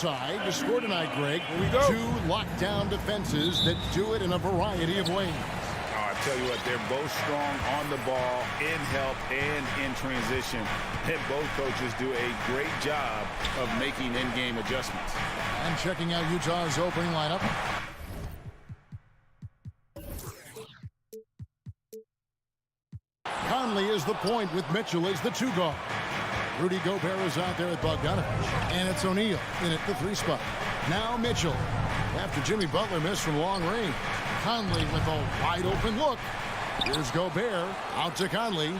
side to score tonight, Greg. Here we go. 2 lockdown defenses that do it in a variety of ways. Oh, I tell you what, they're both strong on the ball, in help, and in transition. And both coaches do a great job of making in-game adjustments. And checking out Utah's opening lineup. Conley is the point with Mitchell as the 2 guard. Rudy Gobert is out there at Bogdanovich. And it's O'Neal in at the 3 spot. Now Mitchell. After Jimmy Butler missed from long range. Conley with a wide open look. Here's Gobert. Out to Conley.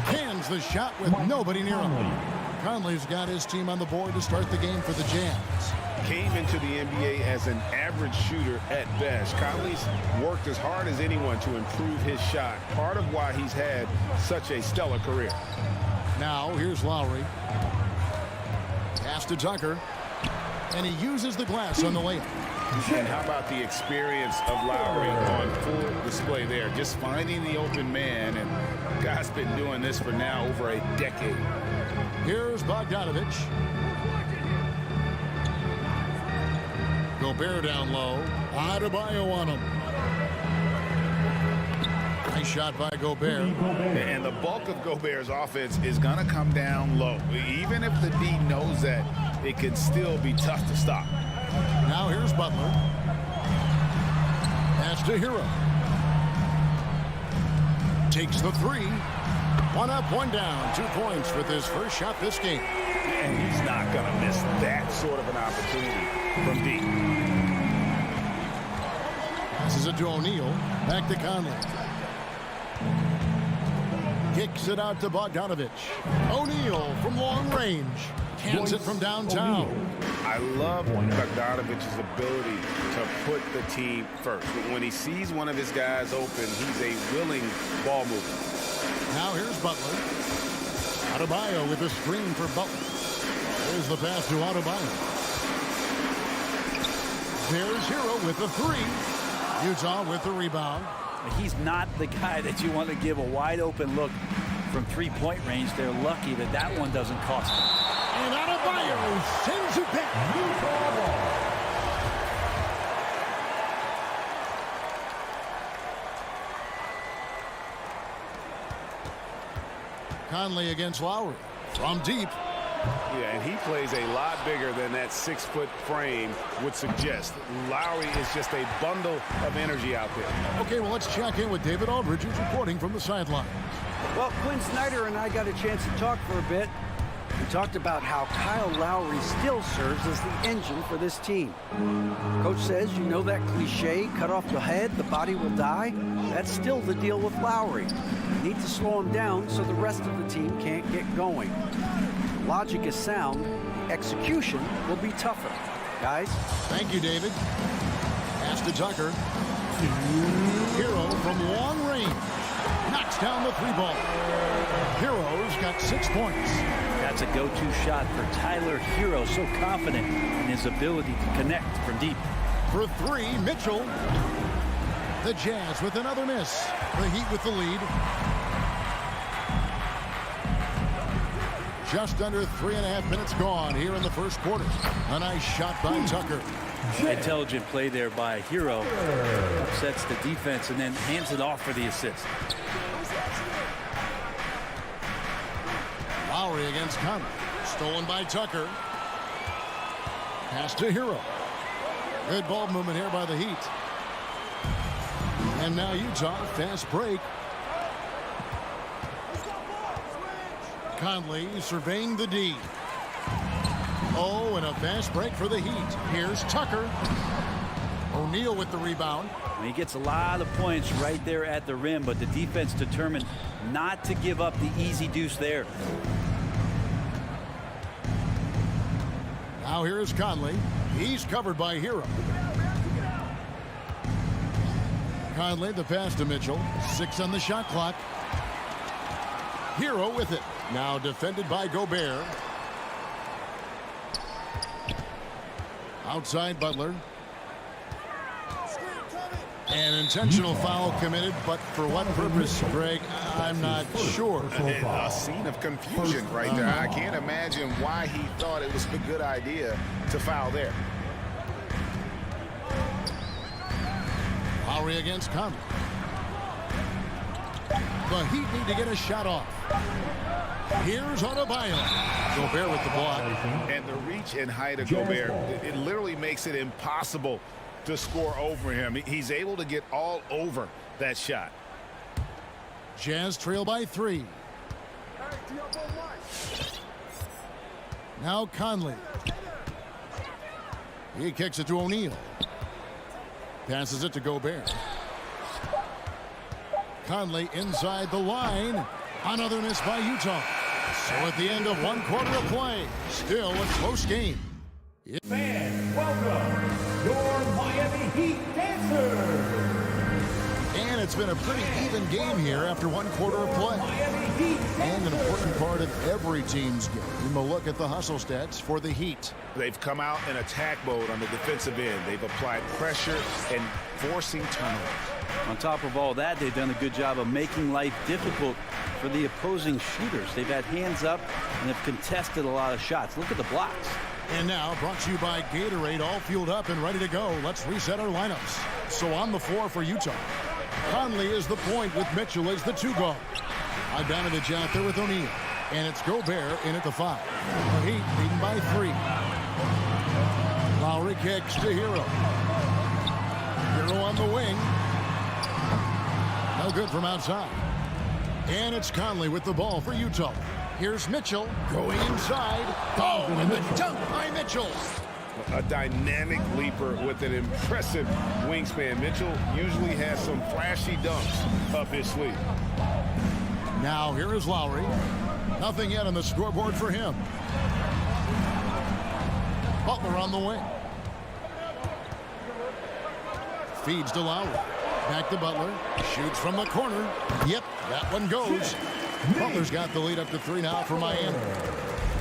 Cans the shot with nobody near him. Conley's got his team on the board to start the game for the Jazz. Came into the NBA as an average shooter at best. Conley's worked as hard as anyone to improve his shot. Part of why he's had such a stellar career. Now here's Lowry. Pass to Tucker. And he uses the glass on the layup. And how about the experience of Lowry on full display there? Just finding the open man, and guy's been doing this for now over a decade. Here's Bogdanovich. Gobert down low. Adebayo on him. Nice shot by Gobert. And the bulk of Gobert's offense is going to come down low. Even if the D knows that, it can still be tough to stop. Now here's Butler. Pass to Hero. Takes the 3. 1 up, 1 down. 2 points with his first shot this game. And he's not going to miss that sort of an opportunity from deep. Passes it to O'Neal. Back to Conley. Kicks it out to Bogdanovich. O'Neal from long range. Cans it from downtown. I love Bogdanovich's ability to put the team first. When he sees one of his guys open, he's a willing ball mover. Now here's Butler. Adebayo with a screen for Butler. There's the pass to Adebayo. There's Hero with the 3. Utah with the rebound. He's not the guy that you want to give a wide open look from 3-point range. They're lucky that that one doesn't cost them. And Adebayo sends it back. Conley against Lowry from deep. Yeah, and he plays a lot bigger than that 6-foot frame would suggest. Lowry is just a bundle of energy out there. Okay, well, let's check in with David Aldridge, who's reporting from the sideline. Well, Quinn Snyder and I got a chance to talk for a bit. We talked about how Kyle Lowry still serves as the engine for this team. Coach says, you know that cliche, cut off the head, the body will die? That's still the deal with Lowry. You need to slow him down so the rest of the team can't get going. Logic is sound, execution will be tougher. Guys? Thank you, David. Pass to Tucker. Hero from long range. Knocks down the 3-ball. Hero's got 6 points. That's a go-to shot for Tyler Hero. So confident in his ability to connect from deep. For 3, Mitchell. The Jazz with another miss. The Heat with the lead. Just under 3.5 minutes gone here in the first quarter. A nice shot by Tucker. Intelligent play there by Hero. Upsets the defense and then hands it off for the assist. Lowry against Conley. Stolen by Tucker. Pass to Hero. Good ball movement here by the Heat. And now Utah, fast break. Conley surveying the D. Oh, and a fast break for the Heat. Here's Tucker. O'Neal with the rebound. He gets a lot of points right there at the rim, but the defense determined not to give up the easy deuce there. Now here's Conley. He's covered by Hero. Conley, the pass to Mitchell. 6 on the shot clock. Hero with it. Now defended by Gobert. Outside Butler. An intentional foul committed, but for what purpose, Greg? I'm not sure. A scene of confusion right there. I can't imagine why he thought it was a good idea to foul there. Lowry against Conley. The Heat need to get a shot off. Here's Adebayo. Gobert with the block. And the reach and height of Gobert, it literally makes it impossible to score over him. He's able to get all over that shot. Jazz trail by 3. Now Conley. He kicks it to O'Neal. Passes it to Gobert. Conley inside the line. Another miss by Utah. So at the end of 1 quarter of play, still a close game. Fans, welcome your Miami Heat dancers. And it's been a pretty even game here after 1 quarter of play. And an important part of every team's game, a look at the hustle stats for the Heat. They've come out in attack mode on the defensive end. They've applied pressure and forcing turnovers. On top of all that, they've done a good job of making life difficult for the opposing shooters. They've had hands up and have contested a lot of shots. Look at the blocks. And now, brought to you by Gatorade, all fueled up and ready to go. Let's reset our lineups. So on the floor for Utah, Conley is the point with Mitchell as the 2 guard. Bogdanovich out there with O'Neal. And it's Gobert in at the 5. The Heat leading by 3. Lowry kicks to Hero. Hero on the wing. No good from outside. And it's Conley with the ball for Utah. Here's Mitchell going inside. Oh, and the dunk by Mitchell. A dynamic leaper with an impressive wingspan. Mitchell usually has some flashy dunks up his sleeve. Now here is Lowry. Nothing yet on the scoreboard for him. Butler on the wing. Feeds to Lowry. Back to Butler. Shoots from the corner. Yep, that one goes. Butler's got the lead up to 3 now for Miami.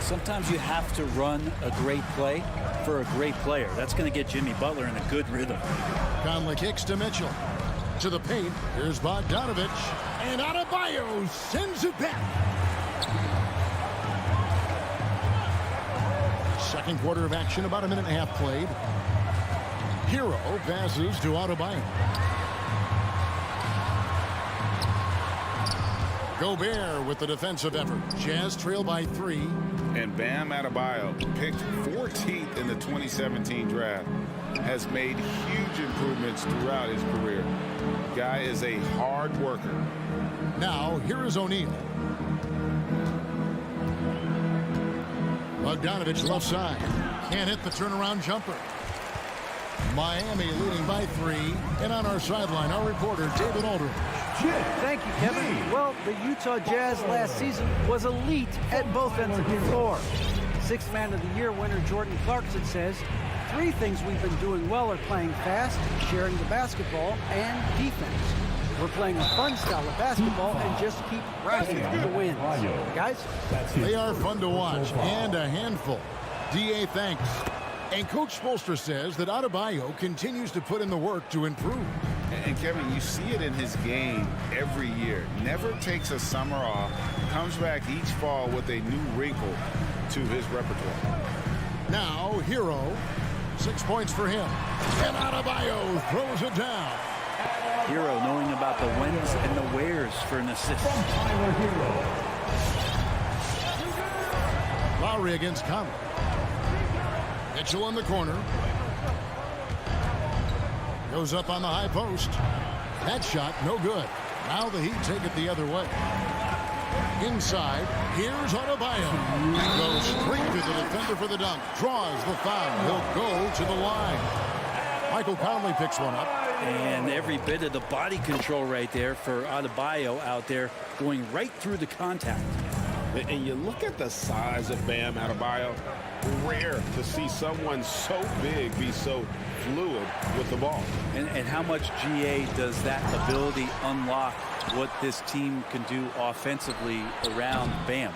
Sometimes you have to run a great play for a great player. That's going to get Jimmy Butler in a good rhythm. Conley kicks to Mitchell. To the paint. Here's Bogdanovich. And Adebayo sends it back. Second quarter of action, about a minute and a half played. Hero passes to Adebayo. Gobert with the defensive effort. Jazz trail by 3. And Bam Adebayo, picked 14th in the 2017 draft, has made huge improvements throughout his career. Guy is a hard worker. Now, here is O'Neal. Bogdanovich left side. Can't hit the turnaround jumper. Miami leading by 3. And on our sideline, our reporter, David Aldridge. Thank you, Kevin. Well, the Utah Jazz last season was elite at both ends of the floor. Sixth Man of the Year winner Jordan Clarkson says, 3 things we've been doing well are playing fast, sharing the basketball, and defense. We're playing a fun style of basketball and just keep rising to the wins. Guys? They are fun to watch and a handful. DA thanks. And Coach Spoelstra says that Adebayo continues to put in the work to improve. And Kevin, you see it in his game every year. Never takes a summer off. Comes back each fall with a new wrinkle to his repertoire. Now, Hero. 6 points for him. And Adebayo throws it down. Hero knowing about the whens and the wheres for an assist. Lowry against Conley. Mitchell in the corner. Goes up on the high post. That shot, no good. Now the Heat take it the other way. Inside, here's Adebayo. Goes straight to the defender for the dunk. Draws the foul. He'll go to the line. Michael Conley picks one up. And every bit of the body control right there for Adebayo out there, going right through the contact. And you look at the size of Bam Adebayo. Rare to see someone so big be so fluid with the ball. And how much GA does that ability unlock what this team can do offensively around Bam?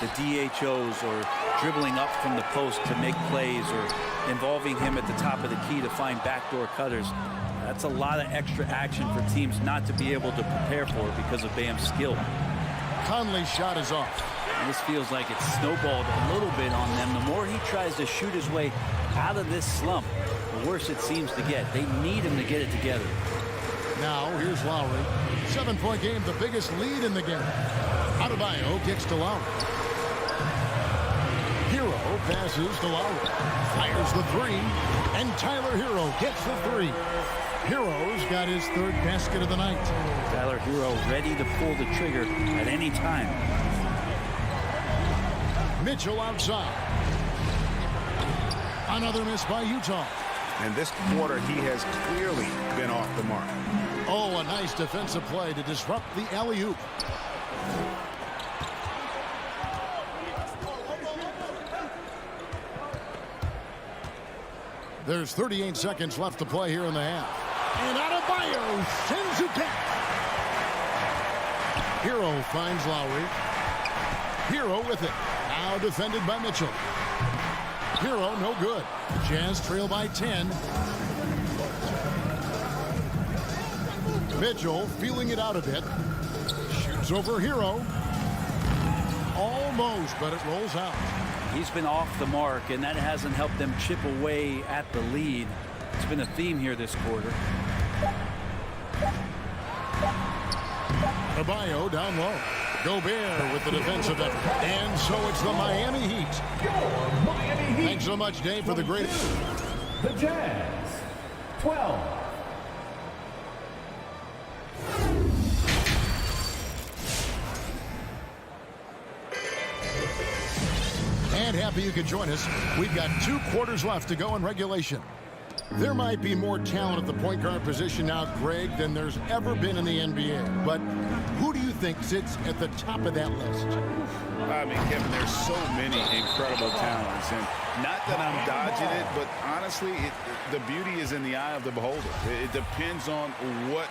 The DHOs or dribbling up from the post to make plays or involving him at the top of the key to find backdoor cutters. That's a lot of extra action for teams not to be able to prepare for because of Bam's skill. Conley's shot is off. And this feels like it's snowballed a little bit on them. The more he tries to shoot his way out of this slump, the worse it seems to get. They need him to get it together. Now, here's Lowry. 7-point game, the biggest lead in the game. Adebayo kicks to Lowry. Hero passes to Lowry. Fires the three. And Tyler Hero gets the three. Hero's got his third basket of the night. Tyler Hero ready to pull the trigger at any time. Mitchell outside. Another miss by Utah. And this quarter, he has clearly been off the mark. Oh, a nice defensive play to disrupt the alley-oop. There's 38 seconds left to play here in the half. And Adebayo sends it back. Hero finds Lowry. Hero with it. Now defended by Mitchell. Hero no good. Jazz trail by 10. Mitchell feeling it out a bit. Shoots over Hero. Almost, but it rolls out. He's been off the mark, and that hasn't helped them chip away at the lead. It's been a theme here this quarter. Adebayo down low. Gobert with the defensive effort. And so it's the Miami Heat. Miami Heat. Thanks so much, Dave, for the great... The Jazz, 12. And happy you could join us. We've got 2 quarters left to go in regulation. There might be more talent at the point guard position now, Greg, than there's ever been in the NBA. But who do you think sits at the top of that list? I mean, Kevin, there's so many incredible talents. And not that I'm dodging it, but honestly, the beauty is in the eye of the beholder. It depends on what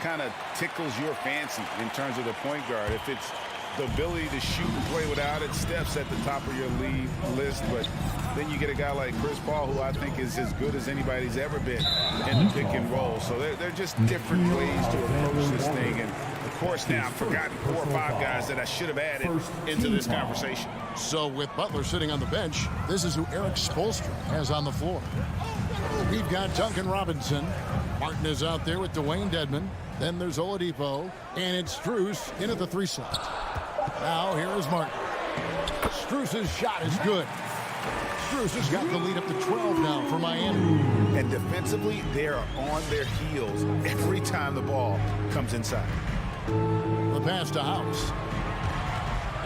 kind of tickles your fancy in terms of the point guard. If it's the ability to shoot and play without it, Steph's at the top of your league list. But then you get a guy like Chris Paul, who I think is as good as anybody's ever been in the pick and roll. So they're just different ways to approach this thing. And, of course, now I've forgotten 4 or 5 guys that I should have added into this conversation. So with Butler sitting on the bench, this is who Eric Spoelstra has on the floor. We've got Duncan Robinson. Martin is out there with Dwayne Dedmon. Then there's Oladipo. And it's Strus in at the 3 slot. Now here is Martin. Strus's shot is good. Strus has got the lead up to 12 now for Miami. And defensively, they are on their heels every time the ball comes inside. The pass to House.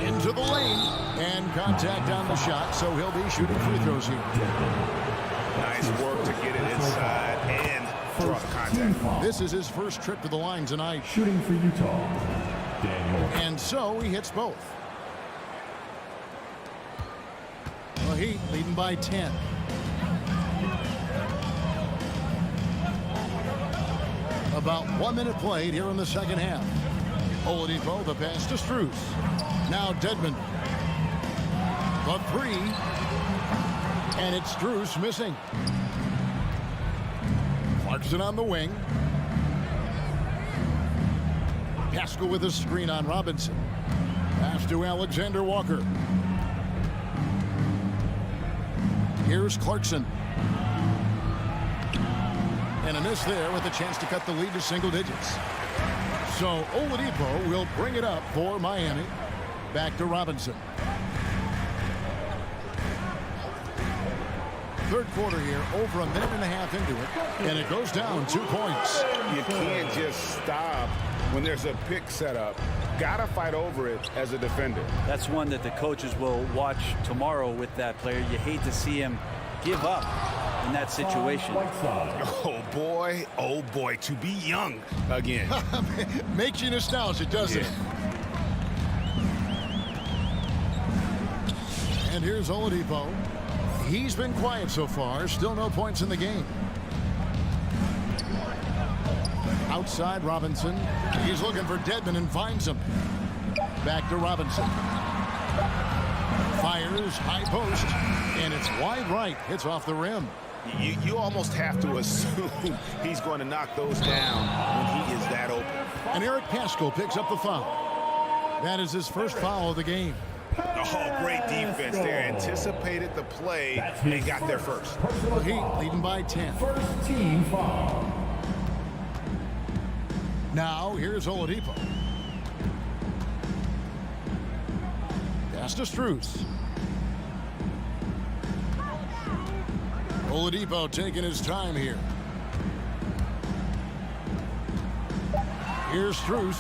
Into the lane. And contact on the shot, so he'll be shooting free throws here. Nice work to get it inside and draw the contact. This is his first trip to the line tonight. Shooting for Utah, Daniel. And so he hits both. The Heat leading by 10. About 1 minute played here in the second half. Oladipo, the pass to Strus. Now Dedmon. The 3. And it's Strus missing. Clarkson on the wing. Pascal with a screen on Robinson. Pass to Alexander Walker. Here's Clarkson. And a miss there with a chance to cut the lead to single digits. So Oladipo will bring it up for Miami. Back to Robinson. Third quarter here, over 1.5 minutes into it. And it goes down 2 points. You can't just stop when there's a pick set up. Gotta fight over it as a defender. That's one that the coaches will watch tomorrow with that player. You hate to see him give up in that situation. Oh boy, to be young again. Makes you nostalgic, doesn't it? And here's Oladipo. He's been quiet so far. Still no points in the game. Outside Robinson. He's looking for Dedmon and finds him. Back to Robinson. Fires high post. And it's wide right. Hits off the rim. You almost have to assume he's going to knock those down when he is that open. And Eric Paschal picks up the foul. That is his first foul of the game. Oh, great defense there. Anticipated the play and got there first. The Heat leading by 10. First team foul. Now, here's Oladipo. Pass to Strus. Oladipo taking his time here. Here's Strus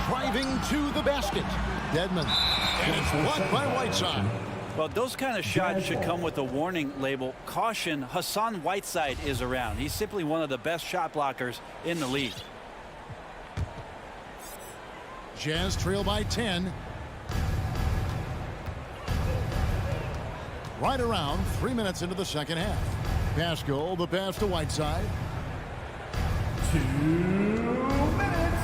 driving to the basket. Dedmon. And it's blocked by Whiteside. Well, those kind of shots should come with a warning label. Caution, Hassan Whiteside is around. He's simply one of the best shot blockers in the league. Jazz trail by 10. Right around 3 minutes into the second half. Paschal, the pass to Whiteside. 2 minutes.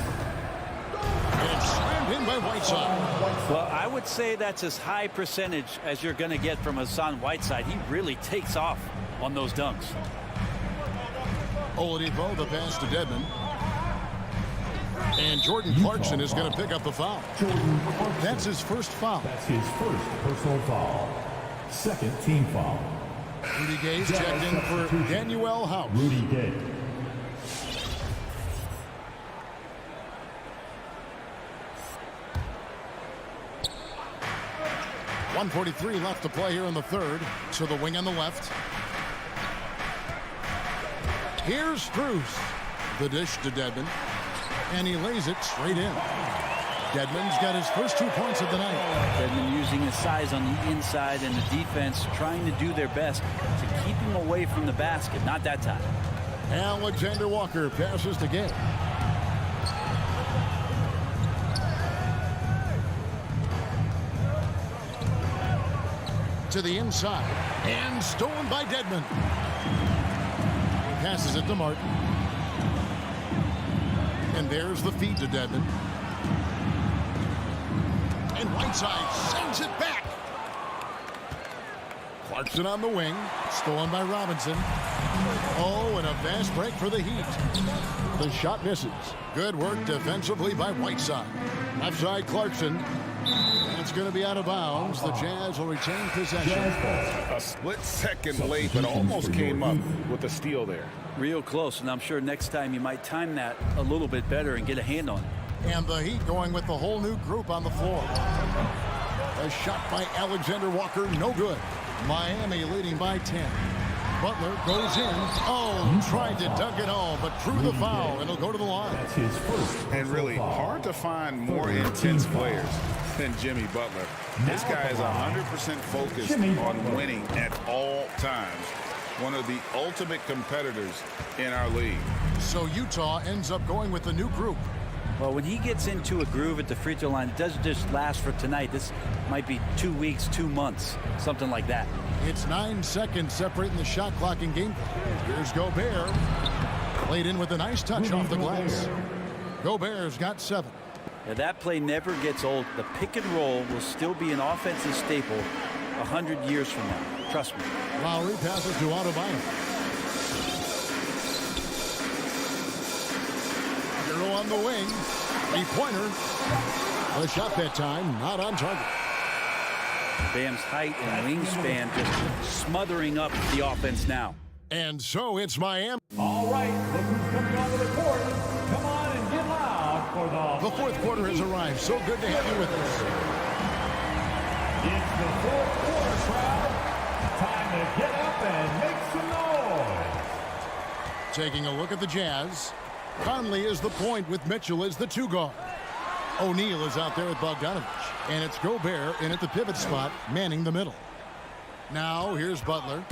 And it's slammed in by Whiteside. Well, I would say that's as high percentage as you're going to get from Hassan Whiteside. He really takes off on those dunks. Oladipo, the pass to Dedmon. And Jordan Clarkson is going to pick up the foul. That's his first foul. That's his first personal foul. Second team foul. Rudy Gay's checked in for Daniel House. Rudy Gay. .143 left to play here in the third. So the wing on the left. Here's Strus. The dish to Dedmon. And he lays it straight in. Dedmon's got his first 2 points of the night. Dedmon using his size on the inside and the defense trying to do their best to keep him away from the basket. Not that time. Alexander Walker passes to Gay. To the inside. And stolen by Dedmon. Passes it to Martin. And there's the feed to Dedmon. And Whiteside sends it back. Clarkson on the wing. Stolen by Robinson. Oh, and a fast break for the Heat. The shot misses. Good work defensively by Whiteside. Left side Clarkson. And it's going to be out of bounds. The Jazz will retain possession. A split second late, but almost came up with a steal there. Real close, and I'm sure next time you might time that a little bit better and get a hand on it. And the Heat going with the whole new group on the floor. A shot by Alexander Walker, no good. Miami leading by 10. Butler goes in. Oh, tried to dunk it home, but drew the foul, and he'll go to the line. That's his first. And really hard to find more intense players than Jimmy Butler. This guy is 100% focused on winning at all times. One of the ultimate competitors in our league. So Utah ends up going with the new group. Well, when he gets into a groove at the free throw line, it doesn't just last for tonight. This might be 2 weeks, 2 months, something like that. It's 9 seconds separating the shot clock and game. Here's Gobert. Played in with a nice touch off the glass. Gobert's got 7. Now, that play never gets old. The pick and roll will still be an offensive staple 100 years from now. Trust me. Lowry passes to Adebayo. Hero on the wing. 3-pointer. The shot that time not on target. Bam's height and wingspan just smothering up the offense now. And so it's Miami. All right, look who's coming onto the court. Come on and get loud for The fourth quarter has arrived. So good to have you with us. It's the fourth quarter, crowd. Time to get up and make some noise. Taking a look at the Jazz. Conley is the point with Mitchell as the 2 guard. O'Neal is out there with Bogdanovich. And it's Gobert in at the pivot spot, manning the middle. Now here's Butler.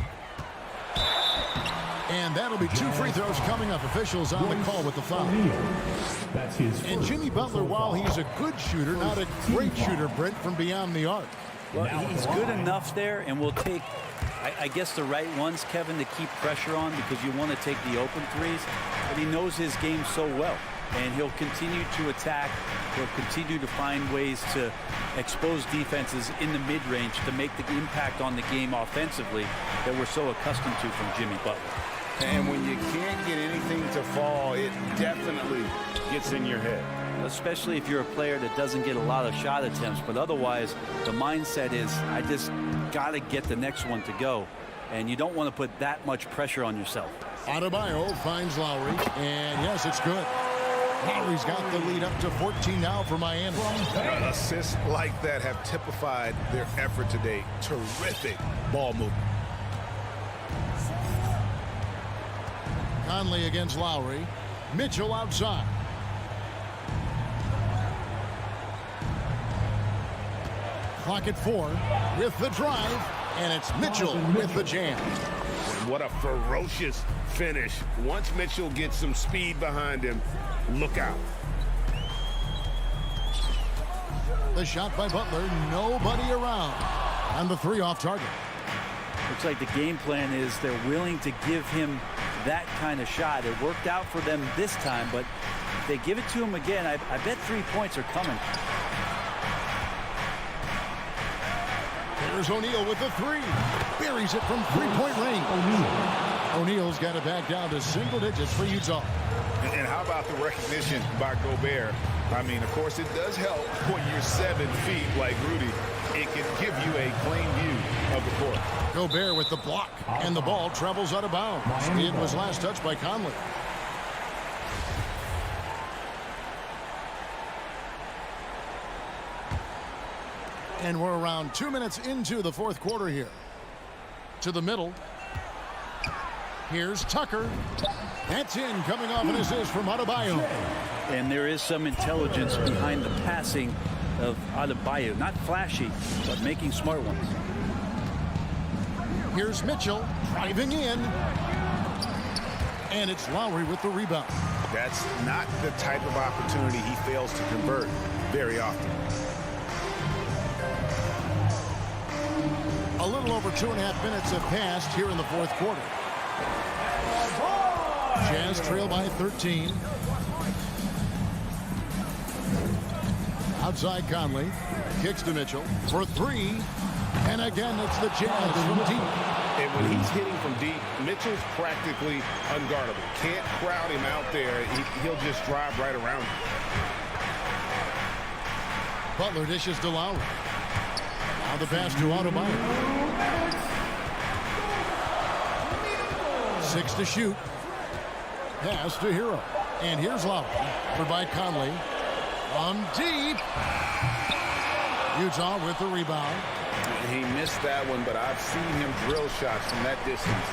And that'll be 2 free throws coming up. Officials on the call with the foul. That's his first. And Jimmy Butler, while he's a good shooter, not a great shooter, Brent, from beyond the arc. Well, he's good enough there, and we'll take, I guess, the right ones, Kevin, to keep pressure on because you want to take the open threes, but he knows his game so well. and he'll continue to attack. He'll continue to find ways to expose defenses in the mid-range to make the impact on the game offensively that we're so accustomed to from Jimmy Butler. And when you can't get anything to fall, it definitely gets in your head. Especially if you're a player that doesn't get a lot of shot attempts, but otherwise the mindset is I just got to get the next one to go, and you don't want to put that much pressure on yourself. Adebayo finds Lowry, and yes, it's good. Lowry's got the lead up to 14 now for Miami. Assists like that have typified their effort today. Terrific ball movement. Conley against Lowry. Mitchell outside. Clock at 4 with the drive, and it's Mitchell with the jam. What a ferocious finish. Once Mitchell gets some speed behind him, look out. The shot by Butler, nobody around. And the 3 off target. Looks like the game plan is they're willing to give him that kind of shot. It worked out for them this time, but if they give it to him again, I bet 3 points are coming. There's O'Neal with the 3. Buries it from 3-point range. O'Neal's got it back down to single digits for Utah. And how about the recognition by Gobert? I mean, of course, it does help when you're 7 feet like Rudy. It can give you a plain view of the court. Gobert with the block, and the ball travels out of bounds. It was last touched by Conley. And we're around 2 minutes into the fourth quarter here. To the middle. Here's Tucker. That's in, coming off an assist from Adebayo. And there is some intelligence behind the passing of Adebayo. Not flashy, but making smart ones. Here's Mitchell driving in. And it's Lowry with the rebound. That's not the type of opportunity he fails to convert very often. A little over 2.5 minutes have passed here in the fourth quarter. Jazz trail by 13. Outside Conley. Kicks to Mitchell for 3. And again, it's the Jazz from deep. And when he's hitting from deep, Mitchell's practically unguardable. Can't crowd him out there. He'll just drive right around him. Butler dishes to Lowry. Now the pass to Adebayo. 6 to shoot. Pass to Hero. And here's Lowry. For by Conley. From deep. Utah with the rebound. He missed that one, but I've seen him drill shots from that distance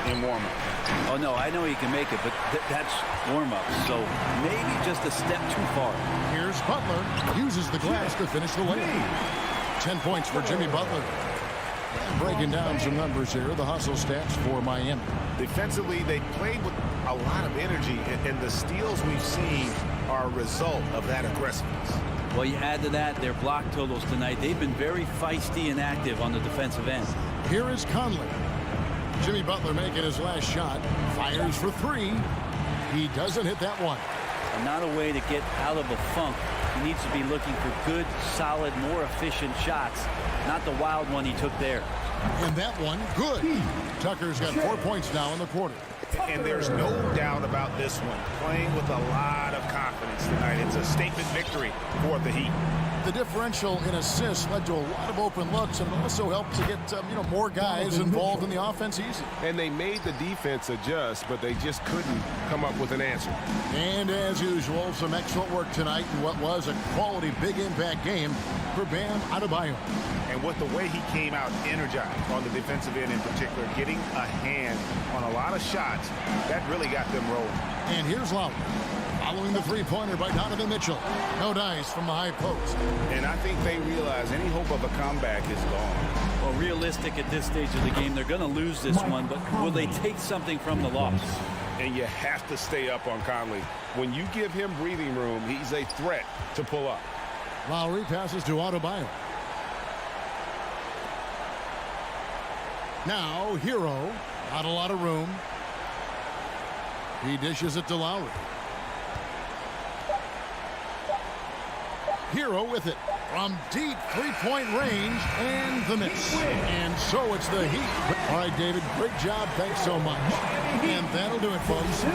in warm-up. Oh, no, I know he can make it, but that's warm-up. So maybe just a step too far. Here's Butler. Uses the glass to finish the layup. 10 points for Jimmy Butler. And breaking down some numbers here, the hustle stats for Miami. Defensively, they played with a lot of energy, and the steals we've seen are a result of that aggressiveness. Well, you add to that their block totals tonight. They've been very feisty and active on the defensive end. Here is Conley. Jimmy Butler making his last shot. Fires for 3. He doesn't hit that one. And not a way to get out of a funk. He needs to be looking for good, solid, more efficient shots. Not the wild one he took there. And that one, good. Tucker's got 4 points now in the quarter. And there's no doubt about this one. Playing with a lot of confidence tonight. It's a statement victory for the Heat. The differential in assists led to a lot of open looks, and also helped to get more guys involved in the offense easy. And they made the defense adjust, but they just couldn't come up with an answer. And as usual, some excellent work tonight in what was a quality big impact game for Bam Adebayo. And with the way he came out energized on the defensive end in particular, getting a hand on a lot of shots, that really got them rolling. And here's Lowry. Following the three-pointer by Donovan Mitchell. No dice from the high post. And I think they realize any hope of a comeback is gone. Well, realistic at this stage of the game, they're going to lose this one, but will they take something from the loss? And you have to stay up on Conley. When you give him breathing room, he's a threat to pull up. Lowry passes to Adebayo. Now, Hero. Not a lot of room. He dishes it to Lowry. hero with it. From deep three-point range, and the miss. And so it's the Heat. All right, David, great job. Thanks so much. And that'll do it, folks.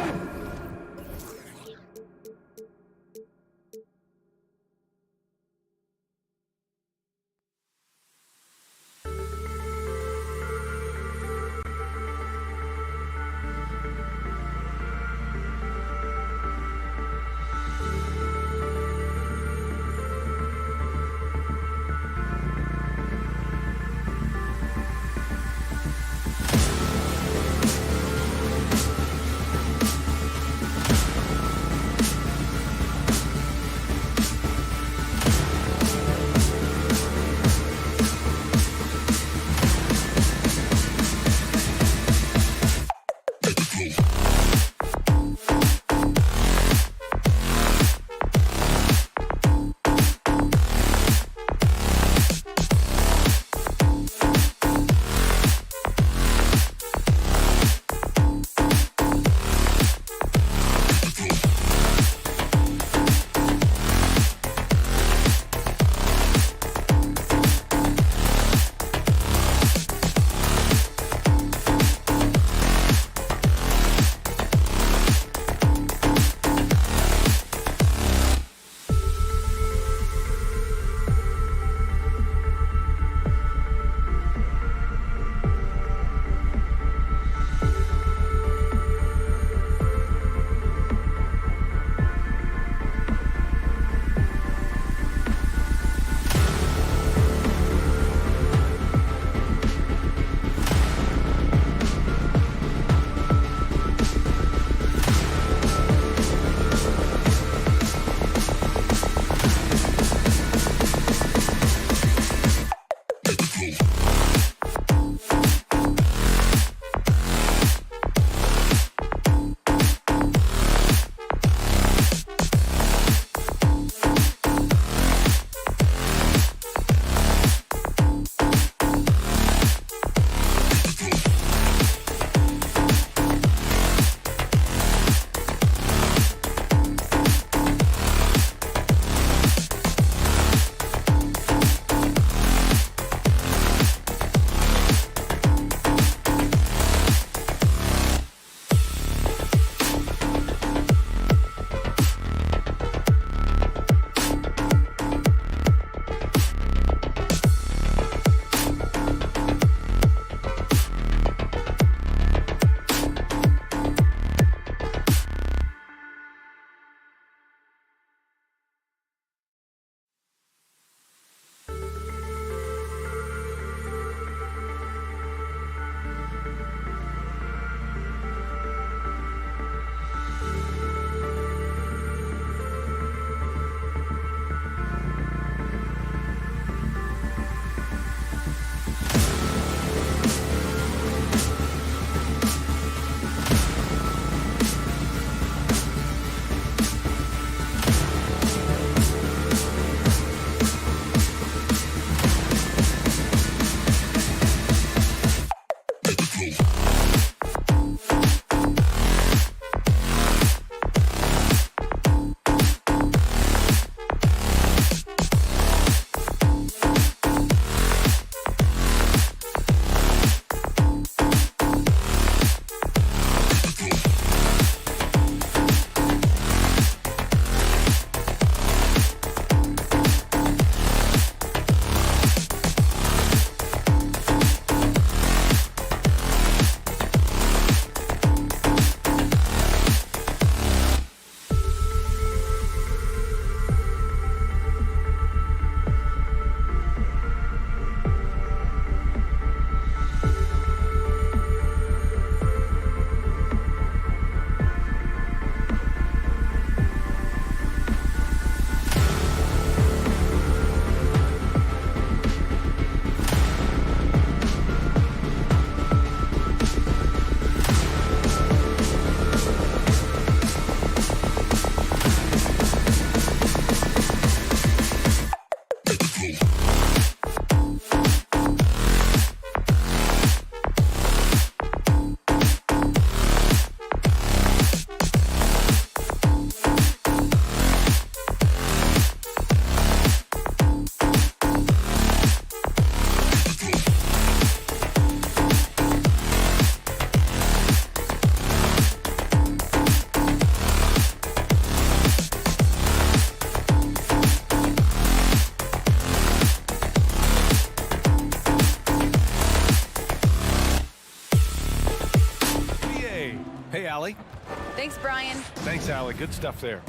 Thanks, Brian. Thanks, Allie. Good stuff there.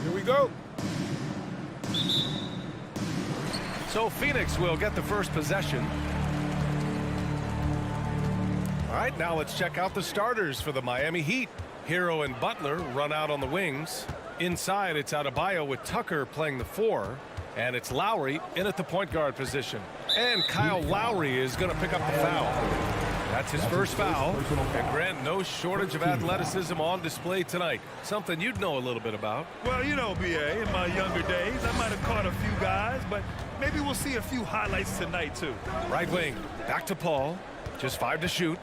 Here we go. So Phoenix will get the first possession. All right, now let's check out the starters for the Miami Heat. Hero and Butler run out on the wings. Inside, it's Adebayo with Tucker playing the 4. And it's Lowry in at the point guard position. And Kyle Lowry is going to pick up the foul. That's his first foul. And Grant, no shortage of athleticism on display tonight. Something you'd know a little bit about. Well, you know, B.A., in my younger days, I might have caught a few guys, but maybe we'll see a few highlights tonight, too. Right wing, back to Paul. Just 5 to shoot.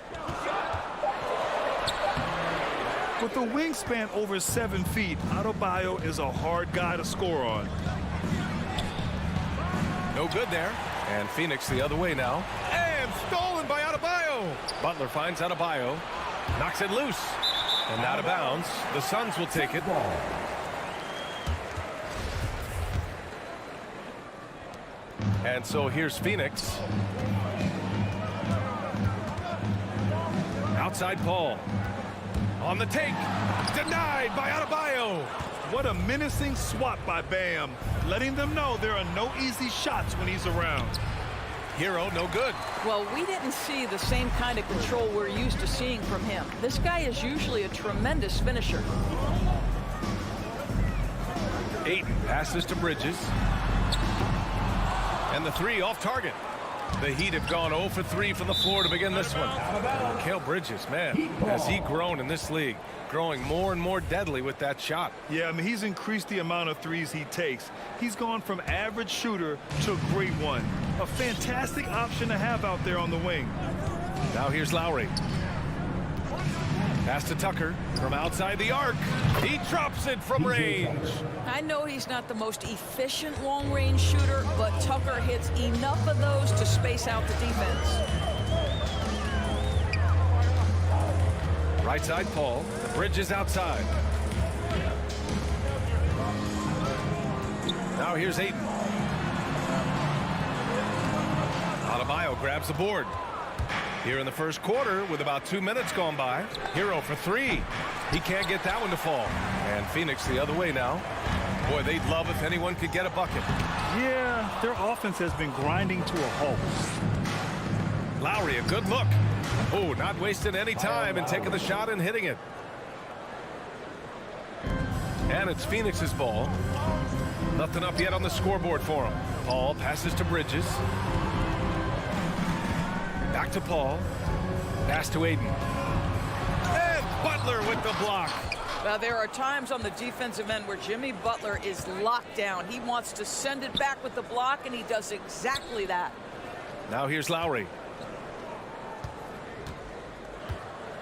With a wingspan over 7 feet, Adebayo is a hard guy to score on. No good there. And Phoenix the other way now. And stolen by Adebayo. Butler finds Adebayo. Knocks it loose. And out of bounds. The Suns will take it. And so here's Phoenix. Outside Paul. On the take. Denied by Adebayo. What a menacing swat by Bam, letting them know there are no easy shots when he's around. Hero, no good. Well, we didn't see the same kind of control we're used to seeing from him. This guy is usually a tremendous finisher. Ayton passes to Bridges. And the 3 off target. The Heat have gone 0 for 3 from the floor to begin this one. Mikal Bridges, man, has he grown in this league? Growing more and more deadly with that shot. Yeah, I mean, he's increased the amount of threes he takes. He's gone from average shooter to a great one. A fantastic option to have out there on the wing. Now here's Lowry. Pass to Tucker from outside the arc. He drops it from range. I know he's not the most efficient long-range shooter, but Tucker hits enough of those to space out the defense. Right side Paul. Bridges outside. Now here's Ayton. Adebayo grabs the board. Here in the first quarter with about 2 minutes gone by. Hero for 3. He can't get that one to fall. And Phoenix the other way now. Boy, they'd love if anyone could get a bucket. Yeah, their offense has been grinding to a halt. Lowry, a good look. Oh, not wasting any time and taking the shot and hitting it. And it's Phoenix's ball. Nothing up yet on the scoreboard for him. Paul passes to Bridges. Back to Paul. Pass to Ayton. And Butler with the block. Now, there are times on the defensive end where Jimmy Butler is locked down. He wants to send it back with the block, and he does exactly that. Now here's Lowry.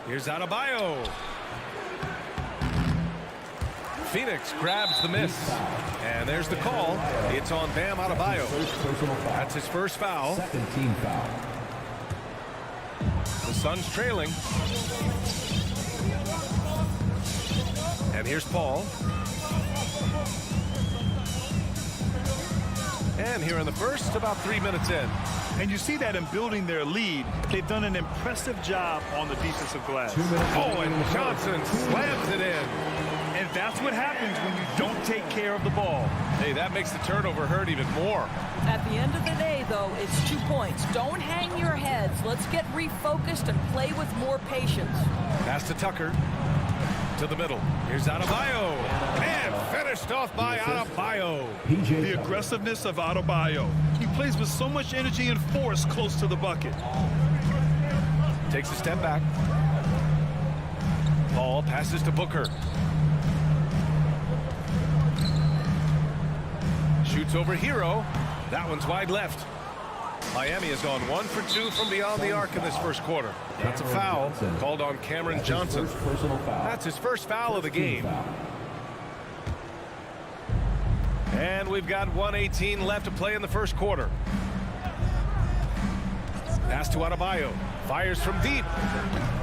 Here's Adebayo. Phoenix grabs the miss. And there's the call. It's on Bam Adebayo. That's his first foul. Second team foul. The Suns trailing. And here's Paul. And here in the first, about 3 minutes in. And you see that in building their lead, they've done an impressive job on the defensive glass. Oh, and Johnson slams it in. And that's what happens when you don't take care of the ball. Hey, that makes the turnover hurt even more. At the end of the day, though, it's 2 points. Don't hang your heads. Let's get refocused and play with more patience. Pass to Tucker. To the middle. Here's Adebayo. And finished off by Adebayo. The aggressiveness of Adebayo. He plays with so much energy and force close to the bucket. Takes a step back. Paul passes to Booker. Shoots over Hero. That one's wide left. Miami has gone 1 for 2 from beyond the arc in this first quarter. That's a foul called on Cameron Johnson. That's his first foul of the game. And we've got 1:18 left to play in the first quarter. Pass to Adebayo. Fires from deep.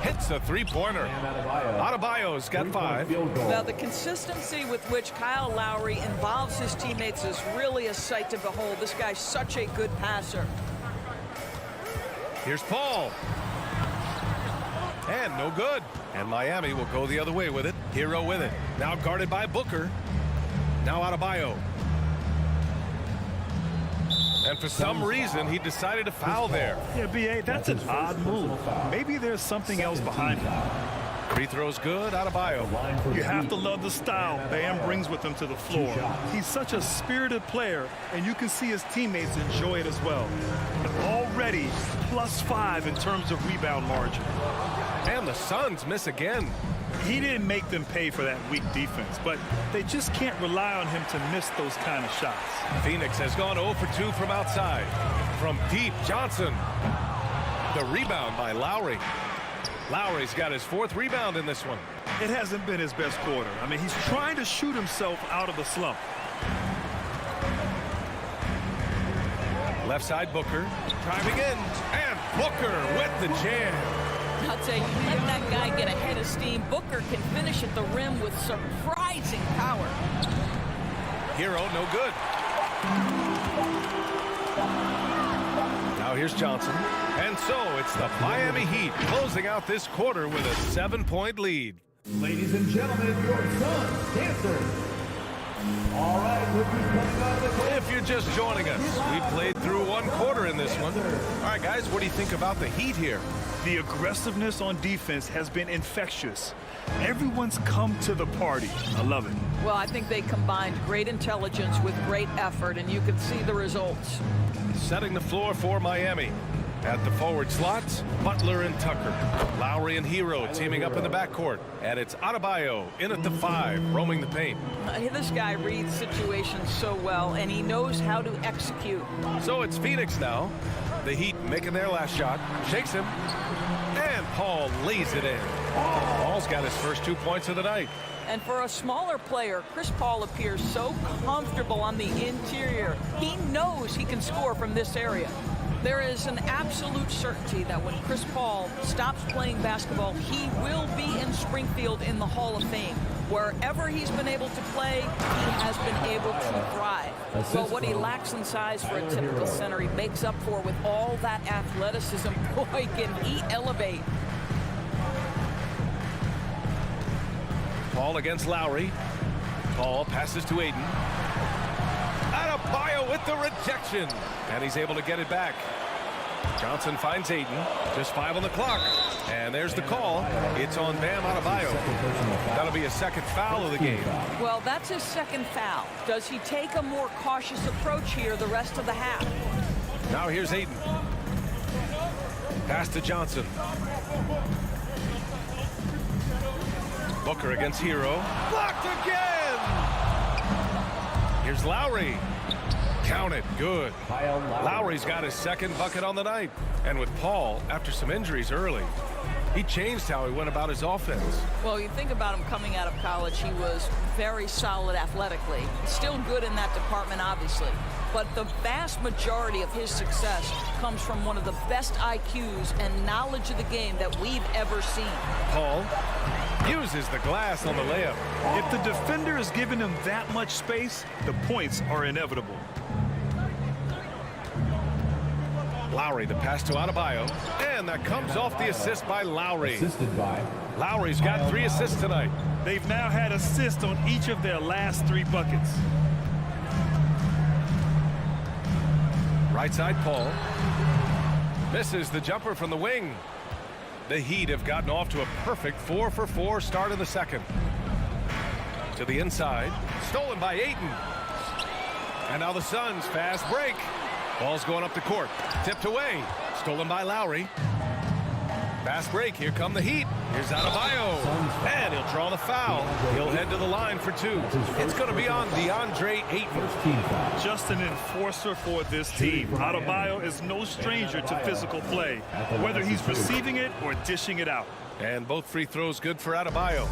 Hits a three-pointer. Adebayo's got 5. Now, the consistency with which Kyle Lowry involves his teammates is really a sight to behold. This guy's such a good passer. Here's Paul. And no good. And Miami will go the other way with it. Hero with it. Now guarded by Booker. Now Adebayo. And for some reason, he decided to foul there. Yeah, B.A., that's an odd move. Maybe there's something else behind it. Free throws good, Adebayo. You have to love the style Bam brings with him to the floor. He's such a spirited player, and you can see his teammates enjoy it as well. But already +5 in terms of rebound margin. And the Suns miss again. He didn't make them pay for that weak defense, but they just can't rely on him to miss those kind of shots. Phoenix has gone 0 for 2 from outside. From deep, Johnson. The rebound by Lowry. Lowry's got his 4th rebound in this one. It hasn't been his best quarter. I mean, he's trying to shoot himself out of the slump. Left side, Booker. Driving in. And Booker with the jam. I'll tell you, let that guy get ahead of steam. Booker can finish at the rim with surprising power. Hero, no good. Now here's Johnson. And so it's the Miami Heat closing out this quarter with a 7-point lead. Ladies and gentlemen, your Suns dancers. All right, coming out of the court. If you're just joining us, we played through 1 quarter in this one. All right, guys, what do you think about the Heat here? The aggressiveness on defense has been infectious. Everyone's come to the party. I love it. Well, I think they combined great intelligence with great effort, and you can see the results. Setting the floor for Miami. At the forward slots, Butler and Tucker. Lowry and Hero teaming up in the backcourt. And it's Adebayo in at the 5, roaming the paint. This guy reads situations so well, and he knows how to execute. So it's Phoenix now. The Heat making their last shot. Shakes him. And Paul lays it in. Paul's got his first 2 points of the night. And for a smaller player, Chris Paul appears so comfortable on the interior. He knows he can score from this area. There is an absolute certainty that when Chris Paul stops playing basketball, he will be in Springfield in the Hall of Fame. Wherever he's been able to play, he has been able to thrive. But what he lacks in size for a typical center, he makes up for with all that athleticism. Boy, can he elevate. Paul against Lowry. Paul passes to Aiden. Adebayo with the rejection. And he's able to get it back. Johnson finds Aiden. Just 5 on the clock. And there's the call. It's on Bam Adebayo. That'll be a second foul of the game. Well, that's his second foul. Does he take a more cautious approach here the rest of the half? Now here's Aiden. Pass to Johnson. Booker against Hero. Blocked again! Here's Lowry. Count it. Good. Lowry's got his 2nd bucket on the night. And with Paul, after some injuries early, he changed how he went about his offense. Well, you think about him coming out of college, he was very solid athletically. Still good in that department, obviously. But the vast majority of his success comes from one of the best IQs and knowledge of the game that we've ever seen. Paul uses the glass on the layup. If the defender is giving him that much space, the points are inevitable. Lowry, the pass to Adebayo. And that comes off the assist by Lowry. Assisted by. Lowry's got 3 assists tonight. They've now had assists on each of their last 3 buckets. Right side, Paul. Misses the jumper from the wing. The Heat have gotten off to a perfect 4 for 4 start in the second. To the inside. Stolen by Ayton. And now the Suns fast break. Ball's going up the court. Tipped away. Stolen by Lowry. Fast break. Here come the Heat. Here's Adebayo. And he'll draw the foul. He'll head to the line for 2. It's going to be on DeAndre Ayton. Just an enforcer for this team. Adebayo is no stranger to physical play, whether he's receiving it or dishing it out. And both free throws good for Adebayo.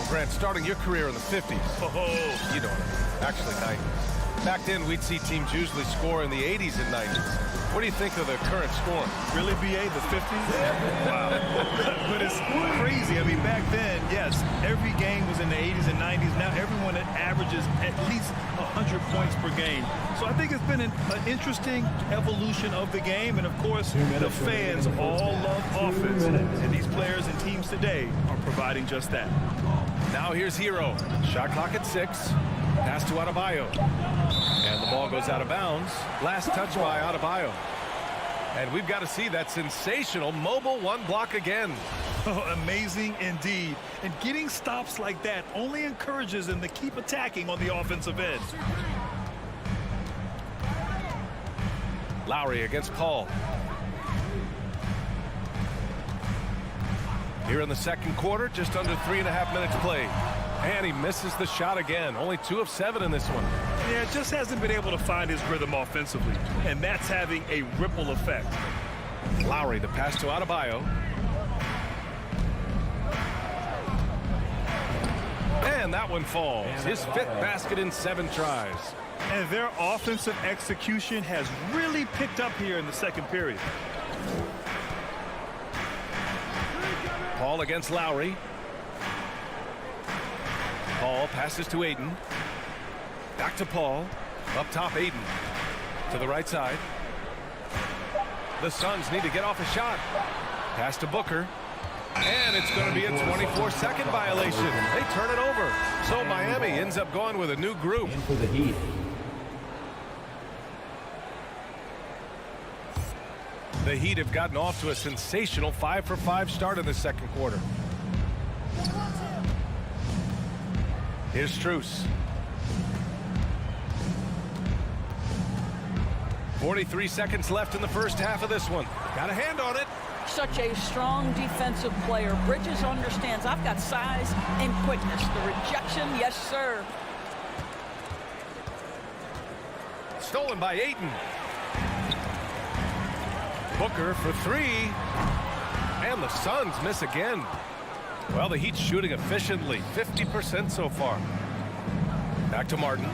Grant, starting your career in the 50s. Oh, You know it. Actually, 90s. Back then, we'd see teams usually score in the 80s and 90s. What do you think of the current scoring? really, B.A., the 50s? Wow. But it's crazy. I mean, back then, yes, every game was in the 80s and 90s. Now everyone averages at least 100 points per game. So I think it's been an interesting evolution of the game. And, of course, the fans all love offense. And these players and teams today are providing just that. Now here's Hero. Shot clock at 6. Pass to Adebayo. And the ball goes out of bounds. Last touch by Adebayo. And we've got to see that sensational mobile one block again. Oh, amazing indeed. And getting stops like that only encourages them to keep attacking on the offensive end. Lowry against Paul. Here in the second quarter, just under 3.5 minutes played. And he misses the shot again. Only 2 of 7 in this one. Yeah, just hasn't been able to find his rhythm offensively. And that's having a ripple effect. Lowry, the pass to Adebayo. And that one falls. His 5th basket in 7 tries. And their offensive execution has really picked up here in the second period. Paul against Lowry. Paul passes to Aiden. Back to Paul. Up top, Aiden. To the right side. The Suns need to get off a shot. Pass to Booker. And it's going to be a 24-second violation. They turn it over. So Miami ends up going with a new group. In for the Heat. The Heat have gotten off to a sensational 5-for-5 start in the second quarter. Here's Strus. 43 seconds left in the first half of this one. Got a hand on it. Such a strong defensive player. Bridges understands I've got size and quickness. The rejection, yes, sir. Stolen by Ayton. Booker for 3. And the Suns miss again. Well, the Heat's shooting efficiently. 50% so far. Back to Martin.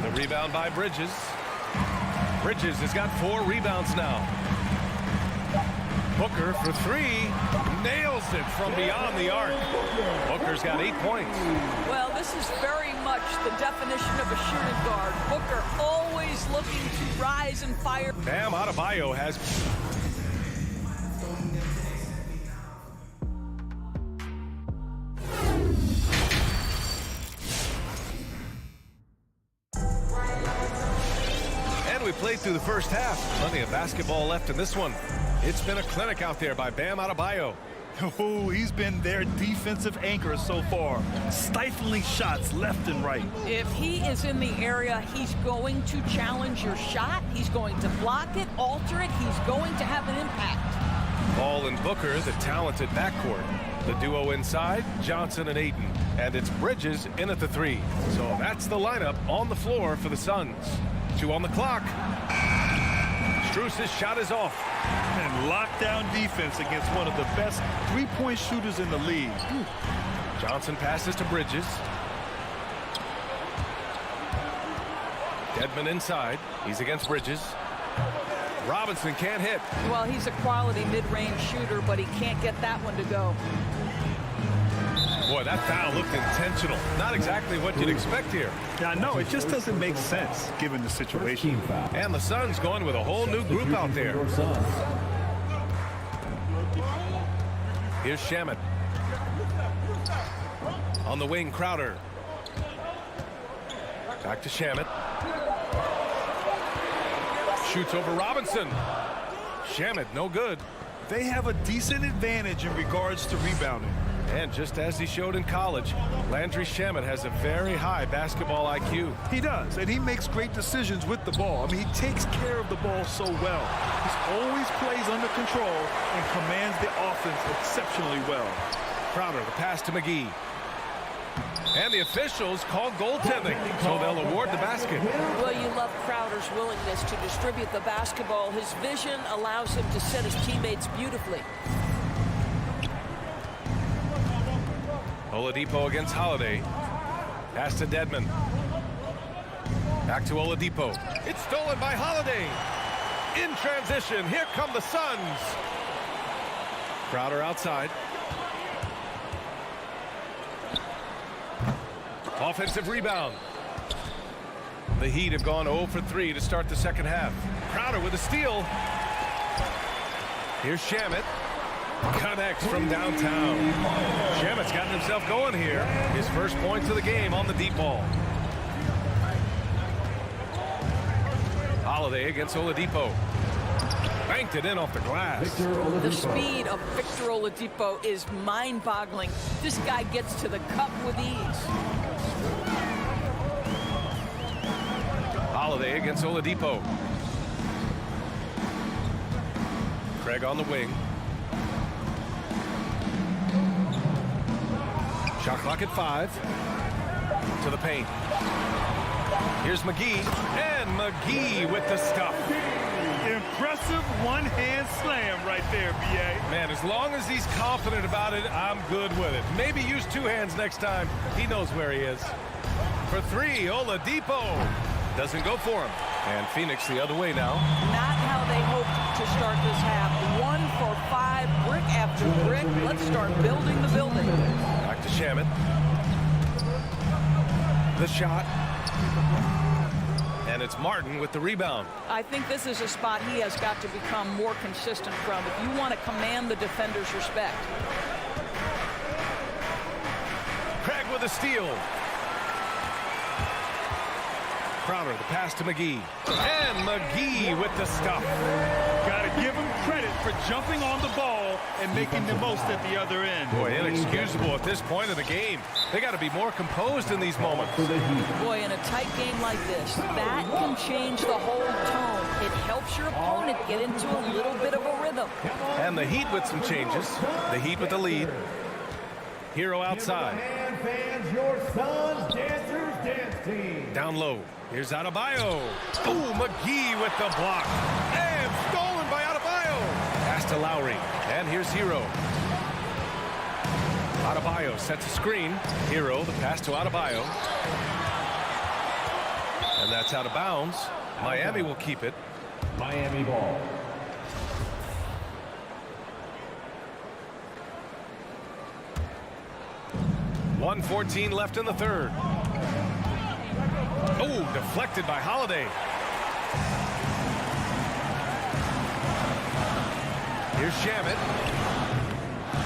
The rebound by Bridges. Bridges has got 4 rebounds now. Booker for 3. Nails it from beyond the arc. Booker's got 8 points. Well, this is very much the definition of a shooting guard. Booker always looking to rise and fire. Bam Adebayo has... And we played through the first half. Plenty of basketball left in this one. It's been a clinic out there by Bam Adebayo. Oh, he's been their defensive anchor so far. Stifling shots left and right. If he is in the area, he's going to challenge your shot. He's going to block it, alter it. He's going to have an impact. Ball and Booker, the talented backcourt. The duo inside, Johnson and Ayton. And it's Bridges in at the 3. So that's the lineup on the floor for the Suns. 2 on the clock. Strus's shot is off. And lockdown defense against one of the best three-point shooters in the league. Johnson passes to Bridges. Dedmon inside. He's against Bridges. Robinson can't hit. Well, he's a quality mid-range shooter, but he can't get that one to go. Boy, that foul looked intentional. Not exactly what you'd expect here. Yeah, no, it just doesn't make sense given the situation. And the Suns going with a whole new group out there. Here's Shamet. On the wing, Crowder. Back to Shamet. Shoots over Robinson. Shamet, no good. They have a decent advantage in regards to rebounding. And just as he showed in college, Landry Shamet has a very high basketball IQ. He does, and he makes great decisions with the ball. I mean, he takes care of the ball so well. He always plays under control and commands the offense exceptionally well. Crowder, the pass to McGee. And the officials call goaltending, so they'll award the basket. Well, you love Crowder's willingness to distribute the basketball. His vision allows him to set his teammates beautifully. Oladipo against Holiday. Pass to Dedmon. Back to Oladipo. It's stolen by Holiday. In transition, here come the Suns. Crowder outside. Offensive rebound. The Heat have gone 0 for 3 to start the second half. Crowder with a steal. Here's Shamet. Connects from downtown. Shamet's gotten himself going here. His first points of the game on the deep ball. Holiday against Oladipo. Banked it in off the glass. The speed of Victor Oladipo is mind-boggling. This guy gets to the cup with ease. Holiday against Oladipo. Craig on the wing. Shot clock at 5. To the paint. Here's McGee. And McGee with the stuff. Impressive one-hand slam right there, B.A. Man, as long as he's confident about it, I'm good with it. Maybe use 2 hands next time. He knows where he is. For 3, Oladipo. Doesn't go for him. And Phoenix the other way now. Not how they hoped to start this half. 1 for 5, brick after brick. Let's start building the building. Back to Shamet. The shot. And it's Martin with the rebound. I think this is a spot he has got to become more consistent from if you want to command the defender's respect. Craig with a steal. Crowder, the pass to McGee. And McGee with the stuff. Got to give him credit for jumping on the ball and making the most at the other end. Boy, inexcusable at this point of the game. They got to be more composed in these moments. Boy, in a tight game like this, that can change the whole tone. It helps your opponent get into a little bit of a rhythm. And the Heat with some changes. The Heat with the lead. Hero outside. Fans, your son's dancers dance team. Down low. Here's Adebayo. Oh, McGee with the block. And stolen by Adebayo. Pass to Lowry. And here's Hero. Adebayo sets a screen. Hero, the pass to Adebayo. And that's out of bounds. Miami will keep it. Miami ball. .114 left in the third. Oh, deflected by Holiday. Here's Shamet.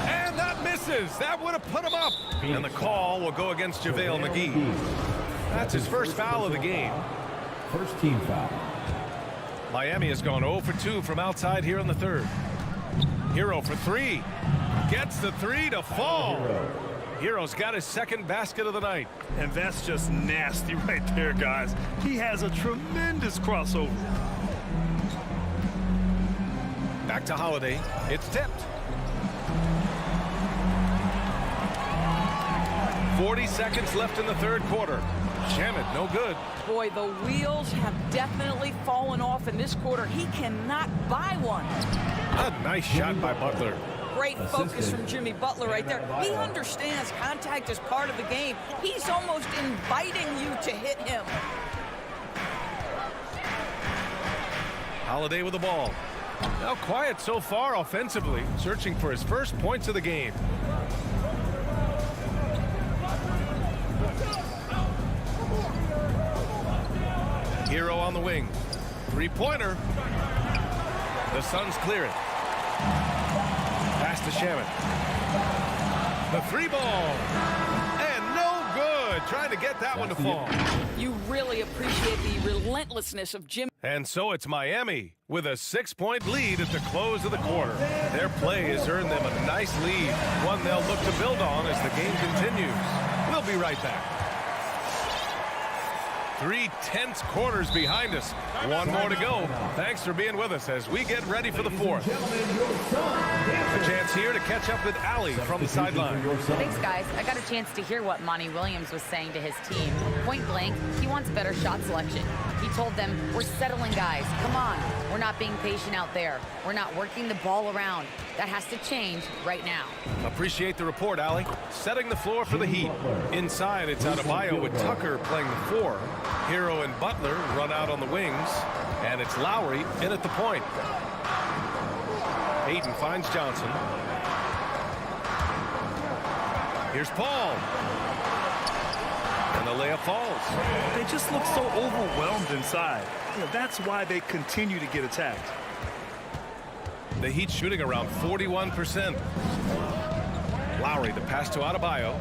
And that misses. That would have put him up. And the call will go against JaVale McGee. That's his first foul of the game. First team foul. Miami has gone 0 for 2 from outside here in the third. Hero for 3. Gets the 3 to fall. Hero's got his second basket of the night. And that's just nasty right there, guys. He has a tremendous crossover. Back to Holiday. It's tipped. 40 seconds left in the third quarter. Shamet, no good. Boy, the wheels have definitely fallen off in this quarter. He cannot buy one. A nice shot by Butler. Great focus from Jimmy Butler right there. He understands contact is part of the game. He's almost inviting you to hit him. Holiday with the ball. Now quiet so far offensively, searching for his first points of the game. Hero on the wing. 3-pointer. The Suns clear it. Pass to Shamet. The 3 ball. And no good. Trying to get that one to fall. You really appreciate the relentlessness of Jimmy. And so it's Miami with a 6-point lead at the close of the quarter. Their play has earned them a nice lead, one they'll look to build on as the game continues. We'll be right back. 3 tense quarters behind us. One more to go. Thanks for being with us as we get ready for the fourth. A chance here to catch up with Allie from the sideline. Thanks, guys. I got a chance to hear what Monty Williams was saying to his team. Point blank, he wants better shot selection. He told them, we're settling, guys. Come on. We're not being patient out there. We're not working the ball around. That has to change right now. Appreciate the report, Allie. Setting the floor for the Heat. Inside, it's Adebayo with Tucker playing the 4. Hero and Butler run out on the wings. And it's Lowry in at the point. Ayton finds Johnson. Here's Paul. And the the layup falls. They just look so overwhelmed inside. That's why they continue to get attacked. The Heat shooting around 41%. Lowry, the pass to Adebayo.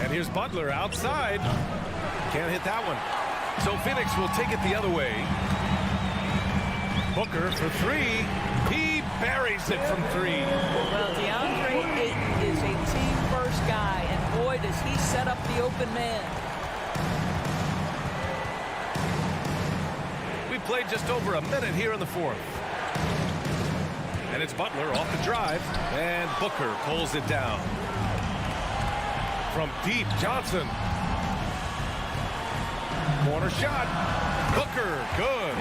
And here's Butler outside. Can't hit that one. So Phoenix will take it the other way. Booker for three. He buries it from three. Well, DeAndre Ayton is a team-first guy, and boy, does he set up the open man. We played just over a minute here in the fourth. And it's Butler off the drive, and Booker pulls it down. From deep, Johnson. Corner shot. Booker, good.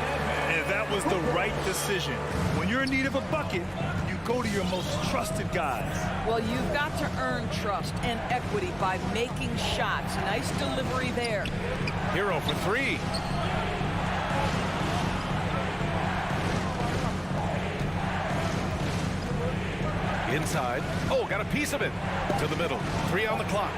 And that was the right decision. When you're in need of a bucket, you go to your most trusted guys. Well, you've got to earn trust and equity by making shots. Nice delivery there. Hero for three. Inside. Oh, got a piece of it. To the middle. 3 on the clock.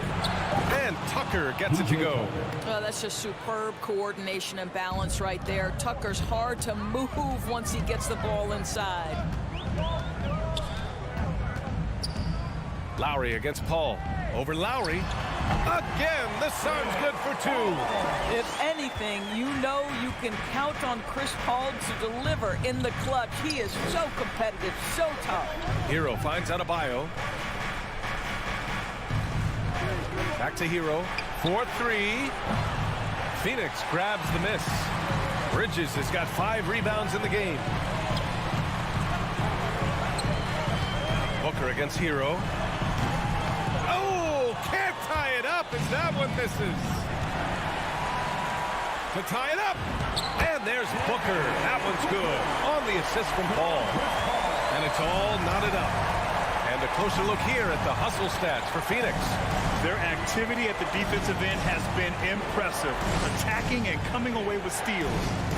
And Tucker gets it to go. Oh, that's just superb coordination and balance right there. Tucker's hard to move once he gets the ball inside. Lowry against Paul. Over Lowry. Again, the Suns good for 2. If anything, you know you can count on Chris Paul to deliver in the clutch. He is so competitive, so tough. Hero finds Adebayo. Back to Hero. 4-3. Phoenix grabs the miss. Bridges has got 5 rebounds in the game. Booker against Hero. Oh, can't tie it up as that one misses. To tie it up. And there's Booker. That one's good. On the assist from Paul. And it's all knotted up. And a closer look here at the hustle stats for Phoenix. Their activity at the defensive end has been impressive, attacking and coming away with steals.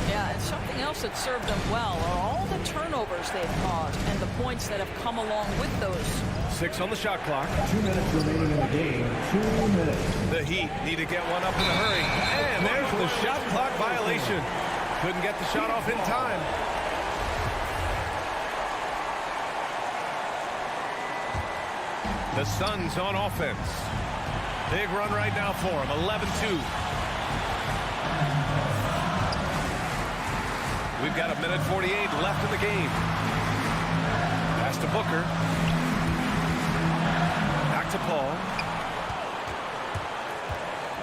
Yeah, and something else that served them well are all the turnovers they've caused and the points that have come along with those. 6 on the shot clock. 2 minutes remaining in the game. 2 minutes. The Heat need to get one up in a hurry. And there's the shot clock violation. Couldn't get the shot off in time. The Suns on offense. Big run right now for him. 11-2. We've got 1:48 left in the game. Pass to Booker. Back to Paul.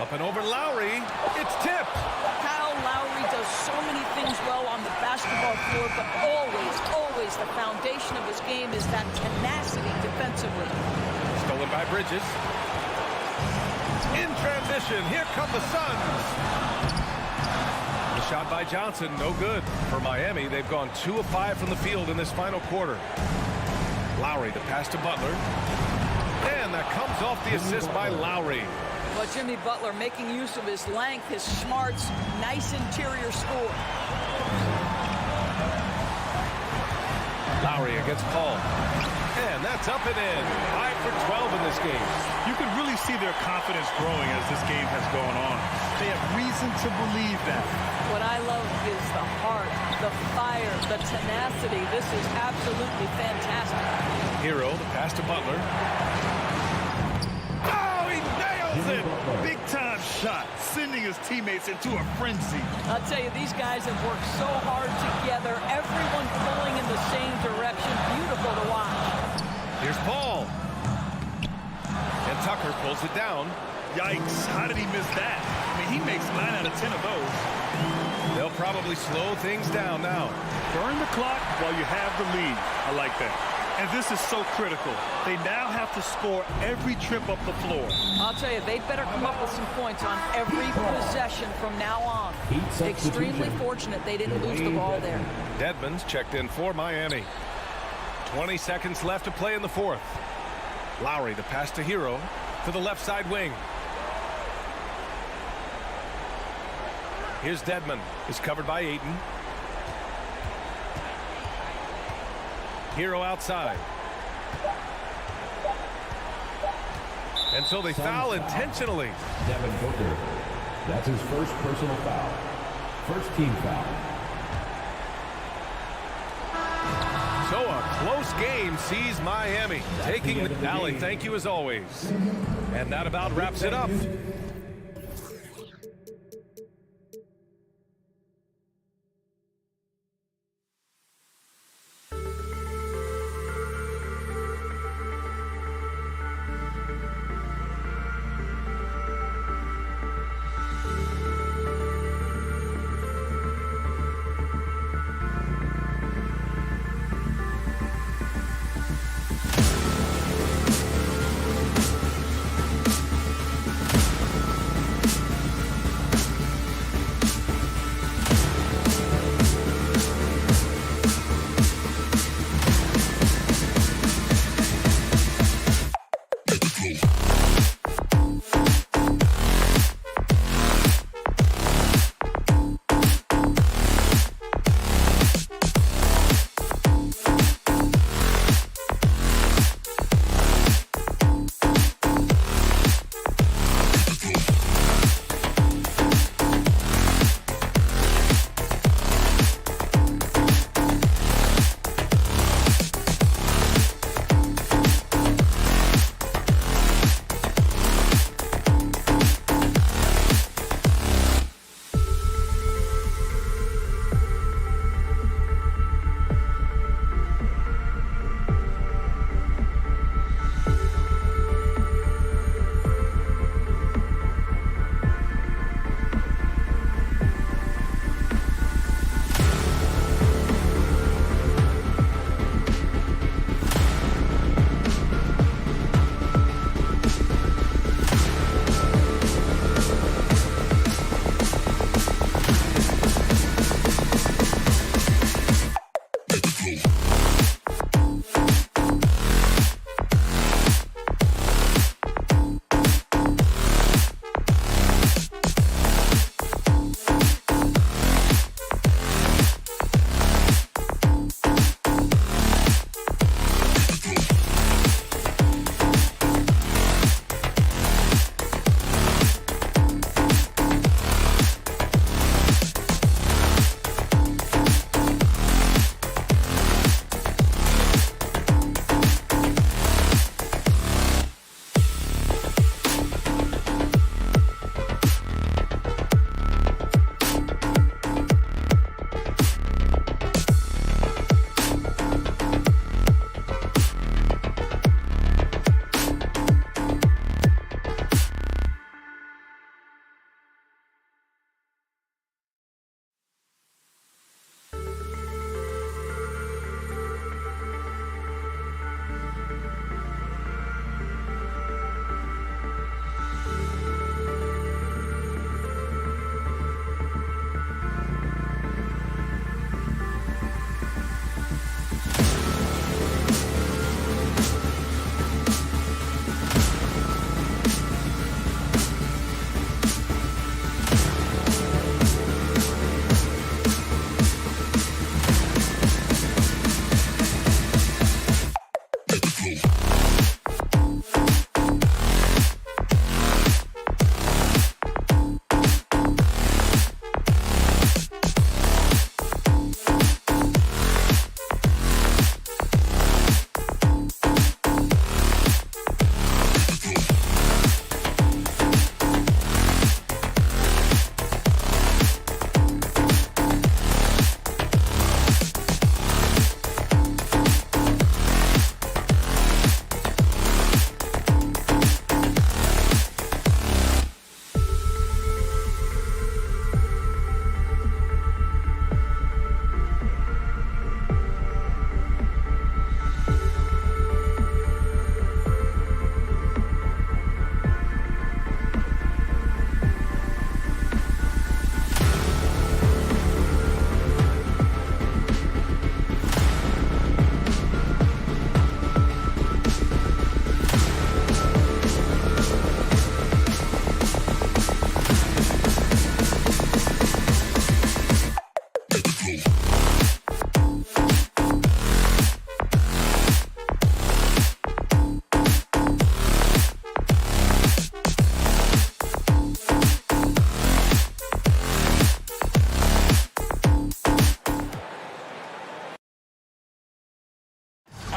Up and over Lowry. It's tipped. Kyle Lowry does so many things well on the basketball floor, but always the foundation of his game is that tenacity defensively. Stolen by Bridges. In transition, here come the Suns. The shot by Johnson, no good. For Miami, they've gone 2 of 5 from the field in this final quarter. Lowry, the pass to Butler. And that comes off the assist by Lowry. But Jimmy Butler making use of his length, his smarts, nice interior score. Lowry against Paul. And that's up and in. 5 for 12 in this game. You can really see their confidence growing as this game has gone on. They have reason to believe that. What I love is the heart, the fire, the tenacity. This is absolutely fantastic. Hero, the pass to Butler. Oh, he nails it! Big-time shot, sending his teammates into a frenzy. I'll tell you, these guys have worked so hard together. Everyone pulling in the same direction. Beautiful to watch. Here's Paul. And Tucker pulls it down. Yikes, how did he miss that? I mean, he makes 9 out of 10 of those. They'll probably slow things down now. Burn the clock while you have the lead. I like that. And this is so critical. They now have to score every trip up the floor. I'll tell you, they'd better come up with some points on every possession from now on. Extremely fortunate they didn't lose the ball there. Dedmon's checked in for Miami. 20 seconds left to play in the fourth. Lowry, the pass to Hero to the left side wing. Here's Dedmon. Is covered by Ayton. Hero outside. And so they foul intentionally. Devin Booker. That's his first personal foul. First team foul. So a close game sees Miami taking the Allie. Thank you as always. And that about wraps it up.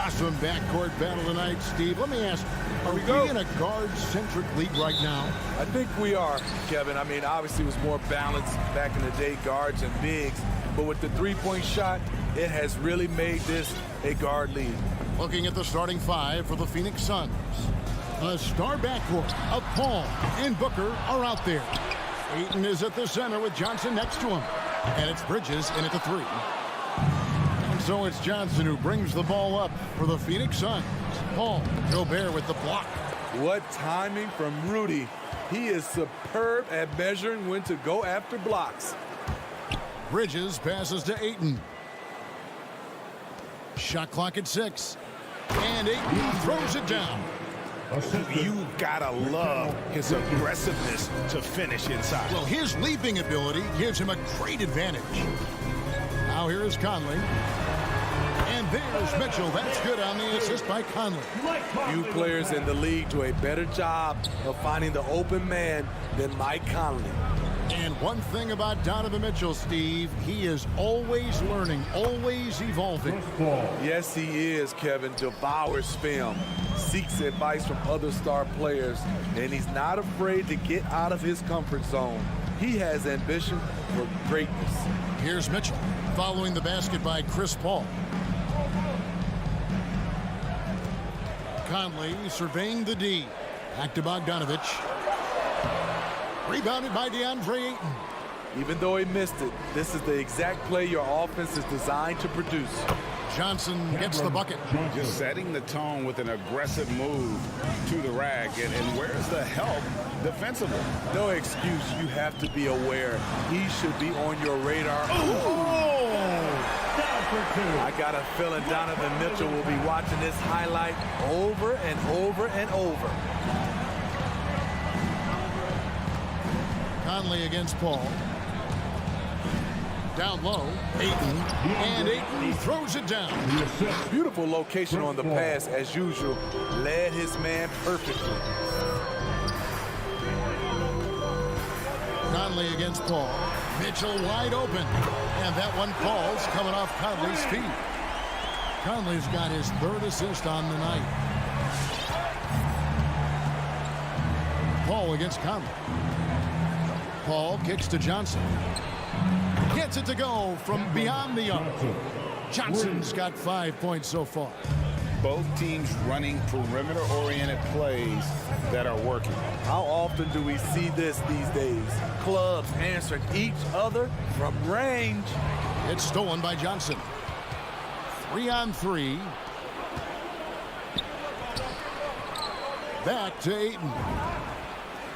Awesome backcourt battle tonight, Steve. Let me ask, are we in a guard-centric league right now? I think we are, Kevin. I mean, obviously it was more balanced back in the day, guards and bigs. But with the three-point shot, it has really made this a guard league. Looking at the starting five for the Phoenix Suns. The star backcourt of Paul and Booker are out there. Ayton is at the center with Johnson next to him. And it's Bridges in at the three. And so it's Johnson who brings the ball up for the Phoenix Suns. Paul, Gobert with the block. What timing from Rudy. He is superb at measuring when to go after blocks. Bridges passes to Ayton. Shot clock at 6. And Ayton throws it down. You gotta love his aggressiveness to finish inside. Well, his leaping ability gives him a great advantage. Now here is Conley. And there's Mitchell. That's good on the assist by Conley. Few players in the league do a better job of finding the open man than Mike Conley. And one thing about Donovan Mitchell, Steve, he is always learning, always evolving. Yes, he is, Kevin. Devours film, seeks advice from other star players, and he's not afraid to get out of his comfort zone. He has ambition for greatness. Here's Mitchell, following the basket by Chris Paul. Conley surveying the D. Back to Bogdanovich. Rebounded by DeAndre Ayton. Even though he missed it, this is the exact play your offense is designed to produce. Johnson gets the bucket. Just setting the tone with an aggressive move to the rack. And where's the help defensively? No excuse. You have to be aware. He should be on your radar. I got a feeling Donovan Mitchell will be watching this highlight over and over and over. Conley against Paul. Down low, Ayton, and Ayton throws it down. Beautiful location on the pass, as usual. Led his man perfectly. Conley against Paul. Mitchell wide open. And that one falls coming off Conley's feet. Conley's got his third assist on the night. Paul against Conley. Paul kicks to Johnson. Gets it to go from beyond the arc. Johnson's got 5 points so far. Both teams running perimeter-oriented plays that are working. How often do we see this these days? Clubs answering each other from range. It's stolen by Johnson. 3-on-3. Back to Ayton.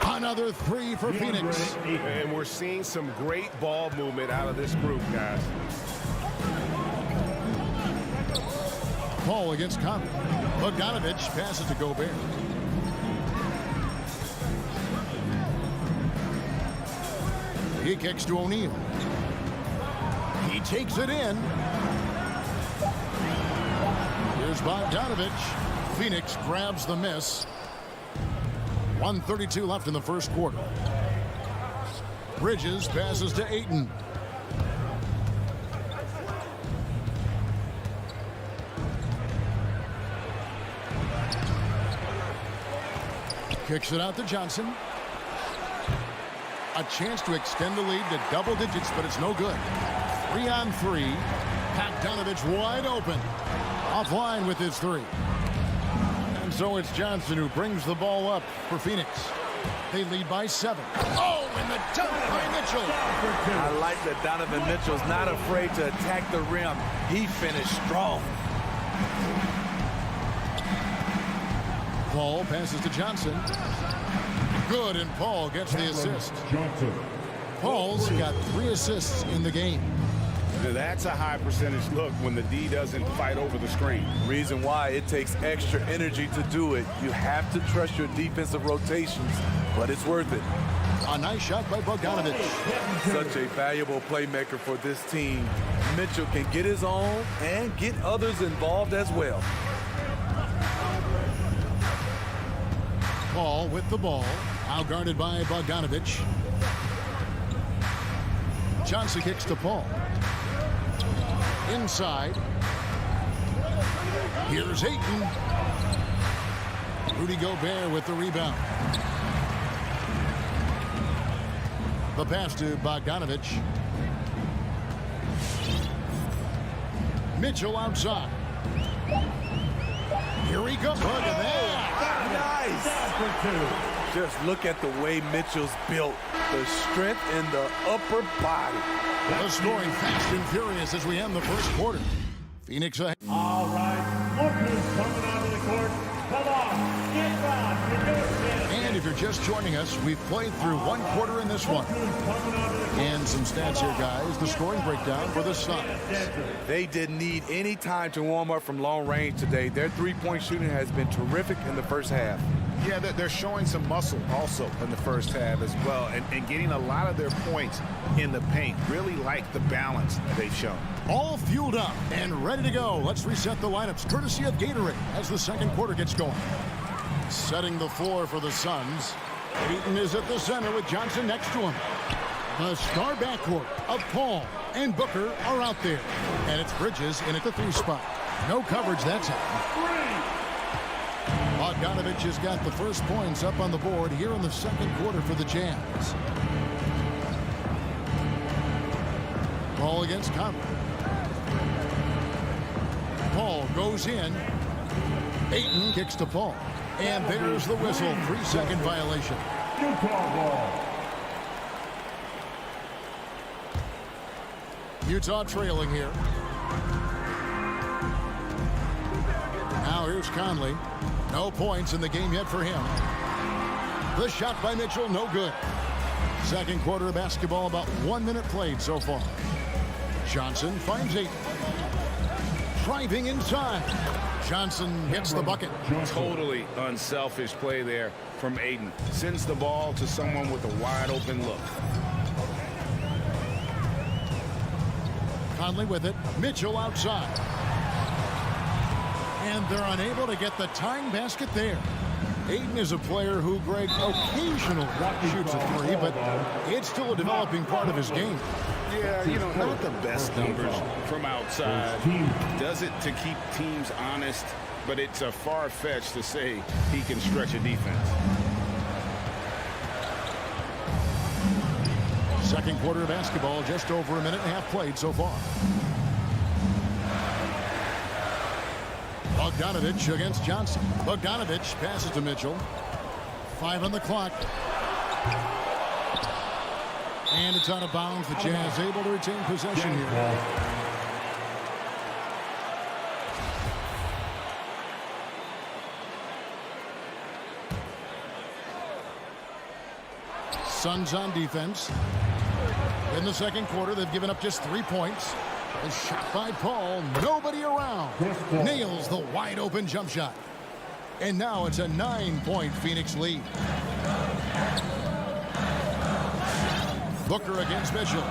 Another three for Phoenix. And we're seeing some great ball movement out of this group, guys. Paul against Conley. Bogdanovich passes to Gobert. He kicks to O'Neal. He takes it in. Here's Bogdanovich. Phoenix grabs the miss. 1:32 left in the first quarter. Bridges passes to Ayton. Kicks it out to Johnson. A chance to extend the lead to double digits, but it's no good. 3-on-3. Bogdanovich wide open. Offline with his three. And so it's Johnson who brings the ball up for Phoenix. They lead by 7. Oh, and the dunk by Mitchell. I like that Donovan Mitchell's not afraid to attack the rim. He finished strong. Paul passes to Johnson. Good, and Paul gets the assist. Paul's got 3 assists in the game. Now that's a high percentage look when the D doesn't fight over the screen. Reason why it takes extra energy to do it. You have to trust your defensive rotations, but it's worth it. A nice shot by Bogdanovich. Such a valuable playmaker for this team. Mitchell can get his own and get others involved as well. Paul with the ball. Out guarded by Bogdanovich. Johnson kicks to Paul. Inside. Here's Ayton. Rudy Gobert with the rebound. The pass to Bogdanovich. Mitchell outside. Here he goes. Look at Nice. Just look at the way Mitchell's built. The strength in the upper body. The scoring fast and furious as we end the first quarter. Phoenix ahead. All right, look who's coming onto the court. Come on, get back. You're good. And if you're just joining us, we've played through one quarter in this one. And some stats here, guys. The scoring breakdown for the Suns. They didn't need any time to warm up from long range today. Their three-point shooting has been terrific in the first half. Yeah, they're showing some muscle also in the first half as well, and getting a lot of their points in the paint. Really like the balance they've shown. All fueled up and ready to go. Let's reset the lineups courtesy of Gatorade as the second quarter gets going. Setting the floor for the Suns. Ayton is at the center with Johnson next to him. The star backcourt of Paul and Booker are out there. And it's Bridges in at the 3 spot. No coverage that time. Bogdanovich has got the first points up on the board here in the second quarter for the Jazz. Ball against Conley. Paul goes in. Ayton kicks to Paul. And there's the whistle. 3-second violation. Utah trailing here. Now here's Conley. No points in the game yet for him. The shot by Mitchell, no good. Second quarter of basketball, about 1 minute played so far. Johnson finds Ayton. Driving inside. Johnson hits the bucket. Totally unselfish play there from Ayton. Sends the ball to someone with a wide open look. Conley with it. Mitchell outside. And they're unable to get the tying basket there. Ayton is a player who, Greg, occasionally shoots a three, but it's still a developing part of his game. Yeah, you know, not the best numbers from outside. Does it to keep teams honest, but it's a far-fetched to say he can stretch a defense. Second quarter of basketball, just over 1.5 minutes played so far. Bogdanovich against Johnson. Bogdanovich passes to Mitchell. 5 on the clock. And it's out of bounds. The Jazz able to retain possession here. Suns on defense. In the second quarter, they've given up just 3 points. A shot by Paul. Nobody around. Nails the wide open jump shot. And now it's a 9-point Phoenix lead. Booker against Mitchell.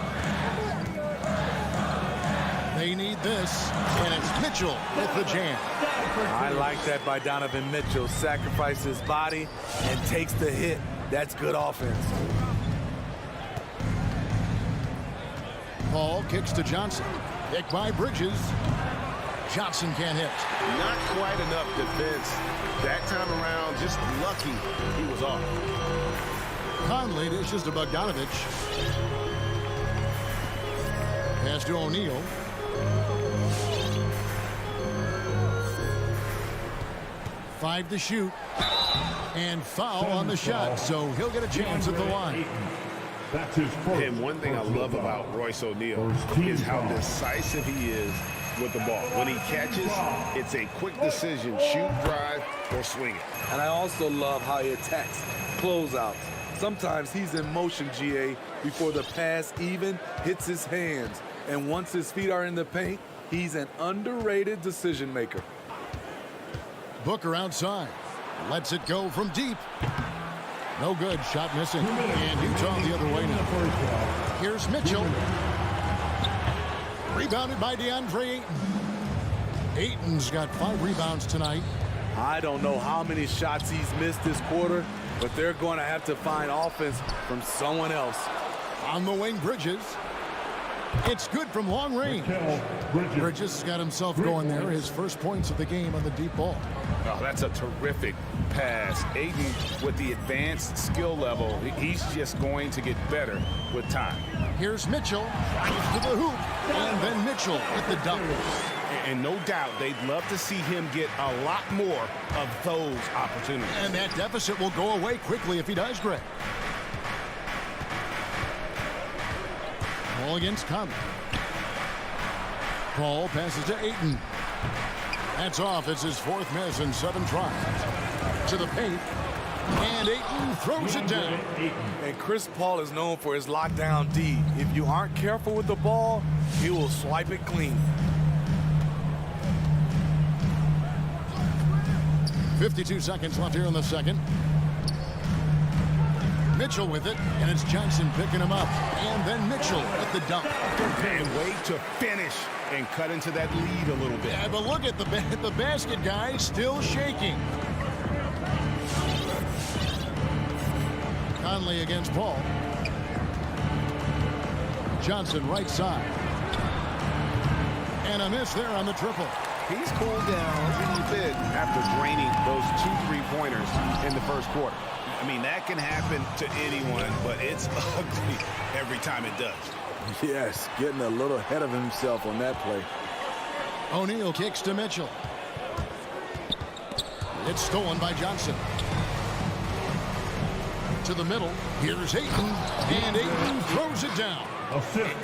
They need this. And it's Mitchell with the jam. I like that by Donovan Mitchell. Sacrifices his body and takes the hit. That's good offense. Paul kicks to Johnson. Pick by Bridges. Johnson can't hit. Not quite enough defense. That time around, just lucky he was off. Conley dishes to Bogdanovich. Pass to O'Neal. Five to shoot. And foul on the shot, so he'll get a chance at the line. And one thing I love about Royce O'Neal is how decisive he is with the ball. When he catches, it's a quick decision, shoot, drive, or swing it. And I also love how he attacks closeouts. Sometimes he's in motion, GA, before the pass even hits his hands. And once his feet are in the paint, he's an underrated decision maker. Booker outside. Lets it go from deep. No good. Shot missing. And Utah the other way now. Here's Mitchell. Rebounded by DeAndre Ayton. Ayton's got 5 rebounds tonight. I don't know how many shots he's missed this quarter, but they're going to have to find offense from someone else. On the wing, Bridges. It's good from long range. Bridges got himself going there. His first points of the game on the deep ball. Oh, that's a terrific pass. Aiden, with the advanced skill level, he's just going to get better with time. Here's Mitchell, drives to the hoop, and then Mitchell with the dunk. And no doubt they'd love to see him get a lot more of those opportunities. And that deficit will go away quickly if he does, Greg. Ball against Conley. Paul passes to Ayton. That's off. It's his fourth miss in 7 tries. To the paint. And Ayton throws it down. And Chris Paul is known for his lockdown D. If you aren't careful with the ball, he will swipe it clean. 52 seconds left here in the second. Mitchell with it, and it's Johnson picking him up. And then Mitchell with the dunk. And way to finish and cut into that lead a little bit. Yeah, but look at the basket guy still shaking. Conley against Paul. Johnson right side. And a miss there on the triple. He's cooled down a little bit after draining those 2 3-pointers in the first quarter. I mean, that can happen to anyone, but it's ugly every time it does. Yes, getting a little ahead of himself on that play. O'Neal kicks to Mitchell. It's stolen by Johnson. To the middle. Here's Ayton. And Ayton throws it down.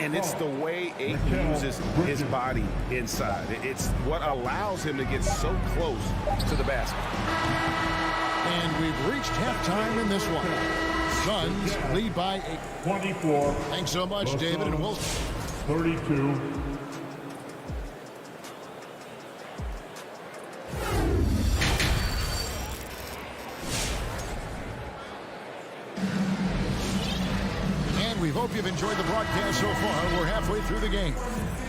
And it's the way Ayton uses his body inside. It's what allows him to get so close to the basket. And we've reached halftime in this one. Suns lead by 8. 24. Thanks so much, David and Wilson. 32. We hope you've enjoyed the broadcast so far. We're halfway through the game.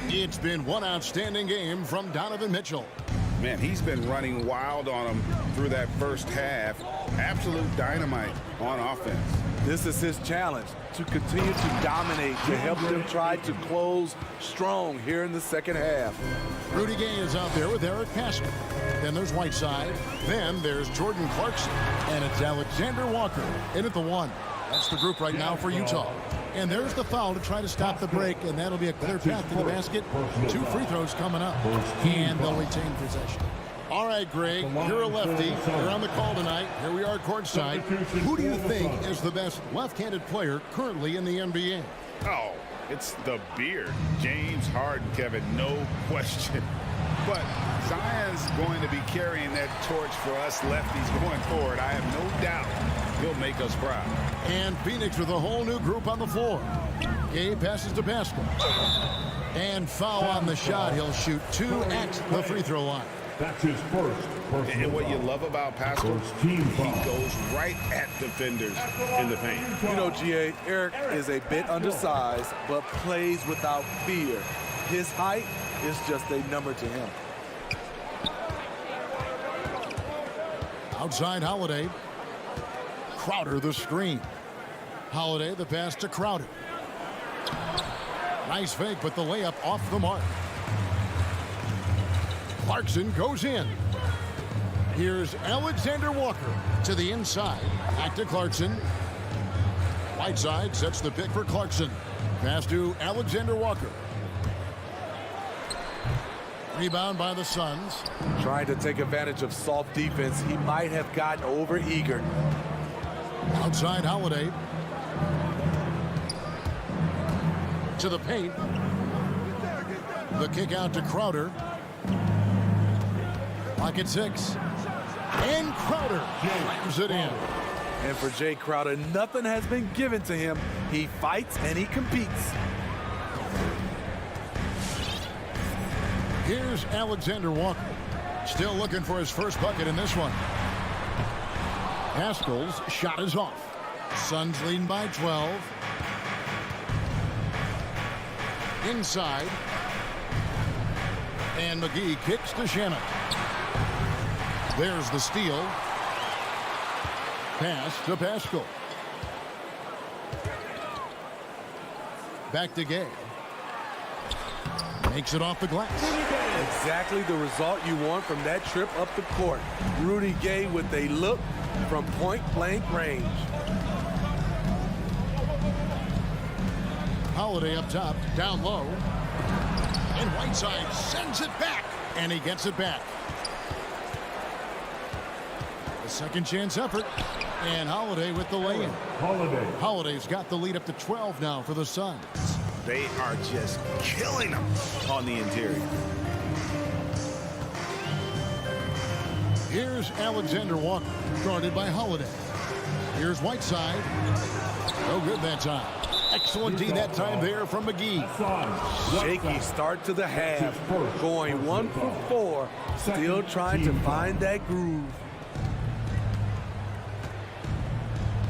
It's been one outstanding game from Donovan Mitchell. Man, he's been running wild on him through that first half. Absolute dynamite on offense. This is his challenge, to continue to dominate, to help them try to close strong here in the second half. Rudy Gay is out there with Eric Pascal. Then there's Whiteside. Then there's Jordan Clarkson. And it's Alexander Walker in at the 1. That's the group right now for Utah. And there's the foul to try to stop the break, and that'll be a clear path to the basket. 2 free throws coming up, and they'll retain possession. All right, Greg, you're a lefty. You're on the call tonight. Here we are courtside. Who do you think is the best left-handed player currently in the NBA? Oh, it's the beard. James Harden, Kevin, no question. But Zion's going to be carrying that torch for us lefties going forward. I have no doubt he'll make us proud. And Phoenix with a whole new group on the floor. Gay passes to Pascal. And foul on the shot. He'll shoot 2 at the free throw line. That's his first. And what you love about Pascal, he goes right at defenders in the paint. You know, G.A., Eric is a bit undersized, but plays without fear. His height is just a number to him. Outside Holiday. Crowder the screen. Holiday the pass to Crowder. Nice fake, but the layup off the mark. Clarkson goes in. Here's Alexander Walker to the inside. Back to Clarkson. Whiteside sets the pick for Clarkson. Pass to Alexander Walker. Rebound by the Suns. Trying to take advantage of soft defense. He might have gotten over-eager. Outside Holiday. To the paint. The kick out to Crowder. Pocket 6. And Crowder slams it in. And for Jay Crowder, nothing has been given to him. He fights and he competes. Here's Alexander Walker. Still looking for his first bucket in this one. Pascal's shot is off. Suns leading by 12. Inside. And McGee kicks to Shannon. There's the steal. Pass to Pascal. Back to Gay. Takes it off the glass. Exactly the result you want from that trip up the court. Rudy Gay with a look from point-blank range. Holiday up top, down low. And Whiteside sends it back. And he gets it back. A second chance effort. And Holiday with the lay-in. Holiday's got the lead up to 12 now for the Suns. They are just killing them on the interior. Here's Alexander Walker, guarded by Holiday. Here's Whiteside. No good that time. Excellent D that time there from McGee. Shaky start to the half. Going 1 for 4. Still trying to find that groove.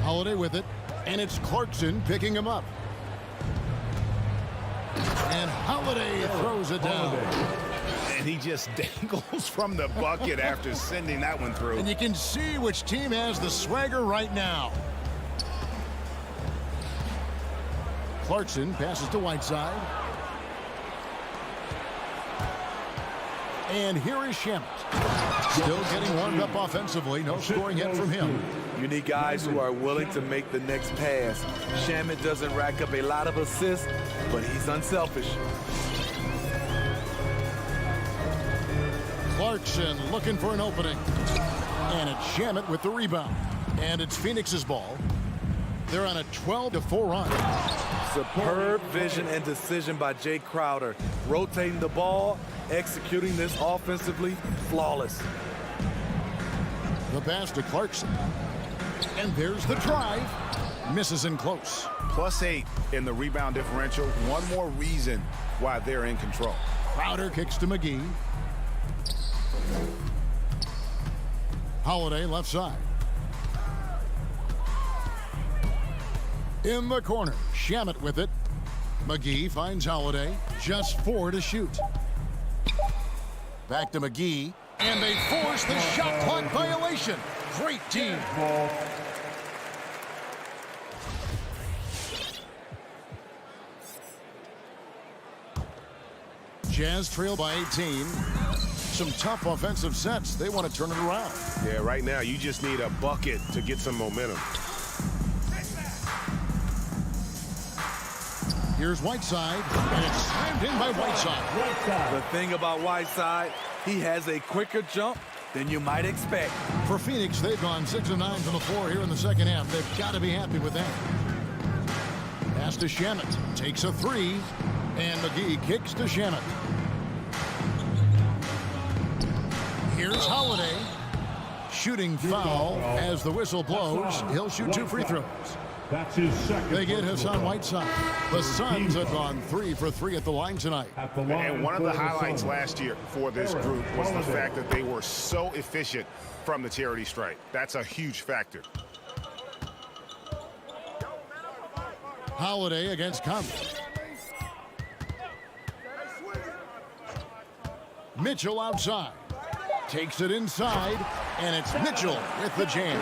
Holiday with it. And it's Clarkson picking him up. And Holiday throws it down. And he just dangles from the bucket after sending that one through. And you can see which team has the swagger right now. Clarkson passes to Whiteside. And here is Shamet. Still getting warmed up offensively. No scoring yet from him. You need guys who are willing to make the next pass. Shamet doesn't rack up a lot of assists, but he's unselfish. Clarkson looking for an opening. And it's Shamet with the rebound. And it's Phoenix's ball. They're on a 12-4 run. Superb vision and decision by Jay Crowder. Rotating the ball, executing this offensively, flawless. The pass to Clarkson. And there's the drive. Misses in close. +8 in the rebound differential. One more reason why they're in control. Crowder kicks to McGee. Holiday left side. In the corner, Shamet with it. McGee finds Holiday. Just 4 to shoot. Back to McGee. And they force the shot clock violation. Great team. Jazz trail by 18. Some tough offensive sets. They want to turn it around. Yeah, right now you just need a bucket to get some momentum. Here's Whiteside, and it's slammed in by Whiteside. The thing about Whiteside, he has a quicker jump than you might expect. For Phoenix, they've gone 6 of 9 from the floor here in the second half. They've got to be happy with that. Pass to Shamet. Takes a 3, and McGee kicks to Shamet. Here's Holiday. Shooting foul as the whistle blows. He'll shoot 2 free throws. That's his second. They get Hassan Whiteside. The Suns have gone 3 for 3 at the line tonight. And one of the highlights last year for this group was the fact that they were so efficient from the charity stripe. That's a huge factor. Holiday against Conley. Mitchell outside. Takes it inside, and it's Mitchell with the jam.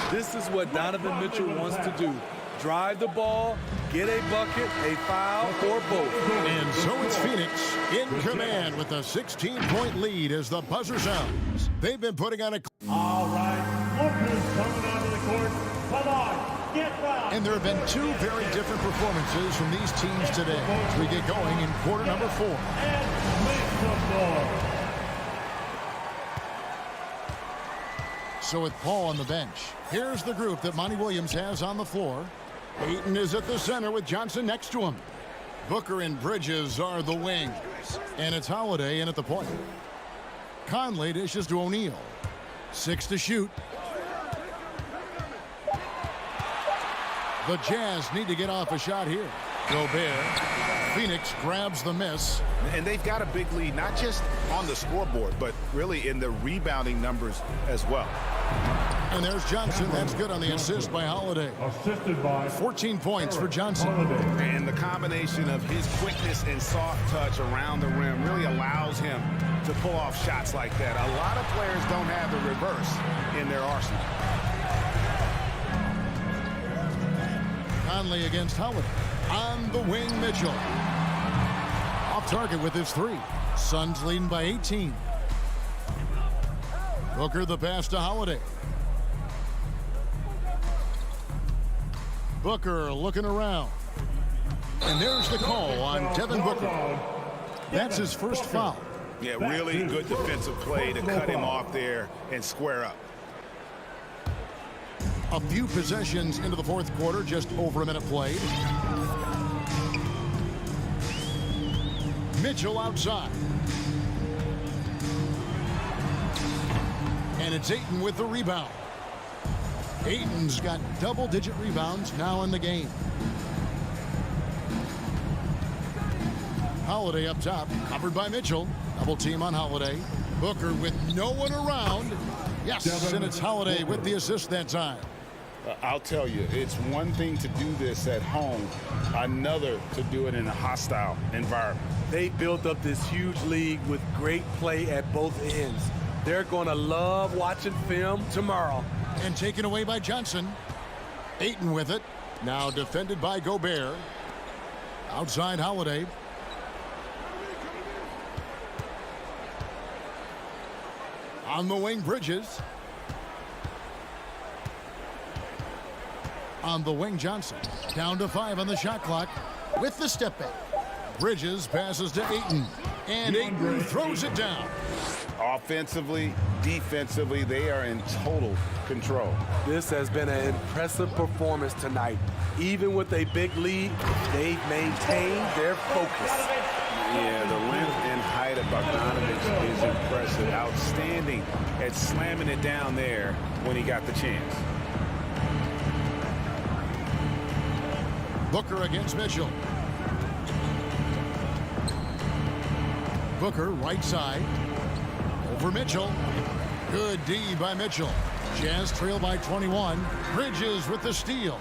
This is what Donovan Mitchell wants to do. Drive the ball, get a bucket, a foul, or both. And so it's Phoenix in command with a 16-point lead as the buzzer sounds. They've been putting on a... All right, lookers coming onto the court. Come on, get down. And there have been 2 very different performances from these teams today as we get going in quarter number 4. And make some noise. So with Paul on the bench, here's the group that Monty Williams has on the floor. Ayton is at the center with Johnson next to him. Booker and Bridges are the wings. And it's Holiday in at the point. Conley dishes to O'Neal. 6 to shoot. The Jazz need to get off a shot here. Gobert. Phoenix grabs the miss. And they've got a big lead, not just on the scoreboard, but really in the rebounding numbers as well. And there's Johnson. That's good on the assist by Holiday. Assisted by 14 points for Johnson. And the combination of his quickness and soft touch around the rim really allows him to pull off shots like that. A lot of players don't have the reverse in their arsenal. Conley against Holiday. On the wing, Mitchell. Off target with his 3. Suns leading by 18. Booker the pass to Holiday. Booker looking around. And there's the call on Devin Booker. That's his first foul. Yeah, really good defensive play to cut him off there and square up. A few possessions into the fourth quarter, just over a minute played. Mitchell outside. And it's Ayton with the rebound. Ayton's got double-digit rebounds now in the game. Holiday up top, covered by Mitchell. Double team on Holiday. Booker with no one around. Yes, and it's Holiday with the assist that time. I'll tell you, it's one thing to do this at home, another to do it in a hostile environment. They built up this huge league with great play at both ends. They're going to love watching film tomorrow. And taken away by Johnson. Ayton with it. Now defended by Gobert. Outside Holiday. On the wing, Bridges. On the wing, Johnson. Down to 5 on the shot clock with the step back. Bridges passes to Ayton. And Ayton throws it down. Offensively, defensively, they are in total control. This has been an impressive performance tonight. Even with a big lead, they've maintained their focus. Yeah, the length and height of Bogdanovich is impressive. Outstanding at slamming it down there when he got the chance. Booker against Mitchell. Booker right side. Over Mitchell. Good D by Mitchell. Jazz trail by 21. Bridges with the steal.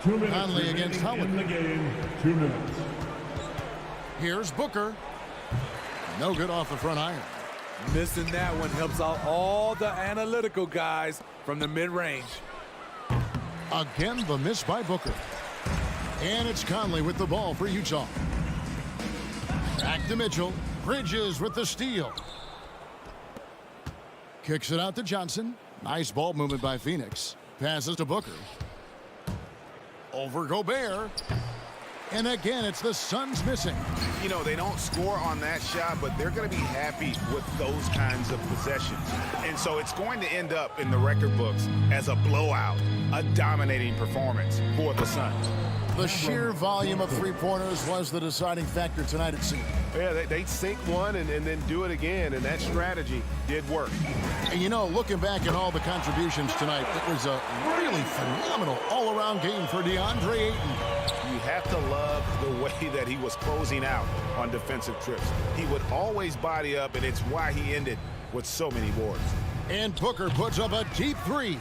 Conley against Howard. In the game, 2 minutes. Here's Booker. No good off the front iron. Missing that one helps out all the analytical guys from the mid-range. Again, the miss by Booker. And it's Conley with the ball for Utah. Back to Mitchell. Bridges with the steal. Kicks it out to Johnson. Nice ball movement by Phoenix. Passes to Booker. Over Gobert. And again, it's the Suns missing. You know, they don't score on that shot, but they're going to be happy with those kinds of possessions. And so it's going to end up in the record books as a blowout, a dominating performance for the Suns. The sheer volume of three-pointers was the deciding factor tonight, it seemed. Yeah, they sink one and then do it again, and that strategy did work. And you know, looking back at all the contributions tonight, it was a really phenomenal all-around game for DeAndre Ayton. You have to love the way that he was closing out on defensive trips. He would always body up, and it's why he ended with so many boards. And Booker puts up a deep 3.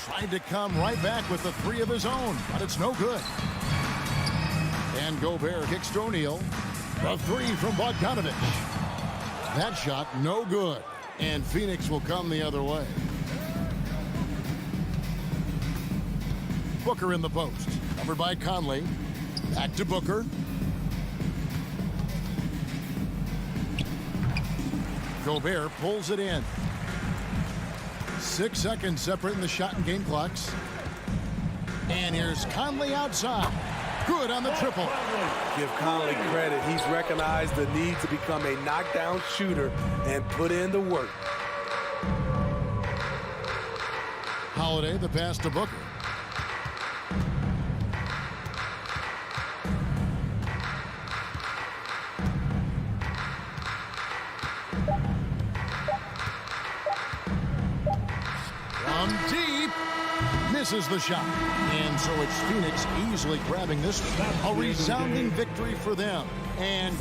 Tried to come right back with the 3 of his own, but it's no good. And Gobert kicks to O'Neal. A 3 from Bogdanovich. That shot no good. And Phoenix will come the other way. Booker in the post. Covered by Conley. Back to Booker. Gobert pulls it in. 6 seconds separating the shot and game clocks. And here's Conley outside. Good on the triple. Give Conley credit. He's recognized the need to become a knockdown shooter and put in the work. Holiday, the pass to Booker. From deep. Misses the shot. And so it's Phoenix easily grabbing this one. A resounding victory for them. And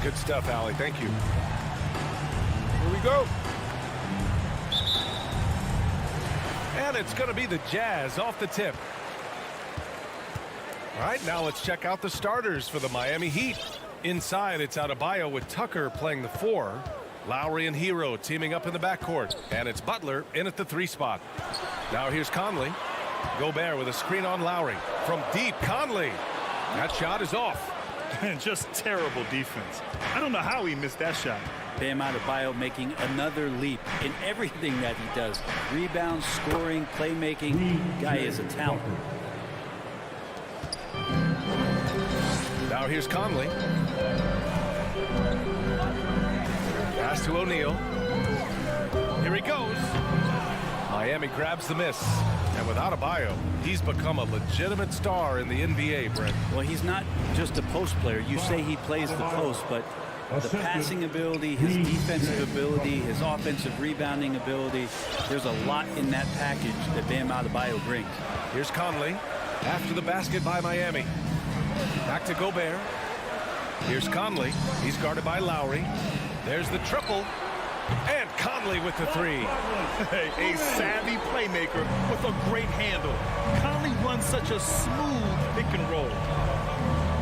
Good stuff, Allie. Thank you. Here we go. And it's going to be the Jazz off the tip. All right, now let's check out the starters for the Miami Heat. Inside, it's Adebayo with Tucker playing the 4. Lowry and Hero teaming up in the backcourt. And it's Butler in at the 3 spot. Now here's Conley. Gobert with a screen on Lowry. From deep, Conley. That shot is off. Just terrible defense. I don't know how he missed that shot. Bam Adebayo making another leap in everything that he does. Rebounds, scoring, playmaking. Guy is a talent. Now here's Conley. Pass to O'Neal. Here he goes. Miami grabs the miss. And with Adebayo, he's become a legitimate star in the NBA, Brent. Well, he's not just a post player. You say he plays the post, but the passing ability, his defensive ability, his offensive rebounding ability, there's a lot in that package that Bam Adebayo brings. Here's Conley after the basket by Miami. Back to Gobert. Here's Conley. He's guarded by Lowry. There's the triple. And Conley with the 3. A savvy playmaker with a great handle. Conley runs such a smooth pick and roll.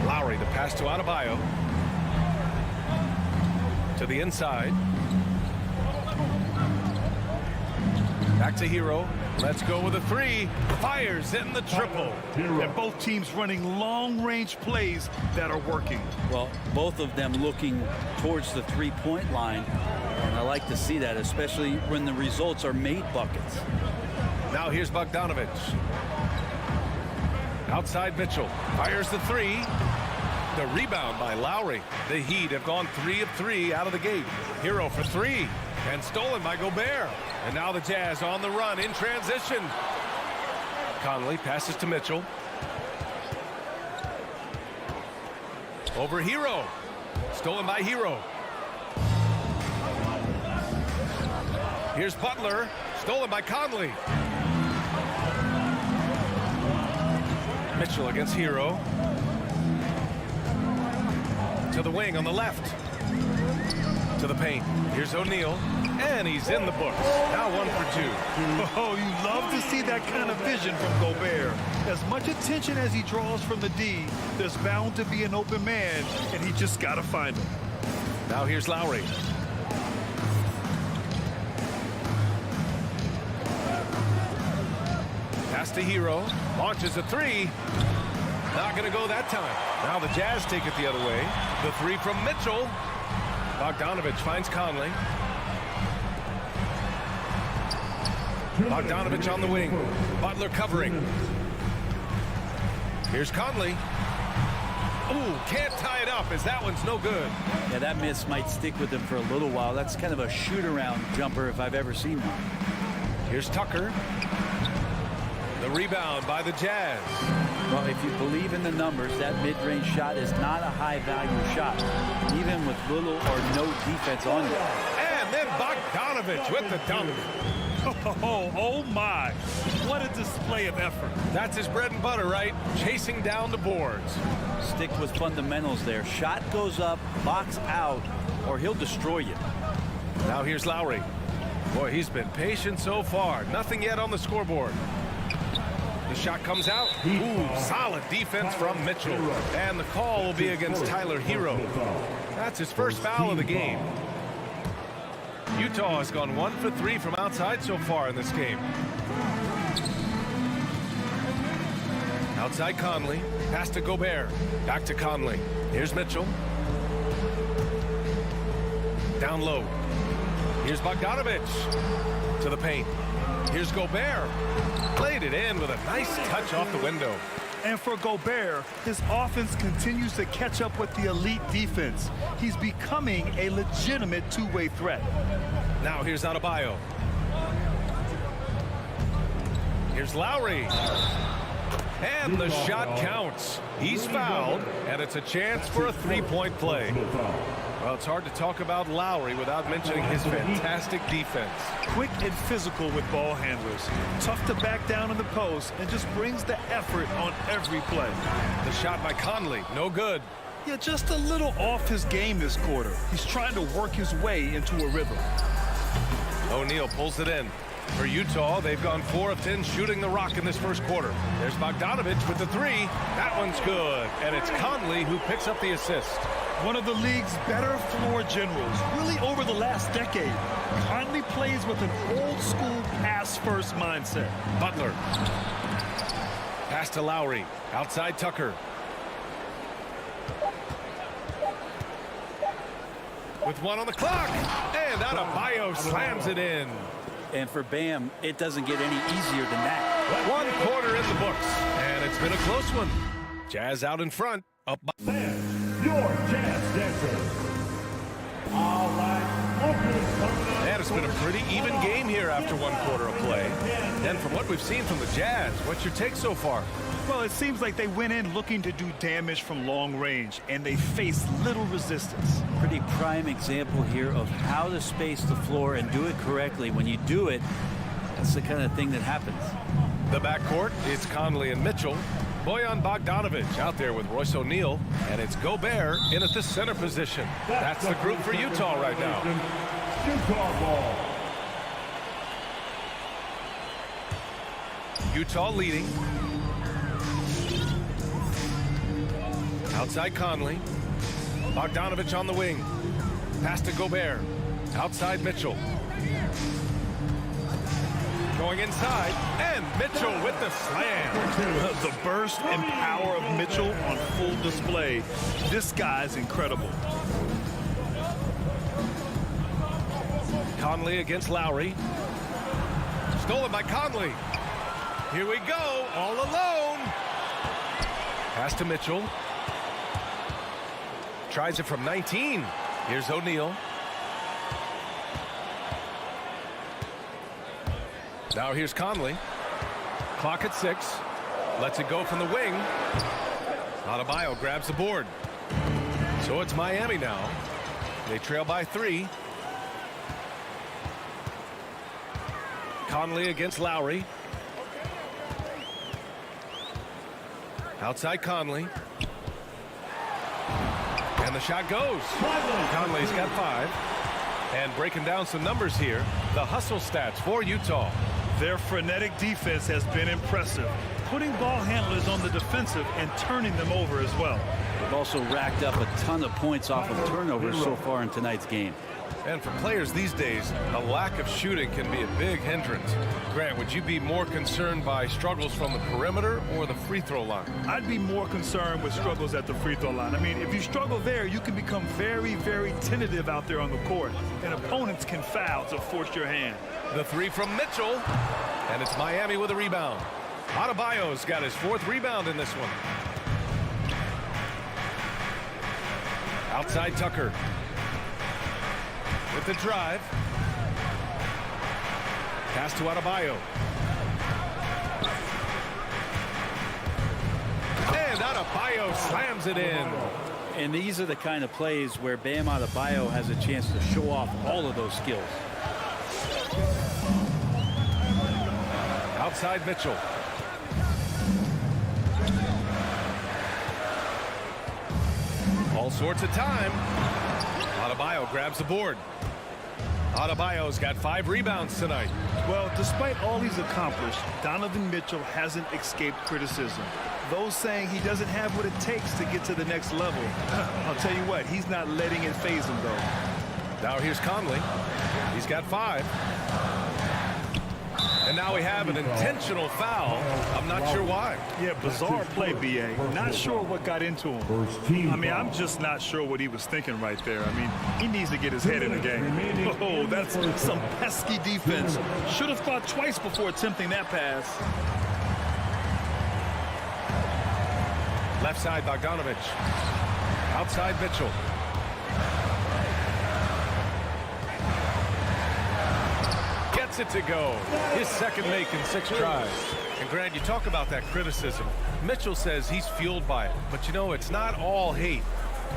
Lowry, the pass to Adebayo. To the inside. Back to Hero. Let's go with a 3. Fires in the triple. And both teams running long-range plays that are working. Well, both of them looking towards the three-point line. And I like to see that, especially when the results are made buckets. Now here's Bogdanovich. Outside Mitchell. Fires the 3. The rebound by Lowry. The Heat have gone 3 of 3 out of the gate. Hero for 3. And stolen by Gobert. And now the Jazz on the run in transition. Conley passes to Mitchell. Over Hero. Stolen by Hero. Here's Butler. Stolen by Conley. Mitchell against Hero. To the wing on the left. To the paint. Here's O'Neal. And he's in the books. Now 1 for 2. Oh, you love to see that kind of vision from Gobert. As much attention as he draws from the D, there's bound to be an open man, and he just got to find him. Now here's Lowry. Pass to Hero. Launches a 3. Not going to go that time. Now the Jazz take it the other way. The 3 from Mitchell. Bogdanovich finds Conley. Bogdanovich on the wing. Butler covering. Here's Conley. Ooh, can't tie it up as that one's no good. Yeah, that miss might stick with him for a little while. That's kind of a shoot-around jumper if I've ever seen one. Here's Tucker. The rebound by the Jazz. Well, if you believe in the numbers, that mid-range shot is not a high-value shot, even with little or no defense on you. And then Bogdanovich with the dunk. Oh my. What a display of effort. That's his bread and butter, right? Chasing down the boards. Stick with fundamentals there. Shot goes up, box out, or he'll destroy you. Now here's Lowry. Boy, he's been patient so far. Nothing yet on the scoreboard. The shot comes out. Ooh, solid defense from Mitchell. And the call will be against Tyler Hero. That's his first foul of the game. Utah has gone 1 for 3 from outside so far in this game. Outside Conley. Pass to Gobert. Back to Conley. Here's Mitchell. Down low. Here's Bogdanovich. To the paint. Here's Gobert. Played it in with a nice touch off the window. And for Gobert, his offense continues to catch up with the elite defense. He's becoming a legitimate two-way threat. Now here's Adebayo. Here's Lowry. And the shot counts. He's fouled, and it's a chance for a three-point play. Well, it's hard to talk about Lowry without mentioning his fantastic defense. Quick and physical with ball handlers. Tough to back down in the post and just brings the effort on every play. The shot by Conley, no good. Yeah, just a little off his game this quarter. He's trying to work his way into a rhythm. O'Neal pulls it in. For Utah, they've gone 4 of 10 shooting the rock in this first quarter. There's Bogdanovich with the 3. That one's good. And it's Conley who picks up the assist. One of the league's better floor generals, really over the last decade. Conley plays with an old-school pass-first mindset. Butler. Pass to Lowry. Outside Tucker. With 1 on the clock. And Adebayo slams it in. And for Bam, it doesn't get any easier than that. 1 quarter in the books. And it's been a close one. Jazz out in front. Up by your Jazz dancers. All right. And it's been a pretty even game here after 1 quarter of play. And from what we've seen from the Jazz, what's your take so far? Well, it seems like they went in looking to do damage from long range, and they faced little resistance. Pretty prime example here of how to space the floor and do it correctly. When you do it, that's the kind of thing that happens. The backcourt, it's Conley and Mitchell. Bojan Bogdanovich out there with Royce O'Neal, and it's Gobert in at the center position. That's the group for Utah right now. Utah ball. Utah leading. Outside Conley. Bogdanovich on the wing. Pass to Gobert. Outside Mitchell. Going inside, and Mitchell with the slam. The burst and power of Mitchell on full display. This guy's incredible. Conley against Lowry. Stolen by Conley. Here we go, all alone. Pass to Mitchell. Tries it from 19. Here's O'Neal. Now here's Conley. Clock at 6. Lets it go from the wing. Adebayo grabs the board. So it's Miami now. They trail by 3. Conley against Lowry. Outside Conley. And the shot goes. Conley's got 5. And breaking down some numbers here, the hustle stats for Utah. Their frenetic defense has been impressive, putting ball handlers on the defensive and turning them over as well. They've also racked up a ton of points off of turnovers so far in tonight's game. And for players these days, a lack of shooting can be a big hindrance. Grant, would you be more concerned by struggles from the perimeter or the free throw line? I'd be more concerned with struggles at the free throw line. I mean, if you struggle there, you can become very, very tentative out there on the court, and opponents can foul to force your hand. The 3 from Mitchell, and it's Miami with a rebound. Adebayo's got his 4th rebound in this one. Outside Tucker. With the drive. Pass to Adebayo. And Adebayo slams it in. And these are the kind of plays where Bam Adebayo has a chance to show off all of those skills. Outside Mitchell. All sorts of time. Adebayo grabs the board. Adebayo's got 5 rebounds tonight. Well, despite all he's accomplished, Donovan Mitchell hasn't escaped criticism. Those saying he doesn't have what it takes to get to the next level. I'll tell you what, he's not letting it faze him, though. Now here's Conley. He's got 5. And now we have an intentional foul. I'm not sure why. Yeah, bizarre play, B.A. Not sure what got into him. I mean, I'm just not sure what he was thinking right there. I mean, he needs to get his head in the game. Oh, that's some pesky defense. Should have thought twice before attempting that pass. Left side, Bogdanovich. Outside, Mitchell. Gets it to go. His second make in 6 tries. And Grant, you talk about that criticism. Mitchell says he's fueled by it. But you know, it's not all hate.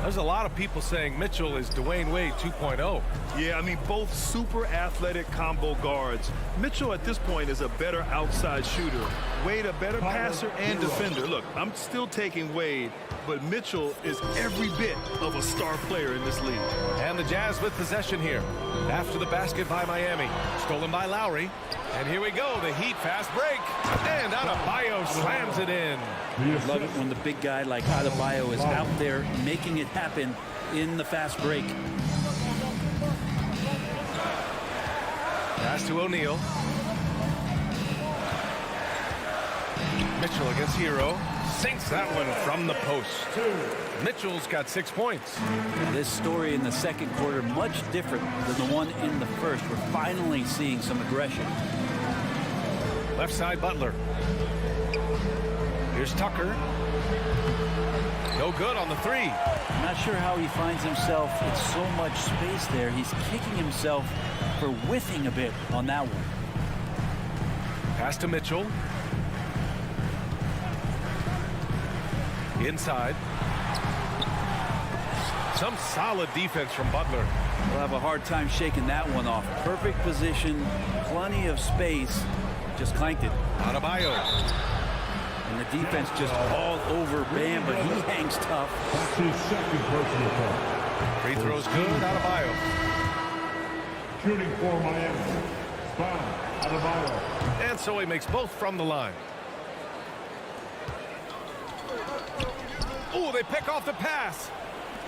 There's a lot of people saying Mitchell is Dwayne Wade 2.0. Yeah, I mean, both super athletic combo guards. Mitchell at this point is a better outside shooter. Wade a better passer and defender. Look, I'm still taking Wade, but Mitchell is every bit of a star player in this league. And the Jazz with possession here. After the basket by Miami. Stolen by Lowry. And here we go. The Heat fast break. And Adebayo slams it in. Love it when the big guy like Adebayo is out there making it happen in the fast break. Pass to O'Neal. Mitchell against Hero. Sinks that one from the post. Mitchell's got 6 points. This story in the second quarter much different than the one in the first. We're finally seeing some aggression. Left side Butler. Here's Tucker. No good on the three. I'm not sure how he finds himself in so much space there. He's kicking himself for whiffing a bit on that one. Pass to Mitchell. Inside. Some solid defense from Butler. We'll have a hard time shaking that one off. Perfect position, plenty of space. Just clanked it. Adebayo. And the defense just all over Bam, but he hangs tough. That's his second personal foul. Free throws good, Adebayo. Shooting for Miami. Foul, Adebayo. And so he makes both from the line. Oh, they pick off the pass.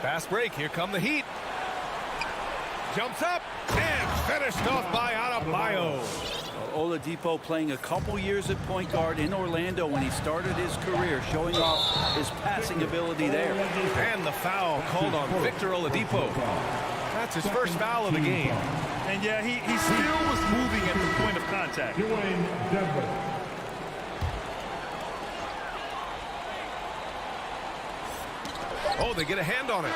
Fast break. Here come the Heat. Jumps up and finished off by Adebayo. Oladipo playing a couple years at point guard in Orlando when he started his career, showing off his passing ability there. And the foul called on Victor Oladipo. That's his first foul of the game. And yeah, he still was moving at the point of contact. Dwayne Denver. Oh, they get a hand on it.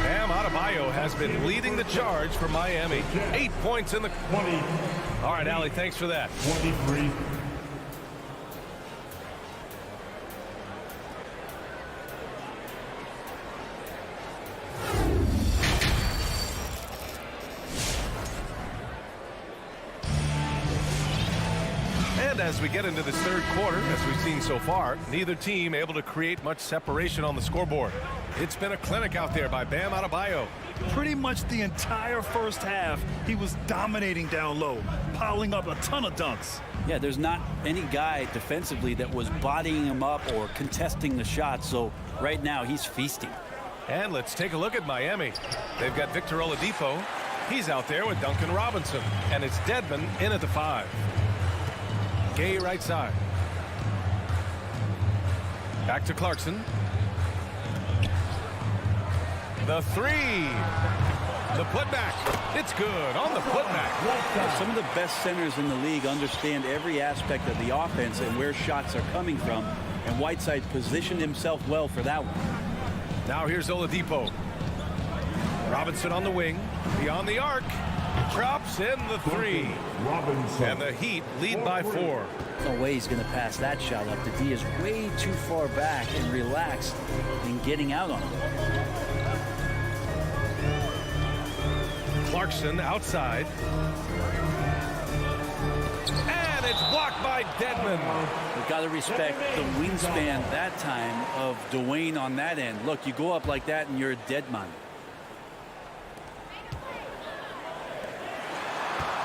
Bam Adebayo has been leading the charge for Miami. 8 points in the... 20. All right, Allie, thanks for that. 23. And as we get into this third quarter, as we've seen so far, neither team able to create much separation on the scoreboard. It's been a clinic out there by Bam Adebayo. Pretty much the entire first half, he was dominating down low, piling up a ton of dunks. Yeah, there's not any guy defensively that was bodying him up or contesting the shot, so right now he's feasting. And let's take a look at Miami. They've got Victor Oladipo. He's out there with Duncan Robinson. And it's Dedmon in at the 5. Gay right side. Back to Clarkson. The 3. The putback. It's good on the putback. Some of the best centers in the league understand every aspect of the offense and where shots are coming from. And Whiteside positioned himself well for that one. Now here's Oladipo. Robinson on the wing. Beyond the arc. Drops in the 3. Robinson. And the Heat lead by 4. No way he's going to pass that shot up. The D is way too far back and relaxed in getting out on him. Clarkson outside. And it's blocked by Dedmon. We've got to respect the wingspan that time of Dwayne on that end. Look, you go up like that and you're a dead man.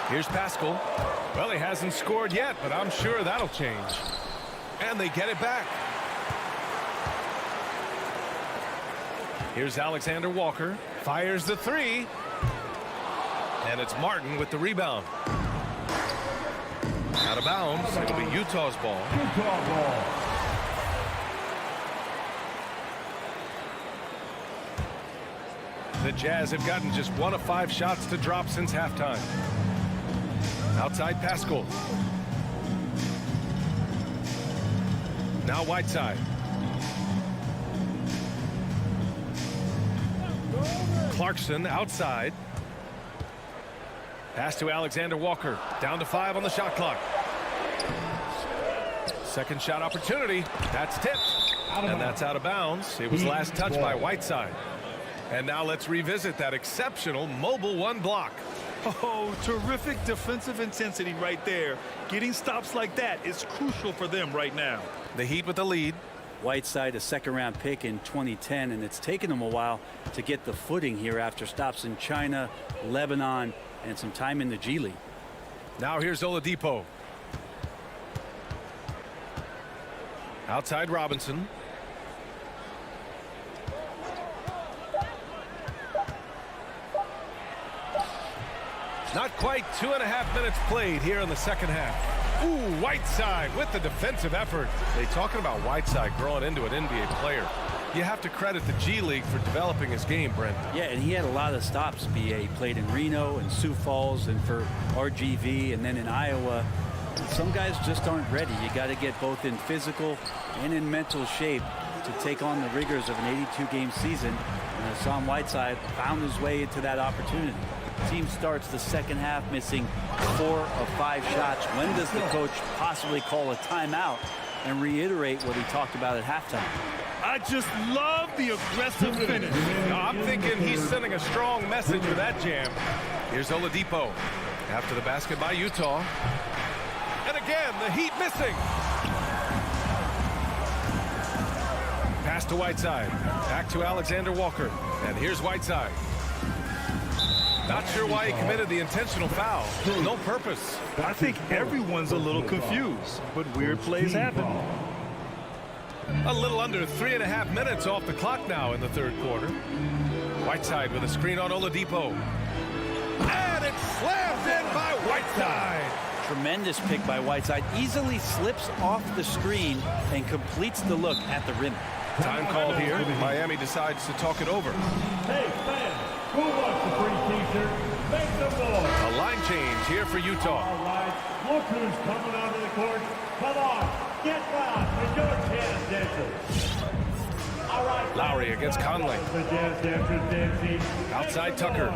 Here's Pascal. Well, he hasn't scored yet, but I'm sure that'll change. And they get it back. Here's Alexander Walker. Fires the 3. And it's Martin with the rebound. Out of bounds. It'll be Utah's ball. Utah ball. The Jazz have gotten just 1 of 5 shots to drop since halftime. Outside Pascal. Now Whiteside. Clarkson outside. Pass to Alexander Walker. Down to 5 on the shot clock. Second shot opportunity. That's tipped. And that's out of bounds. It was last touched by Whiteside. And now let's revisit that exceptional mobile 1 block. Oh, terrific defensive intensity right there. Getting stops like that is crucial for them right now. The Heat with the lead. Whiteside, a second-round pick in 2010, and it's taken him a while to get the footing here after stops in China, Lebanon, and some time in the G League. Now here's Oladipo. Outside Robinson. Not quite 2.5 minutes played here in the second half. Ooh, Whiteside with the defensive effort. They talking about Whiteside growing into an NBA player. You have to credit the G League for developing his game, Brent. Yeah, and he had a lot of stops. He played in Reno and Sioux Falls and for RGV and then in Iowa. Some guys just aren't ready. You got to get both in physical and in mental shape to take on the rigors of an 82-game season. And Hassan Whiteside found his way into that opportunity. Team starts the second half missing 4 of 5 shots. When does the coach possibly call a timeout and reiterate what he talked about at halftime? I just love the aggressive finish. I'm thinking he's sending a strong message with that jam. Here's Oladipo after the basket by Utah. And again, the Heat missing. Pass to Whiteside. Back to Alexander Walker. And here's Whiteside. Not sure why he committed the intentional foul. No purpose. I think everyone's a little confused, but weird plays happen. A little under 3.5 minutes off the clock now in the third quarter. Whiteside with a screen on Oladipo. And it's slammed in by Whiteside. Tremendous pick by Whiteside. Easily slips off the screen and completes the look at the rim. Time called here. Miami decides to talk it over. Hey, fans, who wants the free t-shirt? Make some noise. A line change here for Utah. All right, look who's coming onto the court. Come on, get down for your jazz dancers. All right, Lowry against Conley. The jazz dancers dancing. Outside Tucker.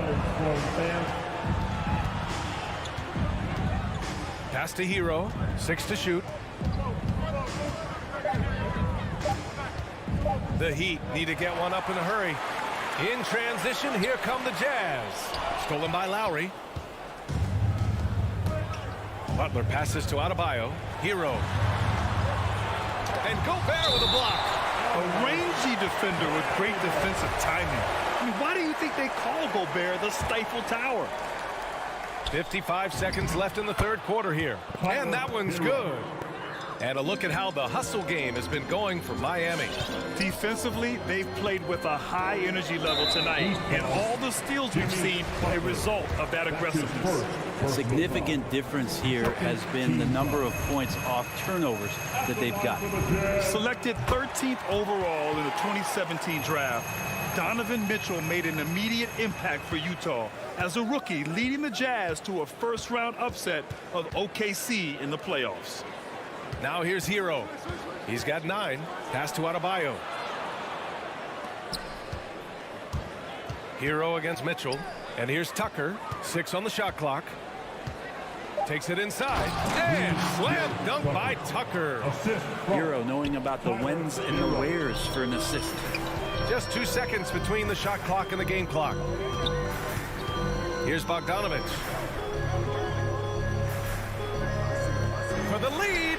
Pass to Hero. 6 to shoot. The Heat need to get one up in a hurry. In transition, here come the Jazz. Stolen by Lowry. Butler passes to Adebayo. Hero. And Gobert with a block. A rangy defender with great defensive timing. I mean, why do you think they call Gobert the Stifle Tower? 55 seconds left in the third quarter here. And that one's good. And a look at how the hustle game has been going for Miami. Defensively, they've played with a high energy level tonight, and all the steals we've seen a result of that aggressiveness. A significant difference here has been the number of points off turnovers that they've got. Selected 13th overall in the 2017 draft, Donovan Mitchell made an immediate impact for Utah as a rookie, leading the Jazz to a first-round upset of OKC in the playoffs. Now here's Hero. He's got 9. Pass to Adebayo. Hero against Mitchell. And here's Tucker. 6 on the shot clock. Takes it inside. And slam dunk by Tucker. Hero knowing about the whens and the wheres for an assist. Just 2 seconds between the shot clock and the game clock. Here's Bogdanovich. For the lead.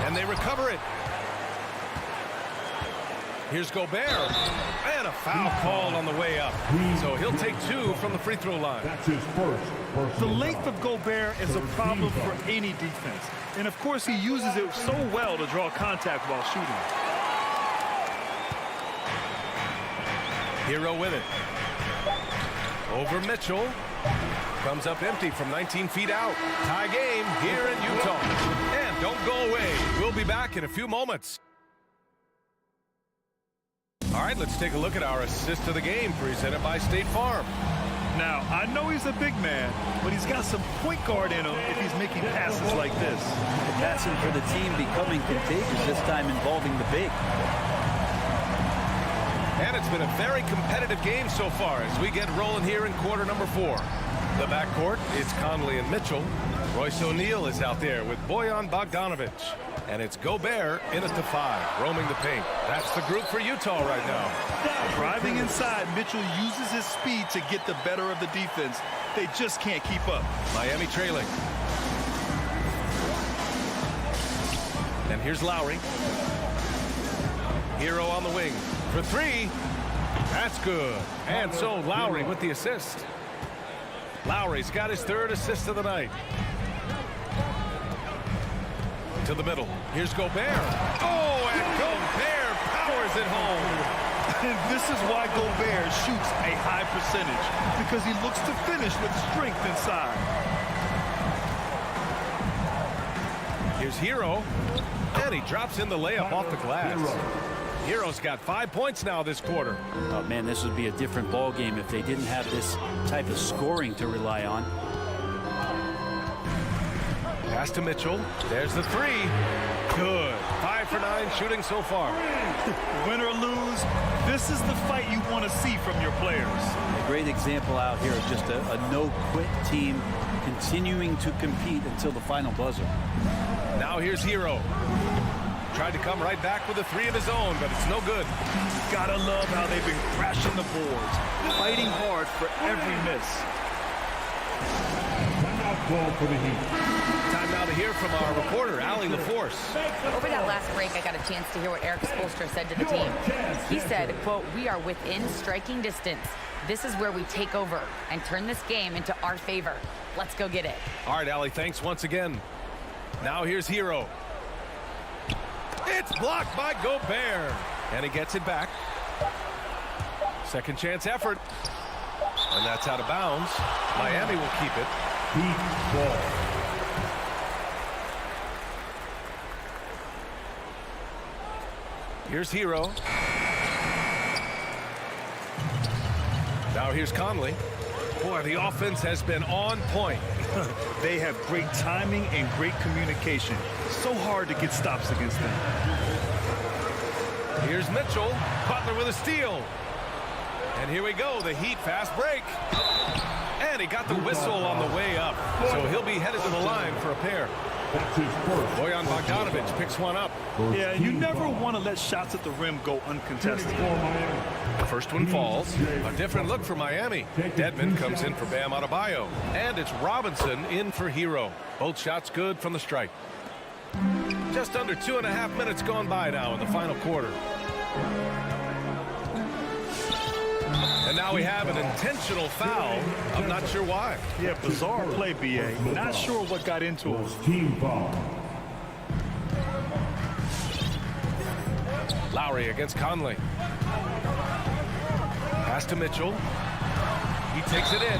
And they recover it. Here's Gobert. And a foul called on the way up. So he'll take 2 from the free throw line. That's his first. The length of Gobert is a problem for any defense. And of course, he uses it so well to draw contact while shooting. Hero with it. Over Mitchell. Comes up empty from 19 feet out. Tie game here in Utah. And don't go away. We'll be back in a few moments. All right, let's take a look at our assist of the game presented by State Farm. Now, I know he's a big man, but he's got some point guard in him if he's making passes like this. The passing for the team becoming contagious, this time involving the big. And it's been a very competitive game so far as we get rolling here in quarter number 4. The backcourt, it's Conley and Mitchell. Royce O'Neal is out there with Bojan Bogdanovic. And it's Gobert in at the 5, roaming the paint. That's the group for Utah right now. Driving inside, Mitchell uses his speed to get the better of the defense. They just can't keep up. Miami trailing. And here's Lowry. Hero on the wing for 3. That's good. And so Lowry with the assist. Lowry's got his 3rd assist of the night. To the middle. Here's Gobert. Oh, and Gobert powers it home. And this is why Gobert shoots a high percentage, because he looks to finish with strength inside. Here's Hero. And he drops in the layup off the glass. Hero's got 5 points now this quarter. Oh, man, this would be a different ball game if they didn't have this type of scoring to rely on. Pass to Mitchell. There's the 3. Good. 5 for 9 shooting so far. Win or lose, this is the fight you want to see from your players. A great example out here of just a no-quit team continuing to compete until the final buzzer. Now here's Hero. Tried to come right back with a 3 of his own, but it's no good. Gotta love how they've been crashing the boards, fighting hard for every miss. Ball for the Heat. Time now to hear from our reporter, Allie LaForce. Over that last break, I got a chance to hear what Eric Spoelstra said to the team. He said, quote, "We are within striking distance. This is where we take over and turn this game into our favor. Let's go get it." All right, Allie, thanks once again. Now here's Hero. It's blocked by Gobert. And he gets it back. Second chance effort. And that's out of bounds. Miami will keep it. Heat ball. Here's Hero. Now here's Conley. Boy, the offense has been on point. They have great timing and great communication. So hard to get stops against them. Here's Mitchell. Butler with a steal. And here we go, the Heat fast break. And he got the whistle on the way up. So he'll be headed to the line for a pair. That's his first. Bojan Bogdanovic picks one up. Yeah, you never want to let shots at the rim go uncontested. The first one falls. A different look for Miami. Dedmon comes in for Bam Adebayo. And it's Robinson in for Hero. Both shots good from the stripe. Just under 2.5 minutes gone by now in the final quarter. And now we have an intentional foul. I'm not sure why. Yeah, bizarre play, B.A. Not sure what got into him. Team foul. Lowry against Conley. Pass to Mitchell. He takes it in.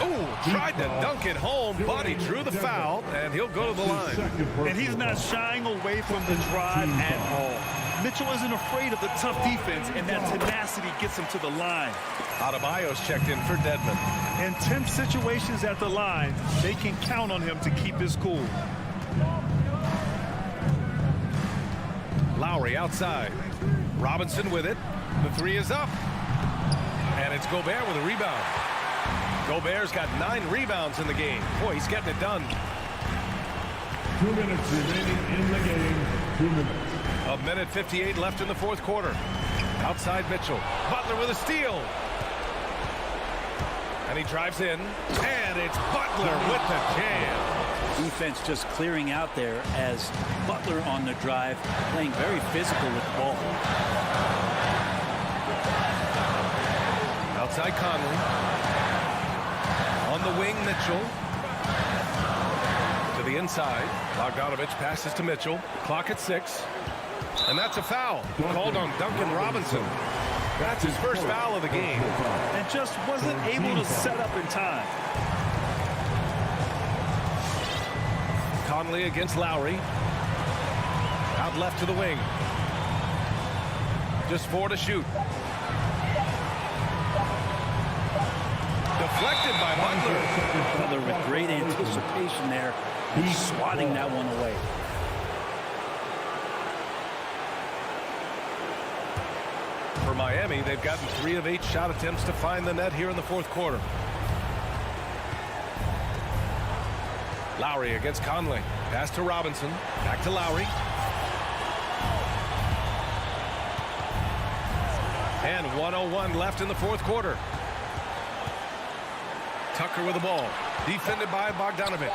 Oh, tried to dunk it home, but he drew the foul, and he'll go to the line. And he's not shying away from the drive at all. Mitchell isn't afraid of the tough defense, and that tenacity gets him to the line. Adebayo's checked in for Dedmon. In tense situations at the line, they can count on him to keep his cool. Lowry outside. Robinson with it. The 3 is up. And it's Gobert with a rebound. Gobert's got 9 rebounds in the game. Boy, he's getting it done. 2 minutes remaining in the game. 2 minutes. A minute 58 left in the fourth quarter. Outside Mitchell. Butler with a steal. And he drives in. And it's Butler with the jam. Defense just clearing out there as Butler on the drive, playing very physical with the ball. Outside Conley. On the wing, Mitchell. To the inside. Bogdanovic passes to Mitchell. Clock at 6. And that's a foul. Called on Duncan Robinson. That's his first foul of the game. And just wasn't able to set up in time. Conley against Lowry. Out left to the wing. Just 4 to shoot. Deflected by Butler. Butler with great anticipation there. He's swatting that one away. For Miami, they've gotten 3 of 8 shot attempts to find the net here in the fourth quarter. Lowry against Conley. Pass to Robinson. Back to Lowry. And 1:01 left in the fourth quarter. Tucker with the ball. Defended by Bogdanovich.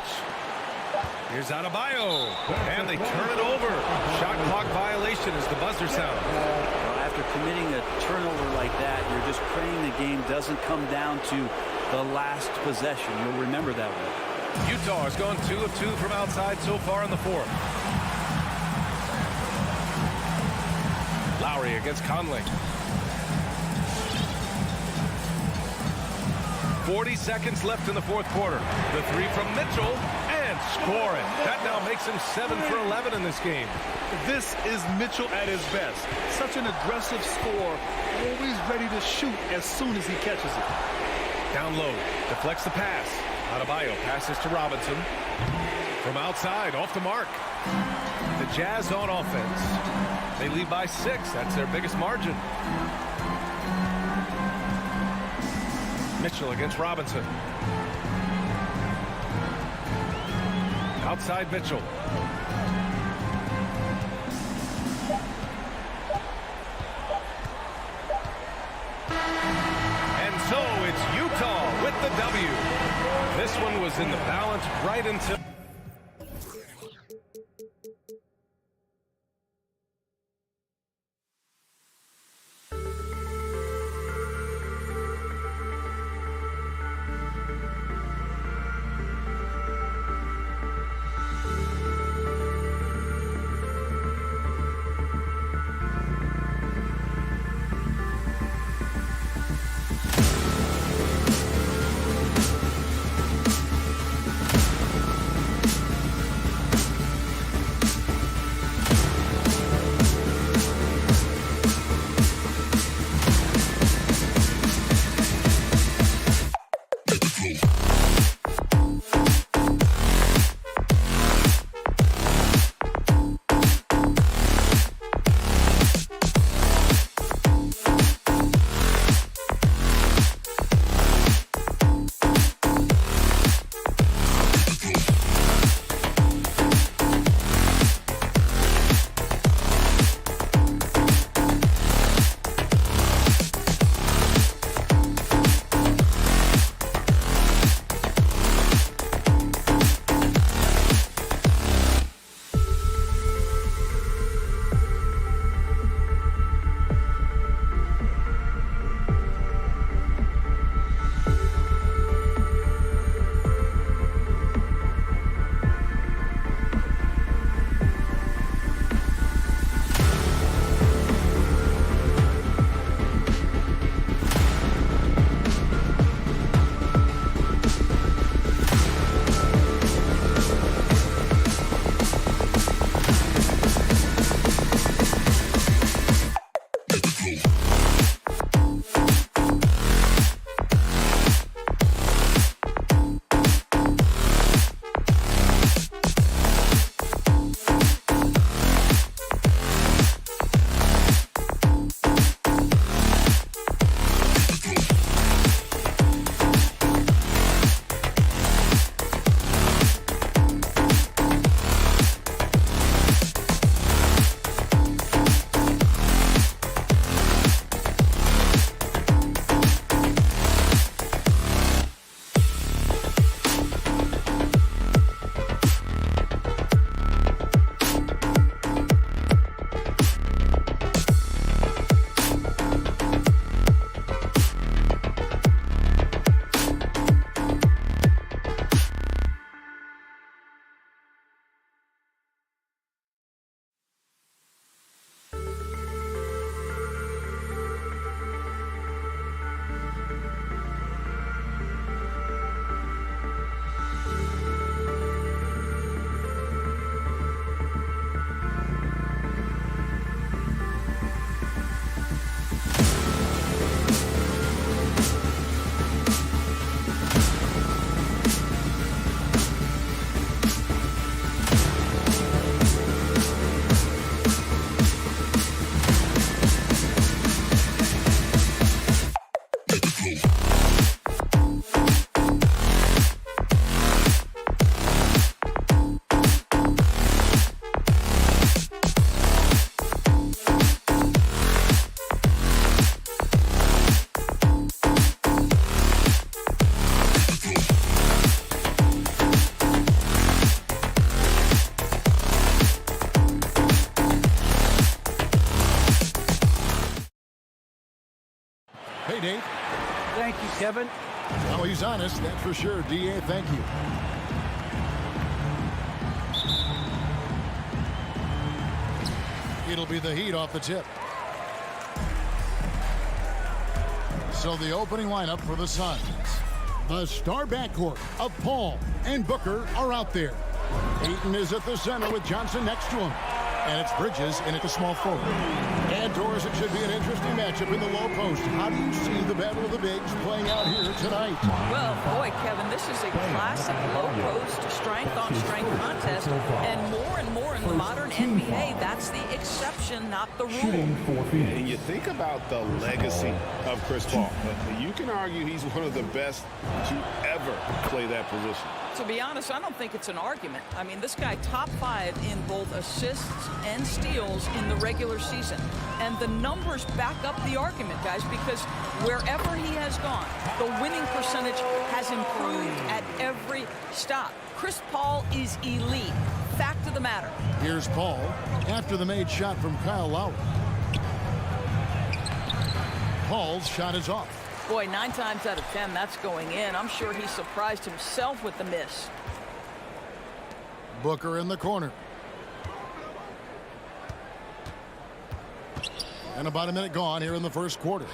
Here's Adebayo. And they turn it over. Shot clock violation as the buzzer sounds. Well, after committing a turnover like that, you're just praying the game doesn't come down to the last possession. You'll remember that one. Utah has gone 2 of 2 from outside so far in the fourth. Lowry against Conley. 40 seconds left in the fourth quarter. The three from Mitchell and score it. That now makes him 7 for 11 in this game. This is Mitchell at his best. Such an aggressive scorer, always ready to shoot as soon as he catches it. Down low, deflects the pass. Adebayo passes to Robinson. From outside, off the mark. The Jazz on offense. They lead by 6. That's their biggest margin. Mitchell against Robinson. Outside Mitchell. And so it's Utah with the W. This one was in the balance right until... Hey, Dave. Thank you, Kevin. Oh, he's honest, that's for sure. D.A., thank you. It'll be the Heat off the tip. So the opening lineup for the Suns. The star backcourt of Paul and Booker are out there. Ayton is at the center with Johnson next to him. And it's Bridges in at the small forward. And Doris, it should be an interesting matchup in the low post. How do you see the battle of the bigs playing out here tonight? Well, boy, Kevin, this is a classic low post strength-on-strength contest. And more in the modern NBA, that's the exception, not the rule. And you think about the legacy of Chris Paul. You can argue he's one of the best to ever play that position. To be honest, I don't think it's an argument. I mean, this guy top 5 in both assists and steals in the regular season. And the numbers back up the argument, guys, because wherever he has gone, the winning percentage has improved at every stop. Chris Paul is elite. Fact of the matter. Here's Paul after the made shot from Kyle Lowry. Paul's shot is off. Boy, 9 times out of 10, that's going in. I'm sure he surprised himself with the miss. Booker in the corner. And about a minute gone here in the first quarter.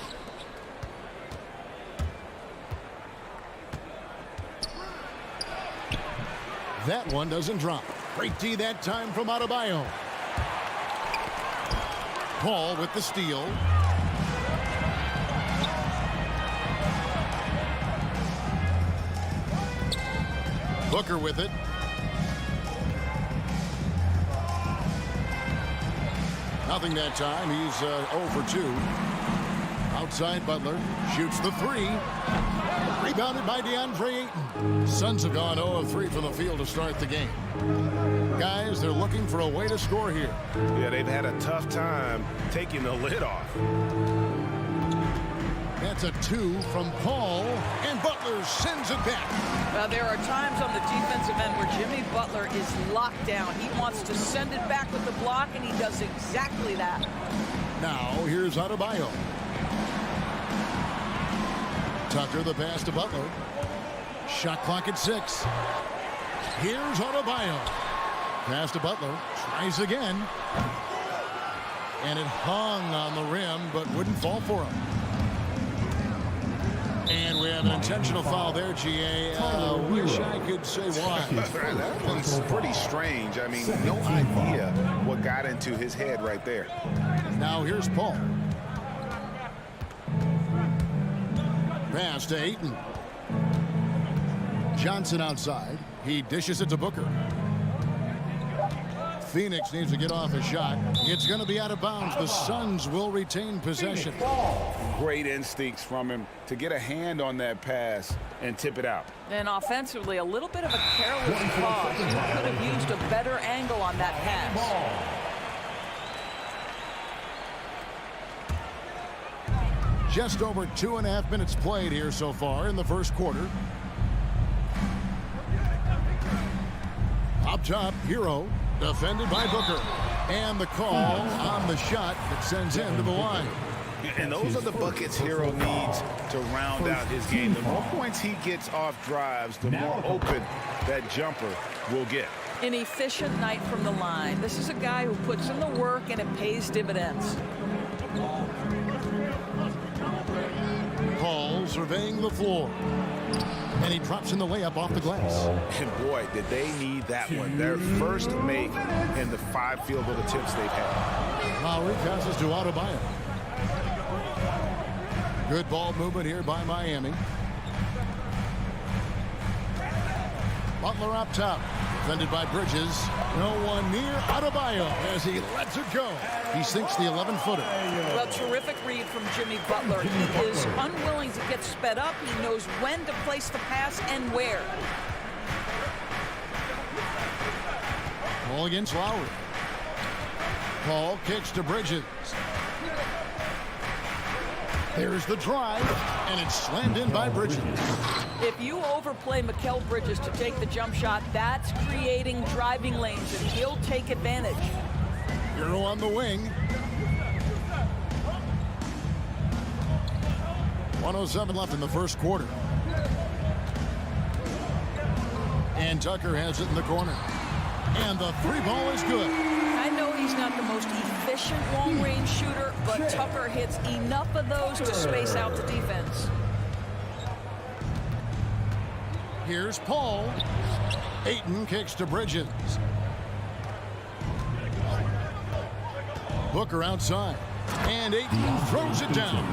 That one doesn't drop. Great D that time from Adebayo. Paul with the steal. Booker with it. Nothing that time. He's 0 for 2. Outside Butler. Shoots the 3. Rebounded by DeAndre Ayton. Suns have gone 0 of 3 from the field to start the game. Guys, they're looking for a way to score here. Yeah, they've had a tough time taking the lid off. That's a 2 from Paul, and Butler sends it back. Well, there are times on the defensive end where Jimmy Butler is locked down. He wants to send it back with the block, and he does exactly that. Now, here's Adebayo. Tucker, the pass to Butler. Shot clock at 6. Here's Adebayo. Pass to Butler. Tries again. And it hung on the rim, but wouldn't fall for him. And we have an intentional foul there, GA. Wish I could say why. That one's pretty strange. I mean, no idea what got into his head right there. Now here's Paul. Pass to Ayton. Johnson outside. He dishes it to Booker. Phoenix needs to get off a shot. It's going to be out of bounds. The Suns will retain possession. Great instincts from him to get a hand on that pass and tip it out. And offensively, a little bit of a careless toss. He could have used a better angle on that pass. Just over 2.5 minutes played here so far in the first quarter. Up top, Hero, defended by Booker. And the call on the shot that sends him to the line. And those are the buckets Hero needs to round out his game. The more points he gets off drives, the more open that jumper will get. An efficient night from the line. This is a guy who puts in the work and it pays dividends. Paul surveying the floor. And he drops in the layup off the glass. And boy, did they need that one. Their first make in the 5 field goal attempts they've had. Lowry passes to Adebayo. Good ball movement here by Miami. Butler up top. Defended by Bridges. No one near Adebayo as he lets it go. He sinks the 11-footer. Well, terrific read from Jimmy Butler. He is unwilling to get sped up. He knows when to place the pass and where. Ball against Lowry. Paul kicks to Bridges. There's the drive, and it's slammed in by Bridges. If you overplay Mikal Bridges to take the jump shot, that's creating driving lanes, and he'll take advantage. Hero on the wing. 1:07 left in the first quarter. And Tucker has it in the corner. And the three ball is good. I know he's not the most efficient long-range shooter, but Tucker hits enough of those to space out the defense. Here's Paul. Ayton kicks to Bridges. Booker outside. And Ayton throws it down.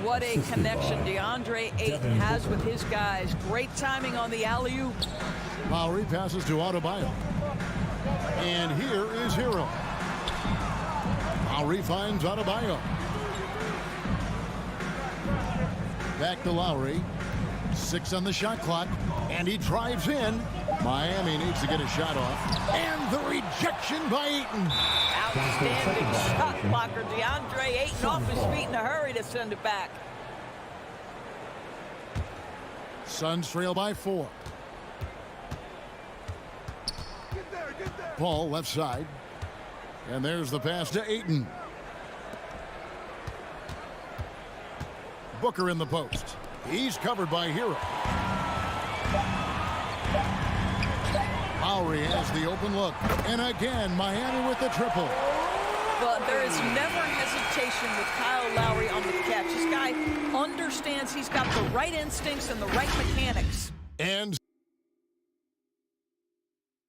What a connection DeAndre Ayton has with his guys. Great timing on the alley-oop. Lowry passes to Adebayo. And here is Hero. Lowry finds Adebayo. Back to Lowry. 6 on the shot clock. And he drives in. Miami needs to get a shot off. And the rejection by Ayton. Outstanding shot blocker. DeAndre Ayton off his feet in a hurry to send it back. Suns trail by 4. Paul left side. And there's the pass to Ayton. Booker in the post. He's covered by Hero. Lowry has the open look. And again, Miami with the triple. But there is never hesitation with Kyle Lowry on the catch. This guy understands he's got the right instincts and the right mechanics. And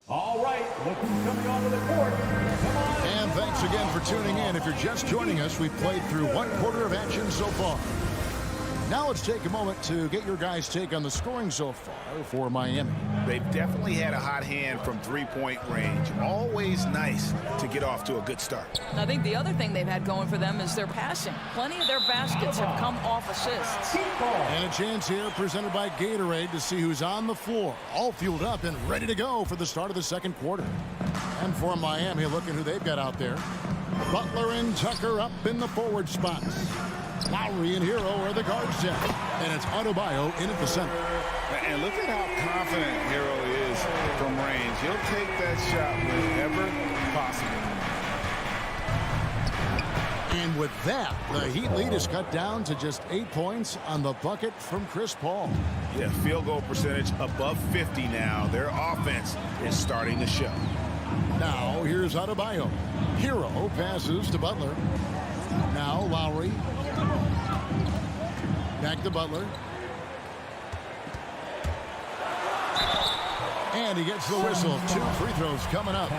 All right, look who's coming onto the court. Come on. And thanks again for tuning in. If you're just joining us, we've played through one quarter of action so far. Now let's take a moment to get your guys' take on the scoring so far for Miami. They've definitely had a hot hand from three-point range. Always nice to get off to a good start. I think the other thing they've had going for them is their passing. Plenty of their baskets have come off assists. And a chance here presented by Gatorade to see who's on the floor. All fueled up and ready to go for the start of the second quarter. And for Miami, look at who they've got out there. Butler and Tucker up in the forward spots. Lowry and Hero are the guard set. And it's Adebayo in at the center. And look at how confident Hero is from range. He'll take that shot whenever possible. And with that, the Heat lead is cut down to just 8 points on the bucket from Chris Paul. Yeah, field goal percentage above 50 now. Their offense is starting to show. Now, here's Adebayo. Hero passes to Butler. Now, Lowry. Back to Butler. And he gets the whistle. 2 free throws coming up.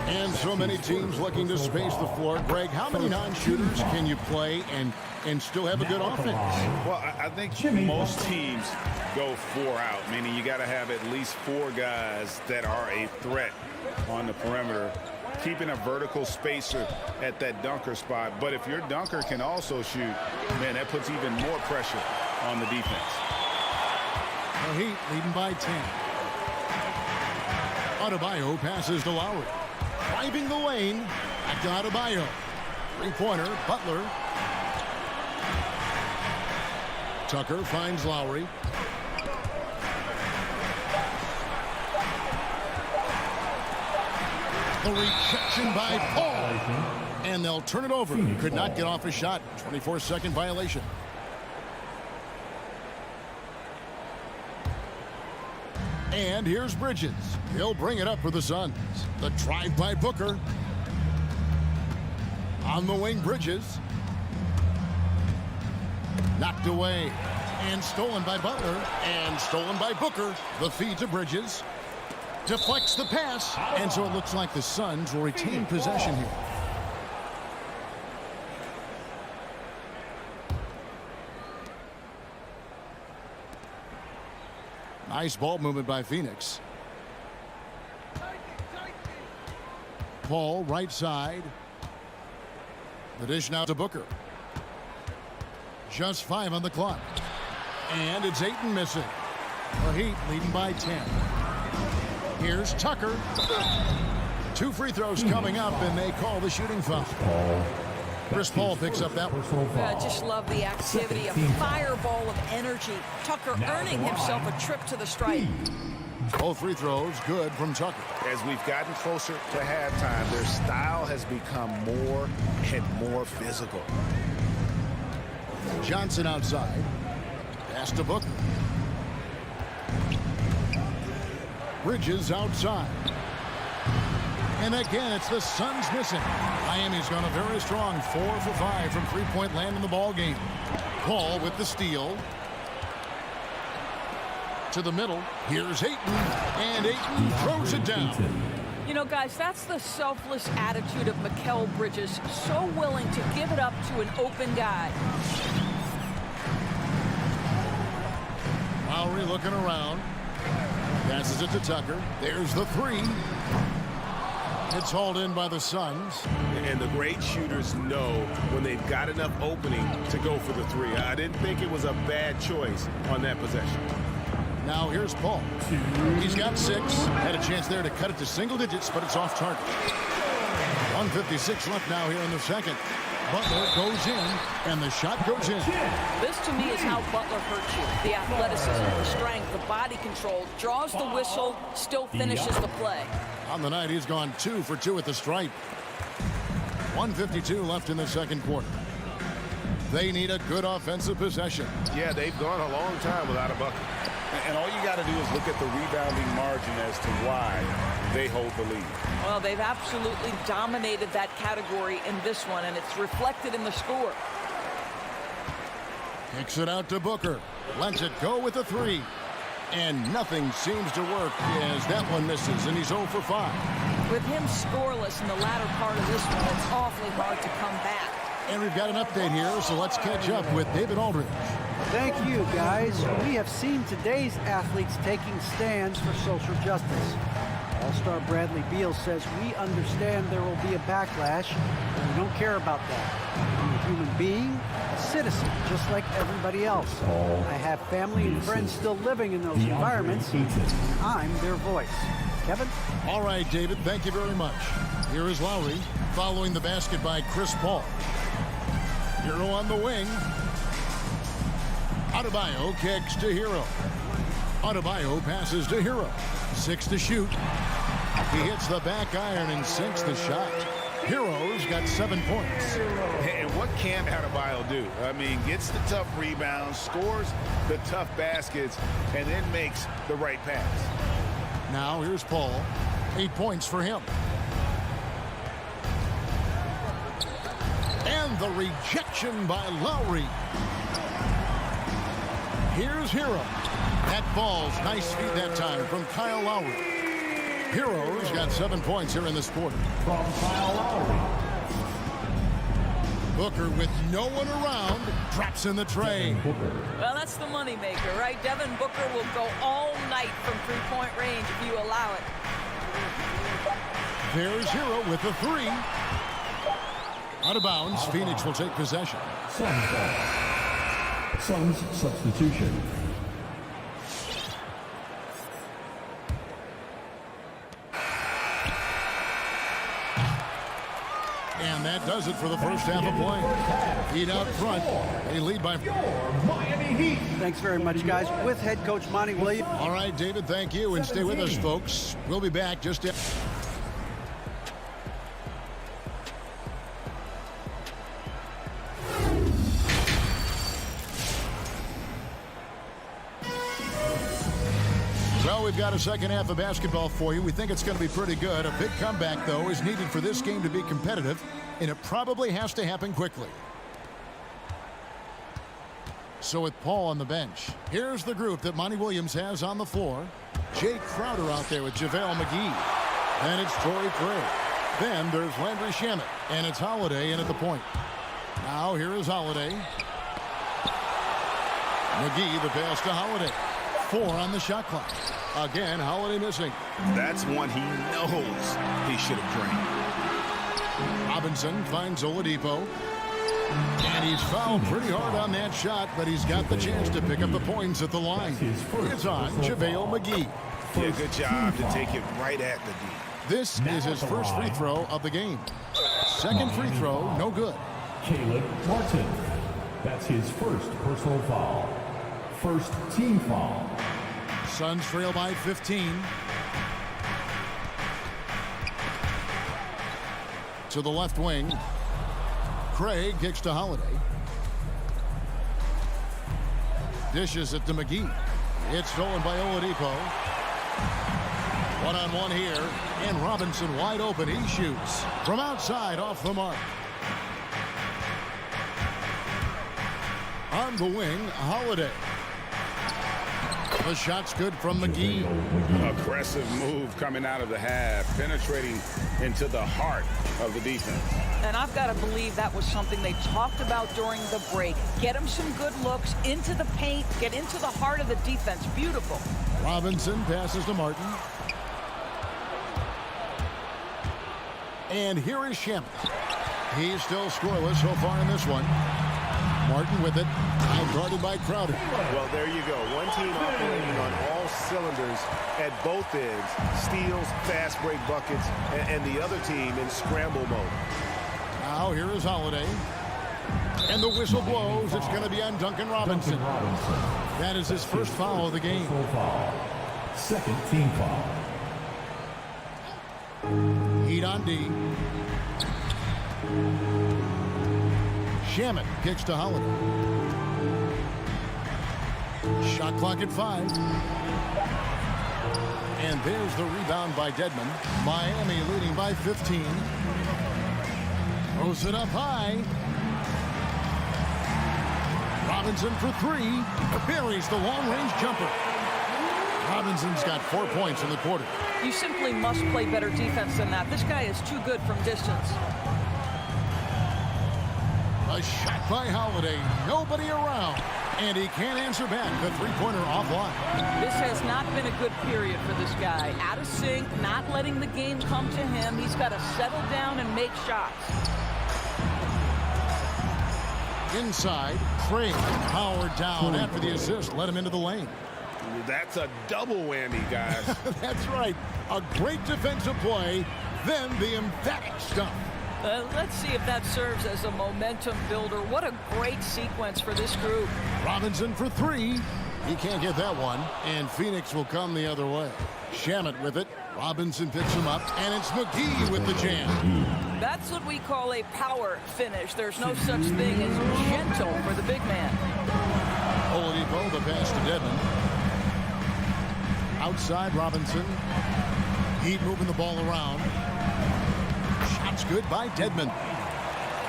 And so many teams looking to space the floor. Greg, how many non-shooters can you play and still have a good offense? Well, I think most teams go 4 out, meaning you got to have at least 4 guys that are a threat on the perimeter, keeping a vertical spacer at that dunker spot. But if your dunker can also shoot, man, that puts even more pressure on the defense. The Heat leading by 10. Adebayo passes to Lowry. Driving the lane. Back to Adebayo. Three-pointer. Butler. Tucker finds Lowry. The rejection by Paul. And they'll turn it over. Could not get off a shot. 24-second violation. And here's Bridges. He'll bring it up for the Suns. The drive by Booker. On the wing, Bridges. Knocked away. And stolen by Butler. And stolen by Booker. The feed to Bridges. Deflects the pass. And so it looks like the Suns will retain possession here. Nice ball movement by Phoenix. Paul right side. The dish now to Booker. Just 5 on the clock. And it's Ayton missing. The Heat leading by 10. Here's Tucker. 2 free throws coming up, and they call the shooting foul. Chris Paul picks up that one. I just love the activity, a fireball of energy. Tucker earning himself a trip to the stripe. Both free throws good from Tucker. As we've gotten closer to halftime, their style has become more and more physical. Johnson outside. Pass to Booker. Bridges outside. And again, it's the Suns missing. Miami's gone a very strong 4 for 5 from three-point land in the ball game. Paul with the steal. To the middle. Here's Ayton. And Ayton throws it down. You know, guys, that's the selfless attitude of Mikal Bridges. So willing to give it up to an open guy. Lowry looking around. Passes it to Tucker. There's the three. It's hauled in by the Suns. And the great shooters know when they've got enough opening to go for the three. I didn't think it was a bad choice on that possession. Now here's Paul. He's got 6. Had a chance there to cut it to single digits, but it's off target. 1:56 left now here in the second. Butler goes in, and the shot goes in. This, to me, is how Butler hurts you. The athleticism, the strength, the body control, draws the whistle, still finishes the play. On the night, he's gone 2 for 2 at the stripe. 1:52 left in the second quarter. They need a good offensive possession. Yeah, they've gone a long time without a bucket. And all you got to do is look at the rebounding margin as to why they hold the lead. Well, they've absolutely dominated that category in this one, and it's reflected in the score. Kicks it out to Booker. Lets it go with a 3. And nothing seems to work as that one misses, and he's 0 for 5. With him scoreless in the latter part of this one, it's awfully hard to come back. And we've got an update here, so let's catch up with David Aldridge. Thank you, guys. We have seen today's athletes taking stands for social justice. All-star Bradley Beal says, we understand there will be a backlash, but we don't care about that. I'm a human being, a citizen, just like everybody else. I have family and friends still living in those environments. I'm their voice. Kevin? All right, David, thank you very much. Here is Lowry, following the basket by Chris Paul. Hero on the wing. Adebayo kicks to Hero. Adebayo passes to Hero. 6 to shoot. He hits the back iron and sinks the shot. Hero's got 7 points. And what can't Adebayo do? I mean, gets the tough rebounds, scores the tough baskets, and then makes the right pass. Now here's Paul. 8 points for him. And the rejection by Lowry. Here's Hero. That ball's nice feed that time from Kyle Lowry. Hero's got 7 points here in this quarter. From Kyle Lowry. Booker with no one around drops in the tray. Well, that's the moneymaker, right? Devin Booker will go all night from three-point range if you allow it. There's Hero with the 3. Out of bounds, Phoenix will take possession. Suns substitution. And that does it for the first half of play. Heat out front. They lead by 4. Miami Heat. Thanks very much, guys. With head coach Monty Williams. All right, David, thank you. And stay with us, folks. We'll be back just after. Well, we've got a second half of basketball for you. We think it's going to be pretty good. A big comeback, though, is needed for this game to be competitive, and it probably has to happen quickly. So with Paul on the bench, here's the group that Monty Williams has on the floor. Jay Crowder out there with JaVale McGee. And it's Torrey Craig. Then there's Landry Shamet, and it's Holiday in at the point. Now here is Holiday. McGee, the pass to Holiday. 4 on the shot clock. Again, Holiday missing. That's one he knows he should have drained. Robinson finds Oladipo. And he's fouled pretty hard on that shot, but he's got the chance to pick up the points at the line. It's on JaVale McGee. Yeah, good job to take it right at the D. This is his first free throw of the game. Second free throw, no good. Caleb Martin. That's his first personal foul. First team foul. Suns trail by 15. To the left wing. Craig kicks to Holiday. Dishes it to McGee. It's stolen by Oladipo. One-on-one here, and Robinson wide open. He shoots from outside off the mark. On the wing, Holiday. The shot's good from McGee. Aggressive move coming out of the half, penetrating into the heart of the defense. And I've got to believe that was something they talked about during the break. Get him some good looks into the paint, get into the heart of the defense. Beautiful. Robinson passes to Martin. And here is Shamet. He's still scoreless so far in this one. Martin with it, guarded by Crowder. Well, there you go. One team operating on all cylinders at both ends. Steals, fast break buckets, and the other team in scramble mode. Now here is Holiday. And the whistle blows. It's going to be on Duncan Robinson. That is his first foul of the game. Second team foul. Heat on D. Shamet kicks to Holiday. Shot clock at 5. And there's the rebound by Dedmon. Miami leading by 15. Throws it up high. Robinson for 3. Buries the long-range jumper. Robinson's got 4 points in the quarter. You simply must play better defense than that. This guy is too good from distance. A shot by Holiday. Nobody around. And he can't answer back. The three-pointer offline. This has not been a good period for this guy. Out of sync, not letting the game come to him. He's got to settle down and make shots. Inside, Craig powered down after the assist. Let him into the lane. That's a double whammy, guys. That's right. A great defensive play, then the emphatic stuff. Let's see if that serves as a momentum builder. What a great sequence for this group. Robinson for 3. He can't get that one, and Phoenix will come the other way. Shamet with it. Robinson picks him up, and it's McGee with the jam. That's what we call a power finish. There's no such thing as gentle for the big man. Oladipo, the pass to Dedmon. Outside, Robinson. Heat moving the ball around. Shots good by Dedmon.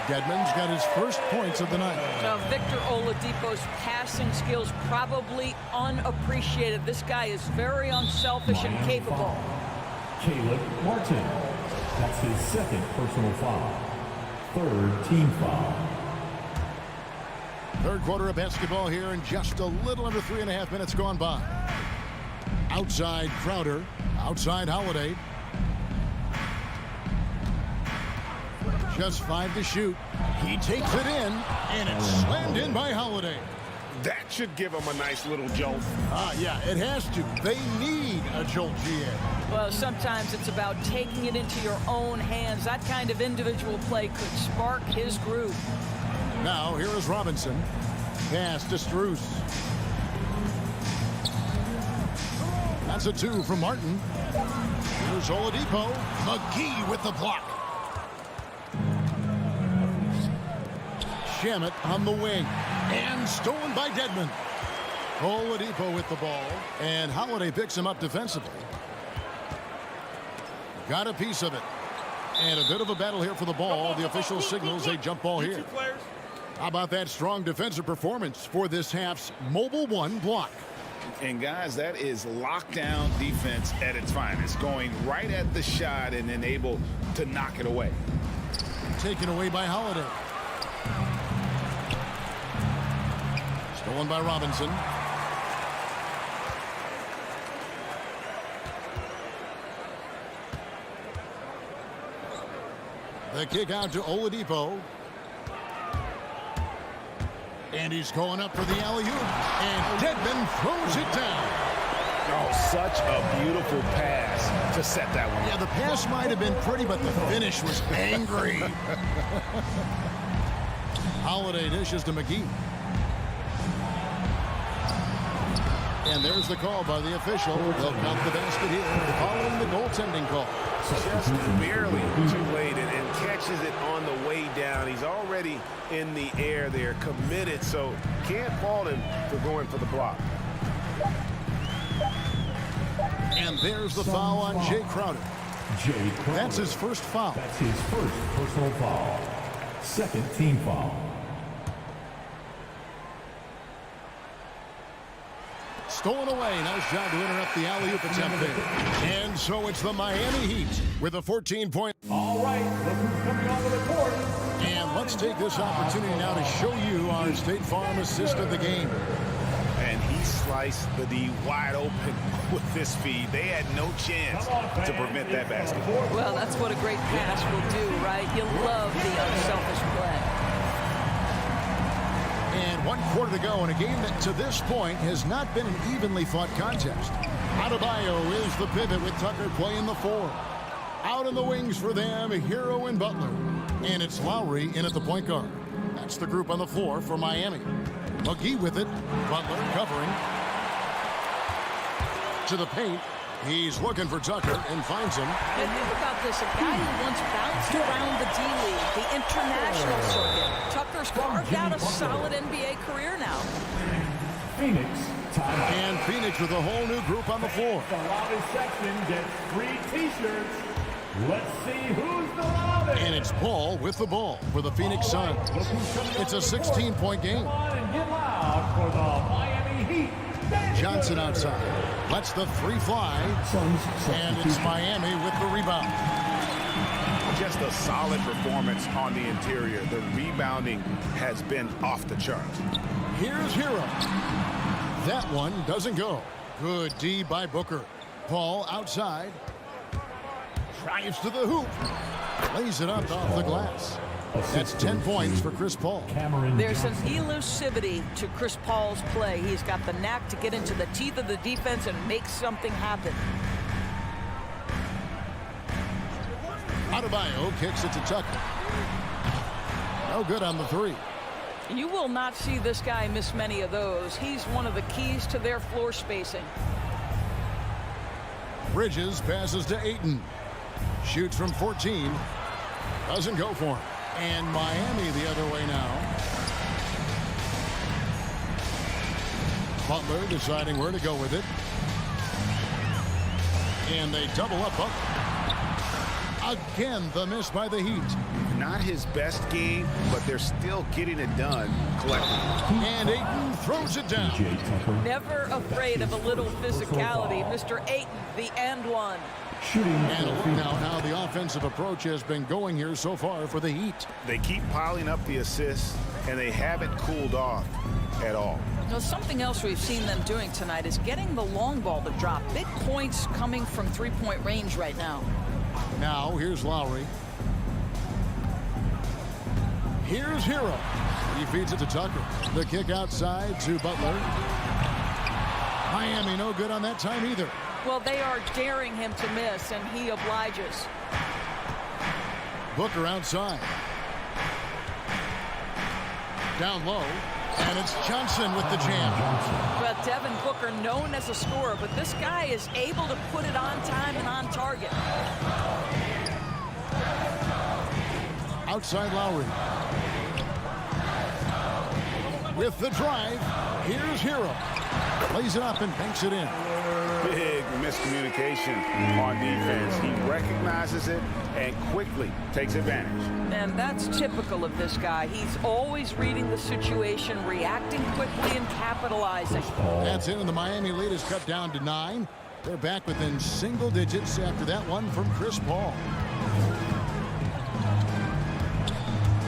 Dedmon's got his first points of the night. Now, Victor Oladipo's passing skills probably unappreciated. This guy is very unselfish and capable. Caleb Martin. That's his second personal foul. Third team foul. Third quarter of basketball here, and just a little under 3.5 minutes gone by. Outside Crowder. Outside Holiday. Just 5 to shoot. He takes it in, and it's slammed in by Holiday. That should give them a nice little jolt. Yeah, it has to. They need a jolt, GA. Well, sometimes it's about taking it into your own hands. That kind of individual play could spark his groove. Now, here is Robinson. Pass to Strus. That's a 2 from Martin. Here's Oladipo. McGee with the block. Shamet on the wing. And stolen by Dedmon. Oladipo with the ball. And Holiday picks him up defensively. Got a piece of it. And a bit of a battle here for the ball. The official signals a jump ball here. How about that strong defensive performance for this half's Mobile One block? And guys, that is lockdown defense at its finest. Going right at the shot and then able to knock it away. Taken away by Holiday. Stolen by Robinson. The kick out to Oladipo. And he's going up for the alley-oop. And Dedmon throws it down. Oh, such a beautiful pass to set that one. Yeah, the pass might have been pretty, but the finish was angry. Holiday dishes to McGee. And there's the call by the official. They'll count the basket here following the goaltending call. Just barely too late and catches it on the way down. He's already in the air there, committed, so can't fault him for going for the block. And there's the foul on Jay Crowder. That's his first foul. That's his first personal foul. Second team foul. Stolen away. Nice job to interrupt the alley-oop attempt there. And so it's the Miami Heat with a 14-point. All right, look who's coming onto the court. And let's take this opportunity now to show you our State Farm assist of the game. And he sliced the D wide open with this feed. They had no chance to prevent that basket. Well, that's what a great pass will do, right? You love the unselfish play. And 1 quarter to go in a game that to this point has not been an evenly fought contest. Adebayo is the pivot with Tucker playing the 4. Out in the wings for them, Hero and Butler. And it's Lowry in at the point guard. That's the group on the floor for Miami. McGee with it. Butler covering. To the paint. He's looking for Tucker and finds him. And think about this, a guy who once bounced around the D-League, the international circuit. Tucker's carved out a solid NBA career now. Phoenix, timeout. And Phoenix with a whole new group on the floor. The loudest section gets free T-shirts. Let's see who's the loudest. And it's Paul with the ball for the Phoenix Suns. It's a 16-point game. Come on and get loud for the Miami Heat. Johnson outside. Lets the 3 fly. And it's Miami with the rebound. Just a solid performance on the interior. The rebounding has been off the charts. Here's Hero. That one doesn't go. Good D by Booker. Paul outside. Drives to the hoop. Lays it up off the glass. That's 10 points for Chris Paul. There's an elusivity to Chris Paul's play. He's got the knack to get into the teeth of the defense and make something happen. Adebayo kicks it to Tucker. No good on the 3. You will not see this guy miss many of those. He's one of the keys to their floor spacing. Bridges passes to Ayton. Shoots from 14. Doesn't go for him. And Miami the other way now. Butler deciding where to go with it. And they double up Butler. Again, the miss by the Heat. Not his best game, but they're still getting it done collectively. And Ayton throws it down. Never afraid of a little physicality. Mr. Ayton, the and one. And look now how the offensive approach has been going here so far for the Heat. They keep piling up the assists, and they haven't cooled off at all. Now, something else we've seen them doing tonight is getting the long ball to drop. Big points coming from three-point range right now. Now, here's Lowry. Here's Hero. He feeds it to Tucker. The kick outside to Butler. Miami no good on that time either. Well, they are daring him to miss, and he obliges. Booker outside. Down low. And it's Johnson with the jam. Well, Devin Booker, known as a scorer, but this guy is able to put it on time and on target. Outside Lowry. With the drive, here's Hero. Lays it up and banks it in. Big miscommunication on defense. He recognizes it and quickly takes advantage. And that's typical of this guy. He's always reading the situation, reacting quickly, and capitalizing. That's it, and the Miami lead is cut down to 9. They're back within single digits after that one from Chris Paul.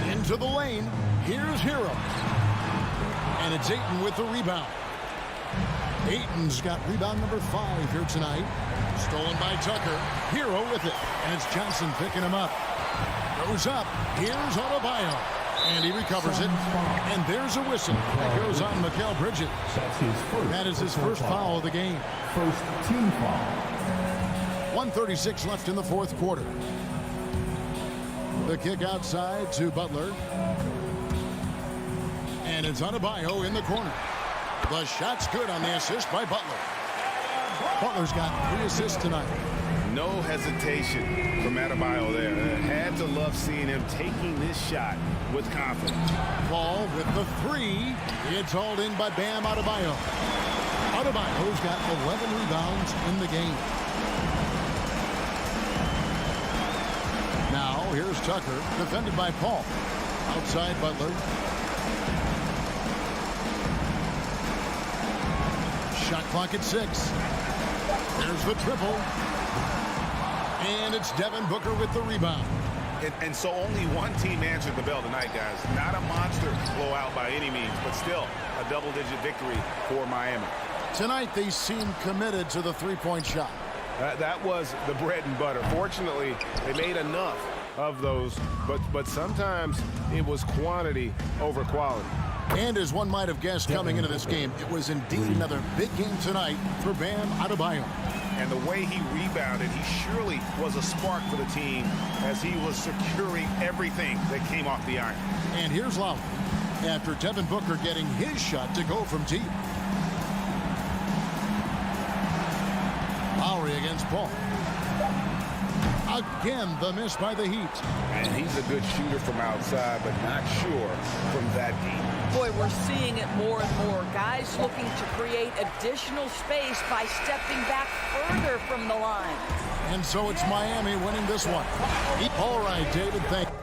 Into the lane. Here's Hero. And it's Ayton with the rebound. Ayton's got rebound number 5 here tonight. Stolen by Tucker. Hero with it. And it's Johnson picking him up. Goes up. Here's Adebayo. And he recovers it. And there's a whistle. That goes on Mikal Bridges. That is his first foul of the game. First team foul. 1:36 left in the fourth quarter. The kick outside to Butler. And it's Adebayo in the corner. The shot's good on the assist by Butler. Butler's got 3 assists tonight. No hesitation from Adebayo there. Had to love seeing him taking this shot with confidence. Ball with the 3. It's hauled in by Bam Adebayo. Adebayo's got 11 rebounds in the game. Now here's Tucker, defended by Paul. Outside Butler. Shot clock at 6. There's the triple. And it's Devin Booker with the rebound. And so only one team answered the bell tonight, guys. Not a monster blowout by any means, but still a double-digit victory for Miami. Tonight they seem committed to the three-point shot. That was the bread and butter. Fortunately, they made enough of those, but sometimes it was quantity over quality. And as one might have guessed coming into this game, it was indeed another big game tonight for Bam Adebayo. And the way he rebounded, he surely was a spark for the team as he was securing everything that came off the iron. And here's Lowry after Devin Booker getting his shot to go from deep. Lowry against Paul. Again, the miss by the Heat. And he's a good shooter from outside, but not sure from that deep. Boy, we're seeing it more and more. Guys looking to create additional space by stepping back further from the line. And so it's Miami winning this one. All right, David, thank you.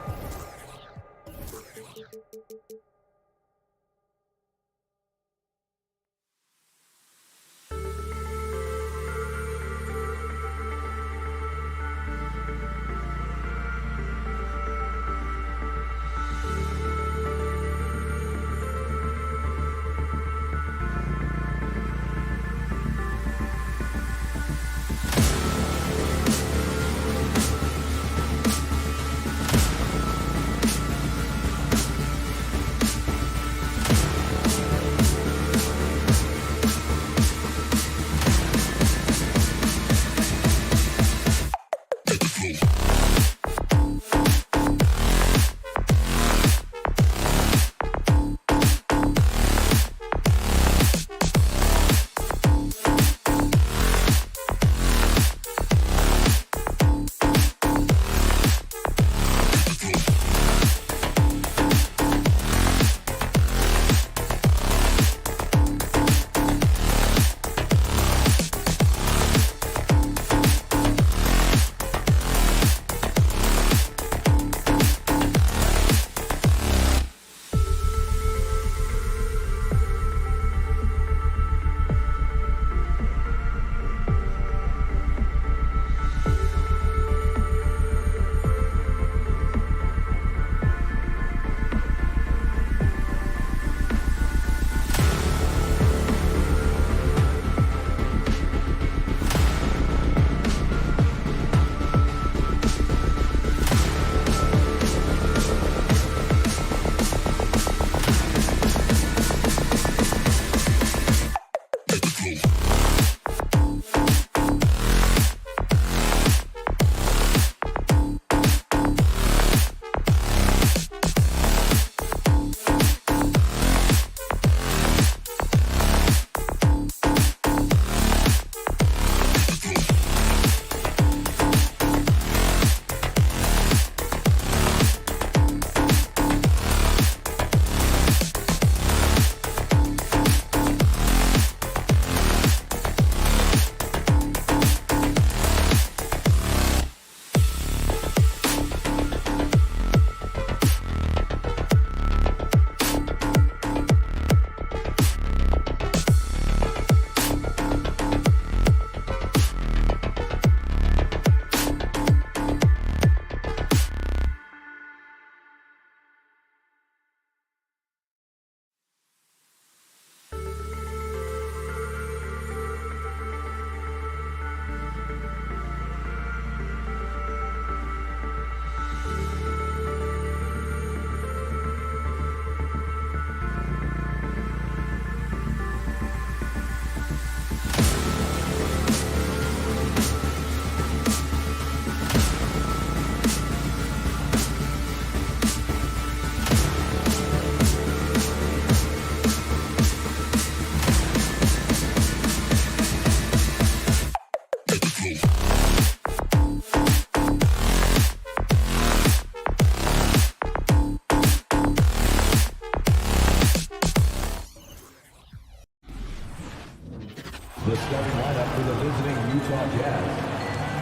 The starting lineup for the visiting Utah Jazz.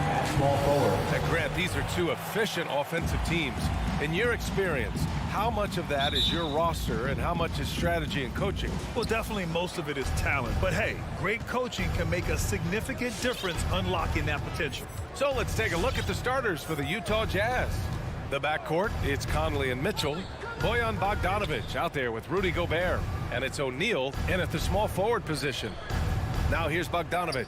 At small forward. And Grant, these are two efficient offensive teams. In your experience, how much of that is your roster and how much is strategy and coaching? Well, definitely most of it is talent. But hey, great coaching can make a significant difference unlocking that potential. So let's take a look at the starters for the Utah Jazz. The backcourt, it's Conley and Mitchell. Bojan Bogdanovic out there with Rudy Gobert. And it's O'Neal in at the small forward position. Now here's Bogdanovic.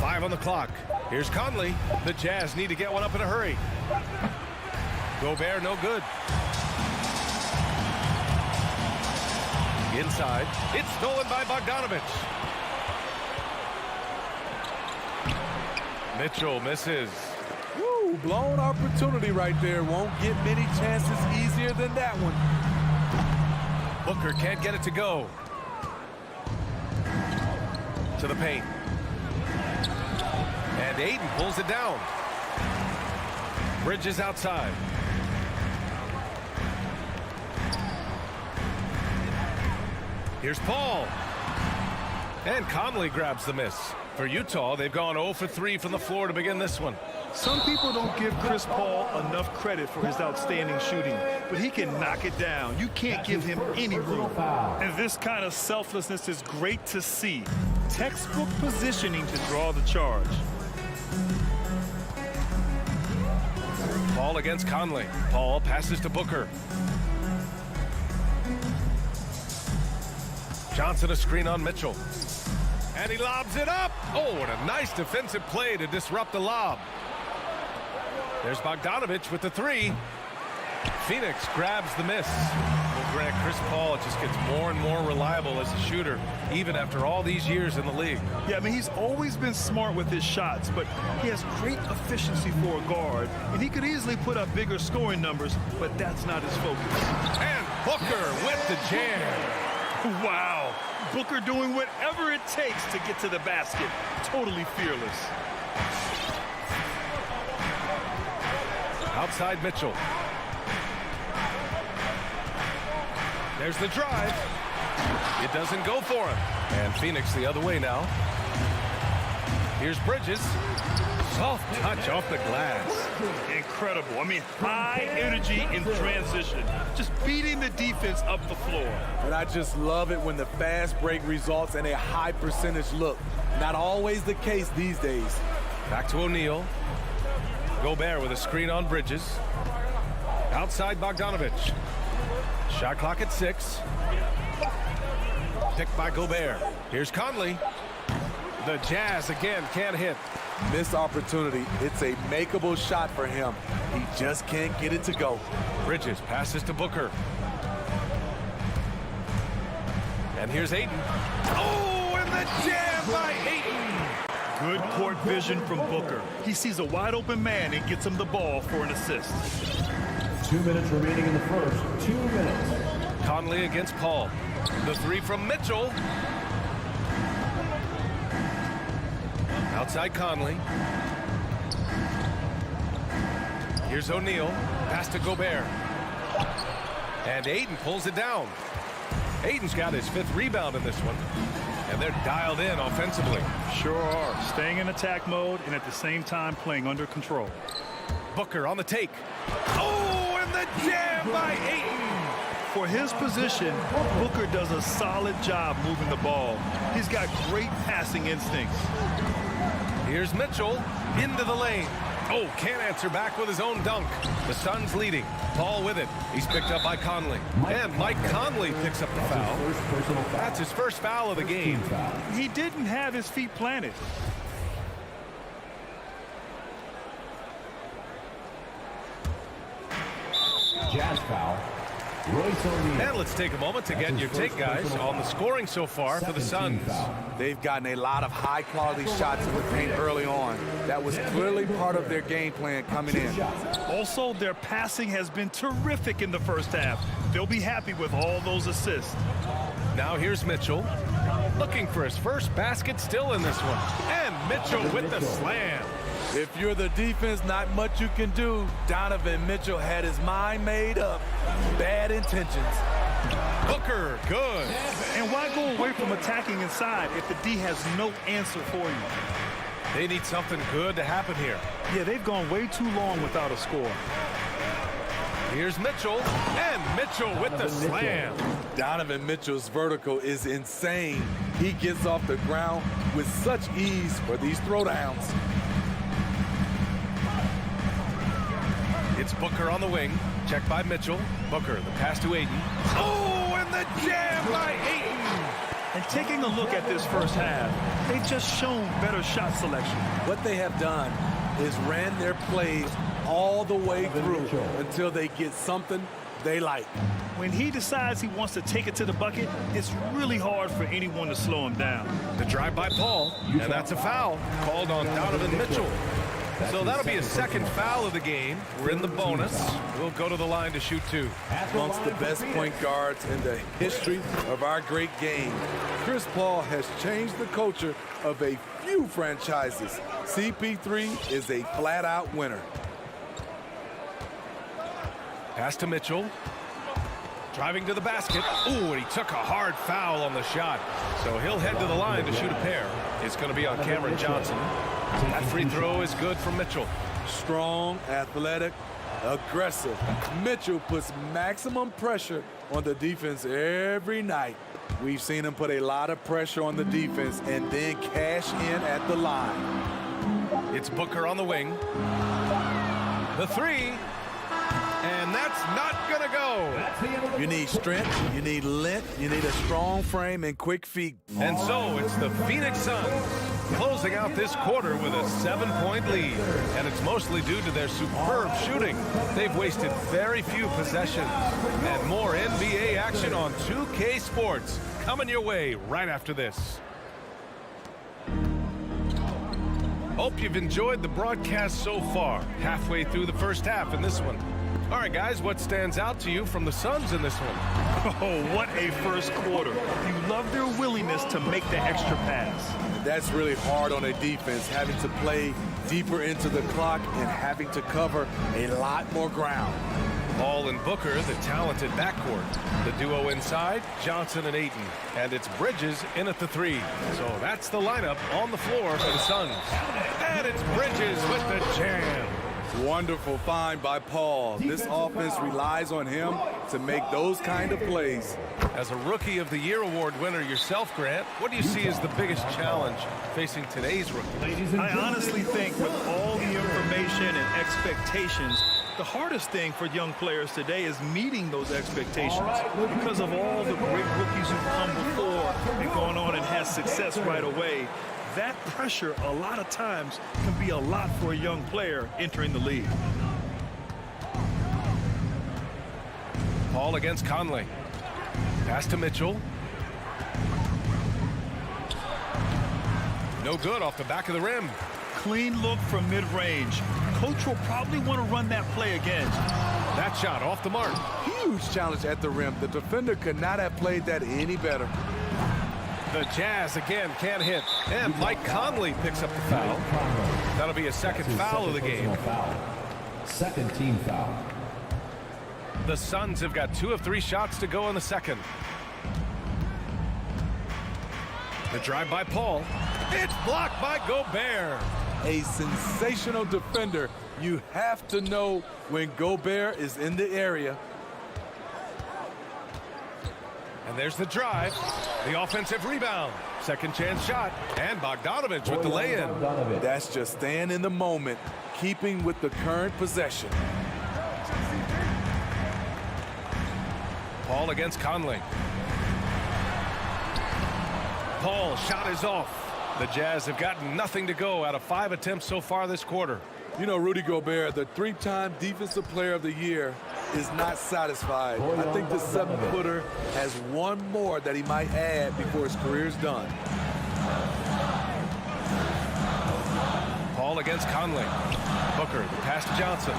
5 on the clock. Here's Conley. The Jazz need to get one up in a hurry. Gobert no good. Inside. It's stolen by Bogdanovic. Mitchell misses. Woo, blown opportunity right there. Won't get many chances easier than that one. Booker can't get it to go. To the paint. And Aiden pulls it down. Bridges outside. Here's Paul. And Conley grabs the miss. For Utah, they've gone 0 for 3 from the floor to begin this one. Some people don't give Chris Paul enough credit for his outstanding shooting, but he can knock it down. You can't give him any room. And this kind of selflessness is great to see. Textbook positioning to draw the charge. Paul against Conley. Paul passes to Booker. Johnson a screen on Mitchell. And he lobs it up. Oh, and a nice defensive play to disrupt the lob. There's Bogdanovic with the 3. Phoenix grabs the miss. Well, Grant, Chris Paul just gets more and more reliable as a shooter, even after all these years in the league. Yeah, I mean, he's always been smart with his shots, but he has great efficiency for a guard, and he could easily put up bigger scoring numbers, but that's not his focus. And Booker with the jam. Wow. Booker doing whatever it takes to get to the basket. Totally fearless. Outside Mitchell. There's the drive. It doesn't go for him. And Phoenix the other way now. Here's Bridges. Soft touch off the glass. Incredible. I mean, high energy in transition. Just beating the defense up the floor. And I just love it when the fast break results in a high percentage look. Not always the case these days. Back to O'Neal. Gobert with a screen on Bridges. Outside Bogdanovic. Shot clock at 6. Picked by Gobert. Here's Conley. The Jazz again can't hit. Missed opportunity. It's a makeable shot for him. He just can't get it to go. Bridges passes to Booker. And here's Aiden. Oh, and the jam by Aiden. Good court vision from Booker. He sees a wide open man and gets him the ball for an assist. 2 minutes remaining in the first. 2 minutes. Conley against Paul. The 3 from Mitchell. Outside Conley. Here's O'Neal. Pass to Gobert. And Aiden pulls it down. Aiden's got his 5th rebound in this one. And they're dialed in offensively. Sure are. Staying in attack mode and at the same time playing under control. Booker on the take. Oh, and the jam by Aiden. For his position, Booker does a solid job moving the ball. He's got great passing instincts. Here's Mitchell into the lane. Oh, can't answer back with his own dunk. The Suns leading. Paul with it. He's picked up by Conley. And Mike Conley picks up the foul. That's his first foul of the game. He didn't have his feet planted. Jazz foul. And let's take a moment to get your take, guys, on the scoring so far for the Suns. They've gotten a lot of high-quality shots in the paint early on. That was clearly part of their game plan coming in. Also, their passing has been terrific in the first half. They'll be happy with all those assists. Now here's Mitchell, looking for his first basket still in this one. And Mitchell with the slam. If you're the defense, not much you can do. Donovan Mitchell had his mind made up. Bad intentions. Booker, good. And why go away from attacking inside if the D has no answer for you? They need something good to happen here. Yeah, they've gone way too long without a score. Here's Mitchell, and Mitchell with the slam. Donovan Mitchell's vertical is insane. He gets off the ground with such ease for these throwdowns. It's Booker on the wing. Checked by Mitchell. Booker, the pass to Ayton. Oh, and the jam by Ayton. And taking a look at this first half, they've just shown better shot selection. What they have done is ran their plays all the way through until they get something they like. When he decides he wants to take it to the bucket, it's really hard for anyone to slow him down. The drive by Paul, and that's a foul called on Donovan Mitchell. So that'll be a second foul of the game. We're in the bonus. We'll go to the line to shoot two. Amongst the best point guards in the history of our great game, Chris Paul has changed the culture of a few franchises. CP3 is a flat-out winner. Pass to Mitchell. Driving to the basket. Ooh, and he took a hard foul on the shot. So he'll head to the line to shoot a pair. It's going to be on Cameron Johnson. That free throw is good from Mitchell. Strong, athletic, aggressive. Mitchell puts maximum pressure on the defense every night. We've seen him put a lot of pressure on the defense and then cash in at the line. It's Booker on the wing. The three. And that's not going to go. You need strength, you need length, you need a strong frame and quick feet. And so it's the Phoenix Suns closing out this quarter with a 7-point lead. And it's mostly due to their superb shooting. They've wasted very few possessions. And more NBA action on 2K Sports coming your way right after this. Hope you've enjoyed the broadcast so far. Halfway through the first half in this one. All right, guys, what stands out to you from the Suns in this one? Oh, what a first quarter. You love their willingness to make the extra pass. That's really hard on a defense, having to play deeper into the clock and having to cover a lot more ground. Paul and Booker, the talented backcourt. The duo inside, Johnson and Ayton. And it's Bridges in at the three. So that's the lineup on the floor for the Suns. And it's Bridges with the jam. Wonderful find by Paul. This offense relies on him to make those kind of plays. As a Rookie of the Year award winner yourself, Grant, what do you see as the biggest challenge facing today's rookies? I honestly think with all the information and expectations, the hardest thing for young players today is meeting those expectations because of all the great rookies who've come before and gone on and had success right away. That pressure a lot of times can be a lot for a young player entering the league. Paul against Conley. Pass to Mitchell. No good off the back of the rim. Clean look from mid-range. Coach will probably want to run that play again. That shot off the mark. Huge challenge at the rim. The defender could not have played that any better. The Jazz again can't hit. And Mike Conley picks up the foul. That'll be a second foul of the game. Second team foul. The Suns have got 2 of 3 shots to go in the second. The drive by Paul. It's blocked by Gobert. A sensational defender. You have to know when Gobert is in the area. And there's the drive. The offensive rebound. Second chance shot. And Bogdanovich with the lay-in. That's just staying in the moment, keeping with the current possession. Paul against Conley. Paul's shot is off. The Jazz have gotten nothing to go out of 5 attempts so far this quarter. You know, Rudy Gobert, the 3-time Defensive Player of the Year, is not satisfied. I think the 7-footer has one more that he might add before his career's done. Paul against Conley. Booker, the pass to Johnson.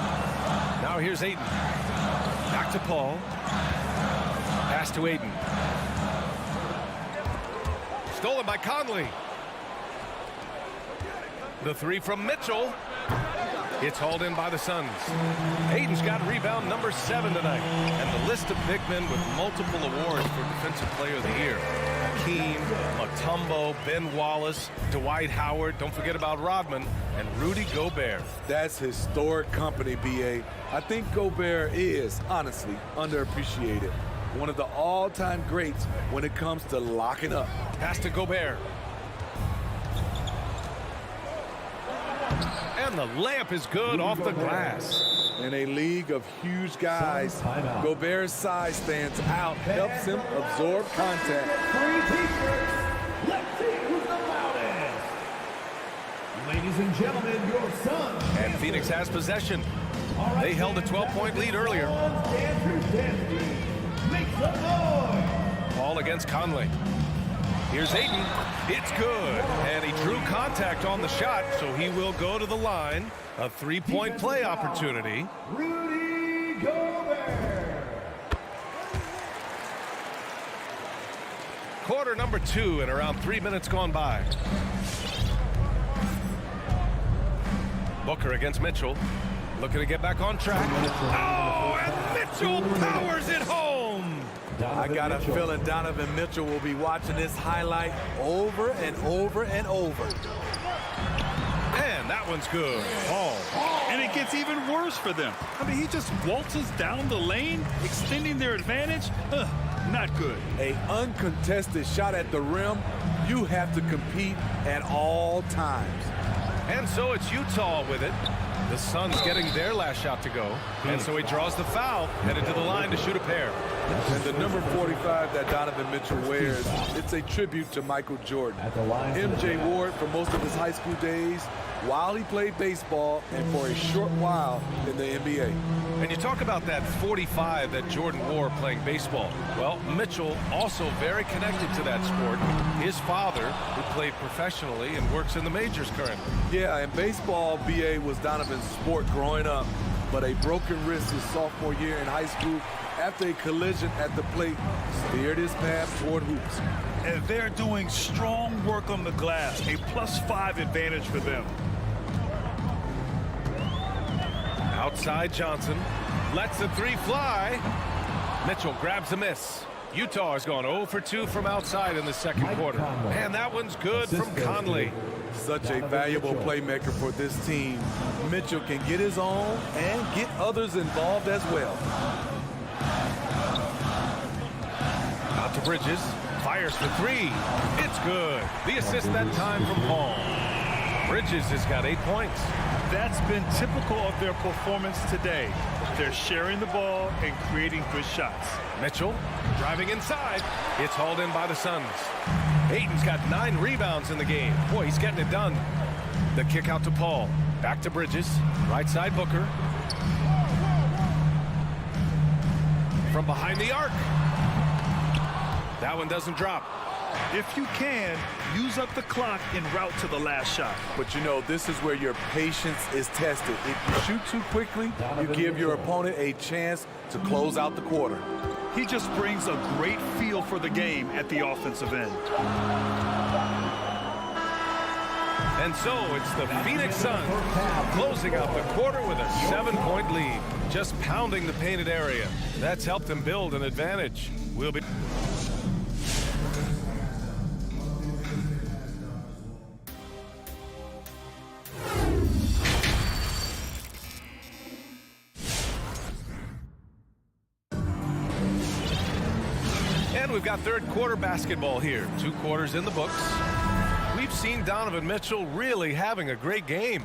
Now here's Ayton. Back to Paul. Pass to Ayton. Stolen by Conley. The three from Mitchell. It's hauled in by the Suns. Aiden's got rebound number 7 tonight. And the list of big men with multiple awards for Defensive Player of the Year. Hakeem, Mutombo, Ben Wallace, Dwight Howard, don't forget about Rodman, and Rudy Gobert. That's historic company, B.A. I think Gobert is, honestly, underappreciated. One of the all-time greats when it comes to locking up. Pass to Gobert. And the layup is good off the glass. In a league of huge guys, Gobert's size stands out, helps him absorb contact. Let's see who's the loudest. Ladies and gentlemen, your son. And Phoenix has possession. They held a 12-point lead earlier. Ball against Conley. Here's Ayton. It's good. And he drew contact on the shot, so he will go to the line. A 3-point play opportunity. Rudy Gobert. Quarter number 2 and around 3 minutes gone by. Booker against Mitchell. Looking to get back on track. Oh, and Mitchell powers it home. I got a feeling Donovan Mitchell will be watching this highlight over and over and over. And that one's good. Paul. And it gets even worse for them. I mean, he just waltzes down the lane, extending their advantage. Not good. An uncontested shot at the rim. You have to compete at all times. And so it's Utah with it. The Suns getting their last shot to go. And so he draws the foul, headed to the line to shoot a pair. And the number 45 that Donovan Mitchell wears, it's a tribute to Michael Jordan. MJ wore it for most of his high school days while he played baseball and for a short while in the NBA. And you talk about that 45 that Jordan wore playing baseball. Well, Mitchell also very connected to that sport. His father, who played professionally and works in the majors currently. Yeah, and baseball, BA, was Donovan's sport growing up, but a broken wrist his sophomore year in high school after a collision at the plate steered his path toward hoops. And they're doing strong work on the glass, a +5 advantage for them. Outside Johnson lets the 3 fly. Mitchell grabs a miss. Utah has gone 0 for 2 from outside in the second quarter. And that one's good from Conley. Such a valuable playmaker for this team. Mitchell can get his own and get others involved as well. Out to Bridges. Fires for 3. It's good. The assist that time from Paul. Bridges has got 8 points. That's been typical of their performance today. They're sharing the ball and creating good shots. Mitchell driving inside. It's hauled in by the Suns. Ayton's got 9 rebounds in the game. Boy, he's getting it done. The kick out to Paul. Back to Bridges. Right side Booker. From behind the arc. That one doesn't drop. If you can, use up the clock en route to the last shot. But you know, this is where your patience is tested. If you shoot too quickly, you give your opponent a chance to close out the quarter. He just brings a great feel for the game at the offensive end. And so it's the Phoenix Suns closing out the quarter with a 7-point lead. Just pounding the painted area. That's helped them build an advantage. We'll be... And we've got third quarter basketball here. 2 quarters in the books. We've seen Donovan Mitchell really having a great game.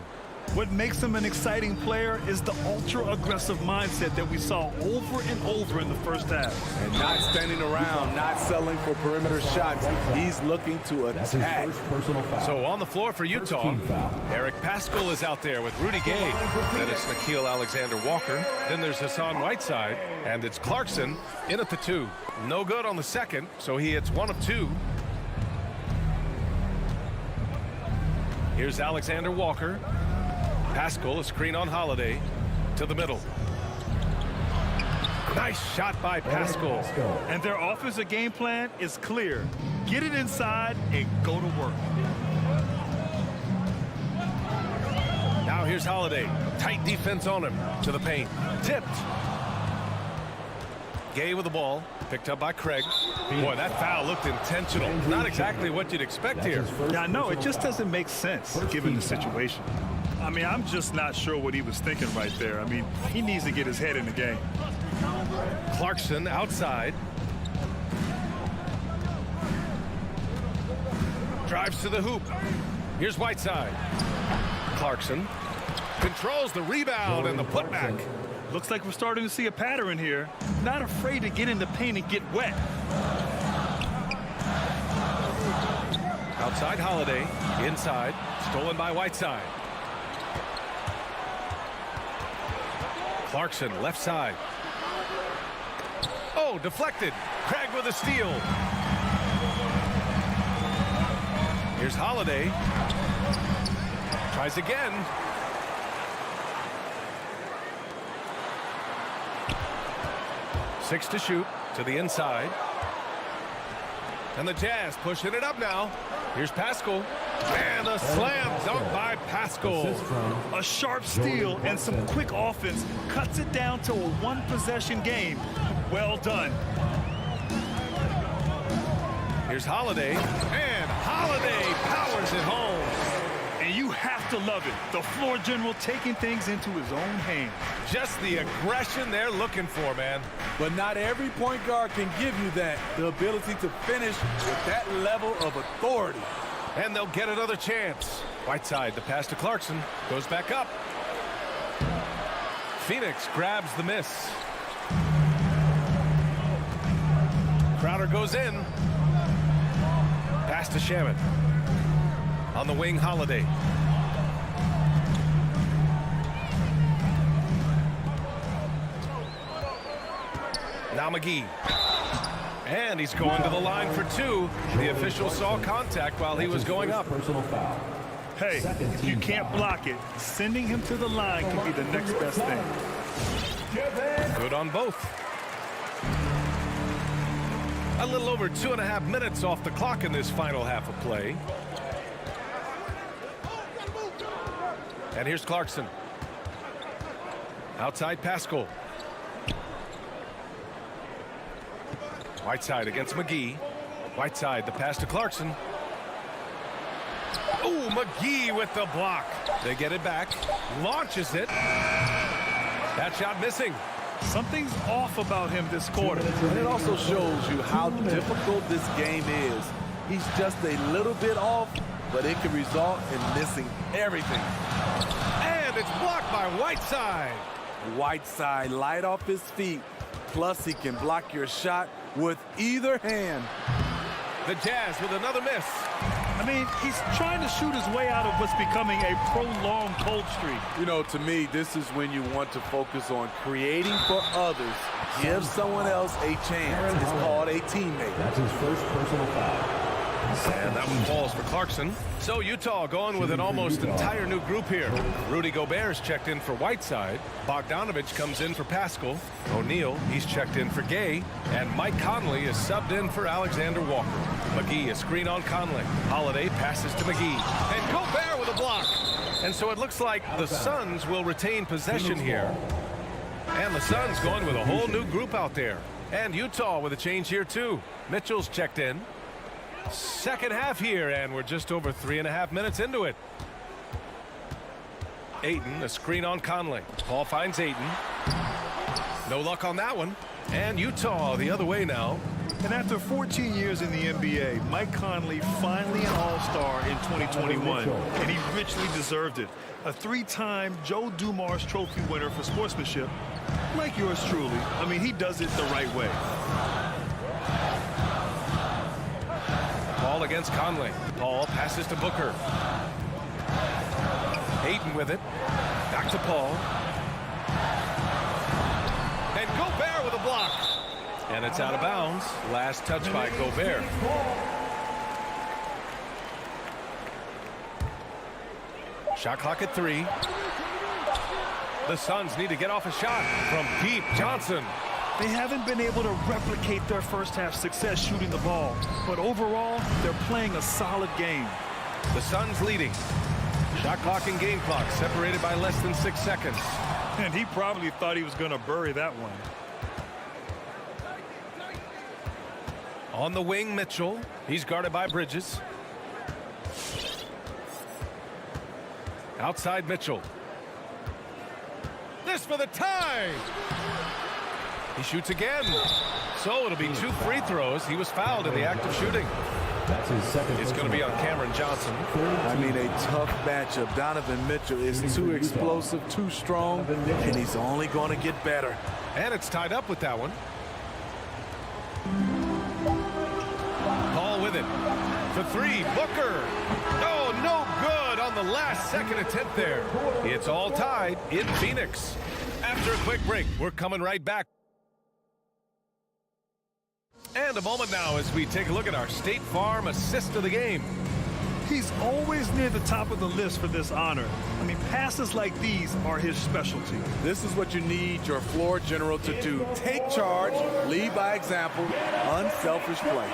What makes him an exciting player is the ultra-aggressive mindset that we saw over and over in the first half. And not standing around, not settling for perimeter shots. He's looking to attack. So on the floor for Utah, Eric Paschall is out there with Rudy Gay. Then it's Nickeil Alexander-Walker. Then there's Hassan Whiteside. And it's Clarkson in at the 2. No good on the second, so he hits 1 of 2. Here's Alexander-Walker. Paschall, a screen on Holiday, to the middle. Nice shot by Paschall. And their offensive game plan is clear. Get it inside and go to work. Now here here's Holiday. Tight defense on him. To the paint. Tipped. Gay with the ball. Picked up by Craig. Boy, that foul looked intentional. Not exactly what you'd expect here. Yeah, I know. It just doesn't make sense given the situation. I mean, I'm just not sure what he was thinking right there. I mean, he needs to get his head in the game. Clarkson outside. Drives to the hoop. Here's Whiteside. Clarkson controls the rebound and the putback. Looks like we're starting to see a pattern here. Not afraid to get in the paint and get wet. Outside Holiday. Inside. Stolen by Whiteside. Clarkson left side. Oh, deflected. Craig with a steal. Here's Holiday. Tries again. Six to shoot to the inside. And the Jazz pushing it up now. Here's Pascal. And a slam dunk by Pascal. A sharp steal and some quick offense cuts it down to a one-possession game. Well done. Here's Holiday. And Holiday powers it home. And you have to love it. The floor general taking things into his own hands. Just the aggression they're looking for, man. But not every point guard can give you that. The ability to finish with that level of authority. And they'll get another chance. Whiteside, the pass to Clarkson. Goes back up. Phoenix grabs the miss. Crowder goes in. Pass to Shaman. On the wing, Holiday. Now McGee. And he's going to the line for two. The official saw contact while he was going up. Hey, if you can't block it, sending him to the line can be the next best thing. Good on both. A little over 2.5 minutes off the clock in this final half of play. And here's Clarkson. Outside Pascal. Whiteside against McGee. Whiteside, the pass to Clarkson. Oh, McGee with the block. They get it back. Launches it. That shot missing. Something's off about him this quarter. And it also shows you how difficult this game is. He's just a little bit off, but it can result in missing everything. And it's blocked by Whiteside. Whiteside light off his feet. Plus, he can block your shot with either hand. The Jazz with another miss. I mean, he's trying to shoot his way out of what's becoming a prolonged cold streak. You know, to me, this is when you want to focus on creating for others. Give someone else a chance. It's called a teammate. That's his first personal foul. And that one falls for Clarkson. So Utah going with an almost entire new group here. Rudy Gobert's checked in for Whiteside. Bogdanovich comes in for Pascal. O'Neal, he's checked in for Gay. And Mike Conley is subbed in for Alexander Walker. McGee, a screen on Conley. Holiday passes to McGee. And Gobert with a block. And so it looks like the Suns will retain possession here. And the Suns going with a whole new group out there. And Utah with a change here too. Mitchell's checked in. Second half here, and we're just over 3.5 minutes into it. Ayton, a screen on Conley. Paul finds Ayton. No luck on that one. And Utah the other way now. And after 14 years in the NBA, Mike Conley finally an All-Star in 2021, and he richly deserved it. A 3-time Joe Dumars Trophy winner for sportsmanship, like yours truly. I mean, he does it the right way. Paul against Conley. Paul passes to Booker. Ayton with it. Back to Paul. And Gobert with a block. And it's out of bounds. Last touch by Gobert. Shot clock at 3. The Suns need to get off a shot from Pete Johnson. They haven't been able to replicate their first half success shooting the ball, but overall, they're playing a solid game. The Suns leading. Shot clock and game clock separated by less than 6 seconds. And he probably thought he was going to bury that one. On the wing, Mitchell. He's guarded by Bridges. Outside Mitchell. This for the tie. He shoots again. So it'll be 2 free throws. He was fouled in the act of shooting. That's his second. It's going to be on Cameron Johnson. I mean, a tough matchup. Donovan Mitchell is too explosive, too strong, and he's only going to get better. And it's tied up with that one. Paul with it. For 3, Booker. Oh, no good on the last second attempt there. It's all tied in Phoenix. After a quick break, we're coming right back. And a moment now as we take a look at our State Farm assist of the game. He's always near the top of the list for this honor. I mean, passes like these are his specialty. This is what you need your floor general to do. Take charge, lead by example, unselfish play.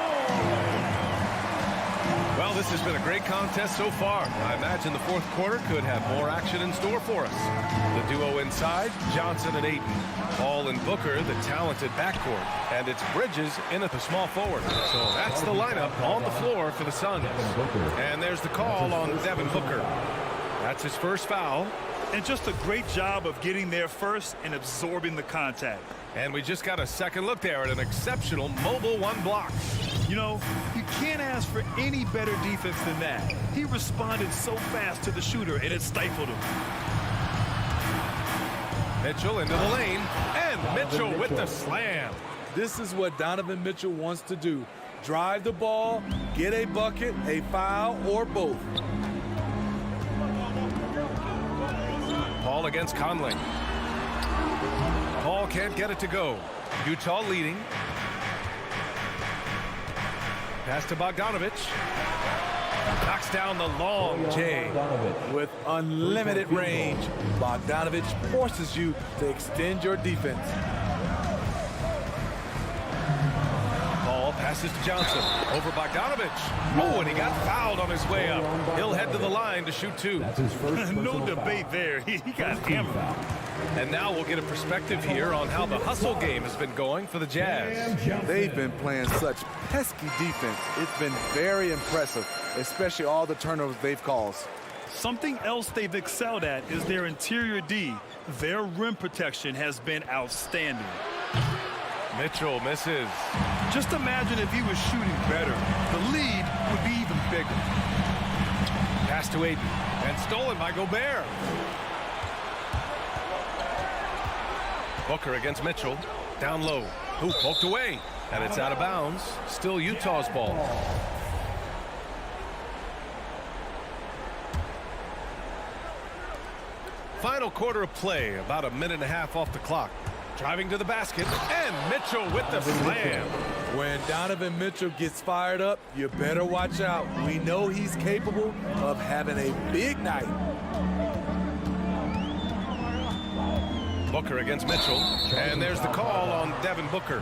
Well, this has been a great contest so far. I imagine the fourth quarter could have more action in store for us. The duo inside, Johnson and Ayton. Paul and Booker, the talented backcourt. And it's Bridges in at the small forward. So that's the lineup on the floor for the Suns. And there's the call on Devin Booker. That's his first foul. And just a great job of getting there first and absorbing the contact. And we just got a second look there at an exceptional mobile 1 block. You know, you can't ask for any better defense than that. He responded so fast to the shooter, and it stifled him. Mitchell into the lane, and Mitchell with the slam. This is what Donovan Mitchell wants to do. Drive the ball, get a bucket, a foul, or both. Paul against Conley. Paul can't get it to go. Utah leading. Pass to Bogdanovich. Knocks down the long J. With unlimited range, Bogdanovich forces you to extend your defense. Paul passes to Johnson. Over Bogdanovich. Oh, and he got fouled on his way up. He'll head to the line to shoot 2. No debate there. He got hammered. And now we'll get a perspective here on how the hustle game has been going for the Jazz. They've been playing such pesky defense. It's been very impressive, especially all the turnovers they've caused. Something else they've excelled at is their interior D. Their rim protection has been outstanding. Mitchell misses. Just imagine if he was shooting better. The lead would be even bigger. Pass to Ayton. And stolen by Gobert. Booker against Mitchell. Down low. Who poked away. And it's out of bounds. Still Utah's ball. Final quarter of play. About a minute and a half off the clock. Driving to the basket. And Mitchell with the slam. When Donovan Mitchell gets fired up, you better watch out. We know he's capable of having a big night. Booker against Mitchell. And there's the call on Devin Booker.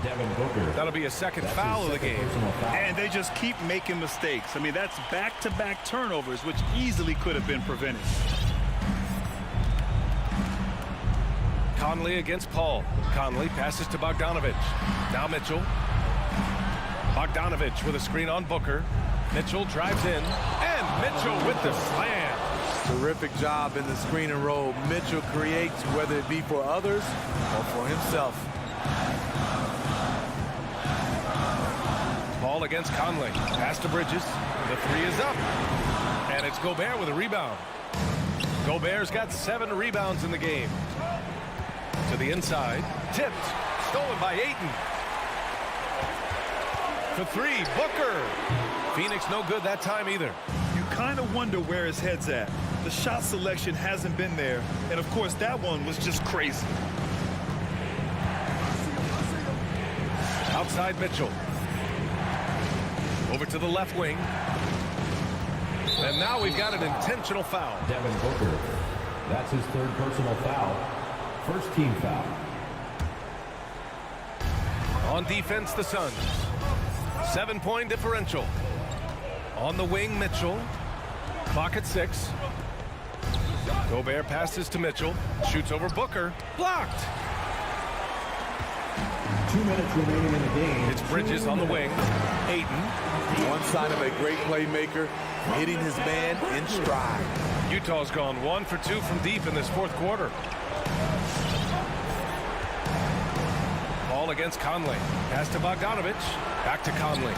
That'll be a second foul of the game. And they just keep making mistakes. I mean, that's back-to-back turnovers, which easily could have been prevented. Conley against Paul. Conley passes to Bogdanovich. Now Mitchell. Bogdanovich with a screen on Booker. Mitchell drives in. And Mitchell with the slam. Terrific job in the screen and roll. Mitchell creates, whether it be for others or for himself. Paul against Conley. Pass to Bridges. The 3 is up. And it's Gobert with a rebound. Gobert's got 7 rebounds in the game. To the inside. Tipped. Stolen by Ayton. For 3, Booker. Phoenix no good that time either. You kind of wonder where his head's at. The shot selection hasn't been there. And, of course, that one was just crazy. Outside Mitchell. Over to the left wing. And now we've got an intentional foul. Devin Booker. That's his 3rd personal foul. First team foul. On defense, the Suns. 7-point differential. On the wing, Mitchell. Clock at 6. Gobert passes to Mitchell. Shoots over Booker. Blocked. 2 minutes remaining in the game. It's Bridges on the wing. Ayton. One sign of a great playmaker, hitting his man in stride. Utah's gone 1 for 2 from deep in this fourth quarter. Ball against Conley. Pass to Bogdanovich. Back to Conley.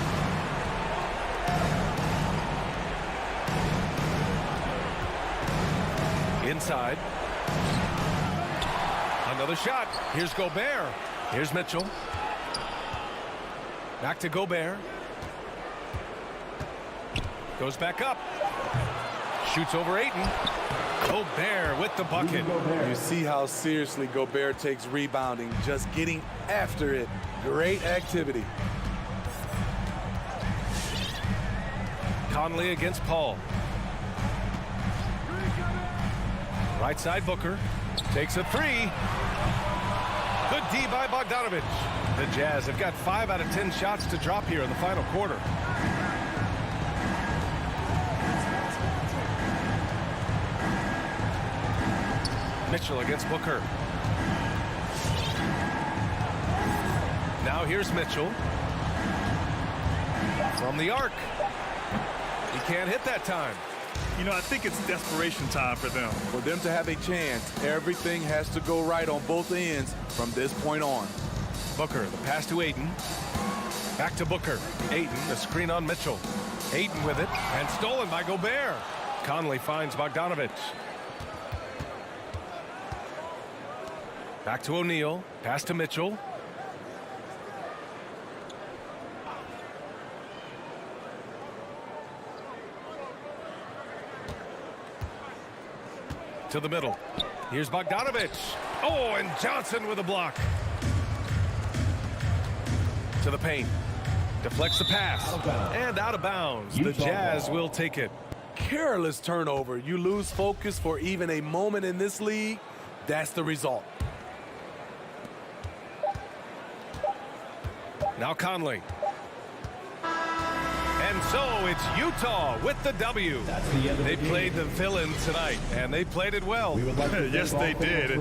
Inside. Another shot. Here's Gobert. Here's Mitchell. Back to Gobert. Goes back up. Shoots over Ayton. Gobert with the bucket. You see how seriously Gobert takes rebounding, just getting after it. Great activity. Conley against Paul. Right side Booker. Takes a three. Good D by Bogdanovich. The Jazz have got 5 out of 10 shots to drop here in the final quarter. Mitchell against Booker. Now here's Mitchell. From the arc. He can't hit that time. You know, I think it's desperation time for them. For them to have a chance, everything has to go right on both ends from this point on. Booker, the pass to Ayton. Back to Booker. Ayton, the screen on Mitchell. Ayton with it, and stolen by Gobert. Conley finds Bogdanovich. Back to O'Neal. Pass to Mitchell. To the middle. Here's Bogdanovich. Oh, and Johnson with a block. To the paint. Deflects the pass. And out of bounds. The Jazz will take it. Careless turnover. You lose focus for even a moment in this league. That's the result. Now Conley. And so it's Utah with the W. They played the villain tonight, and they played it well. Yes, they did.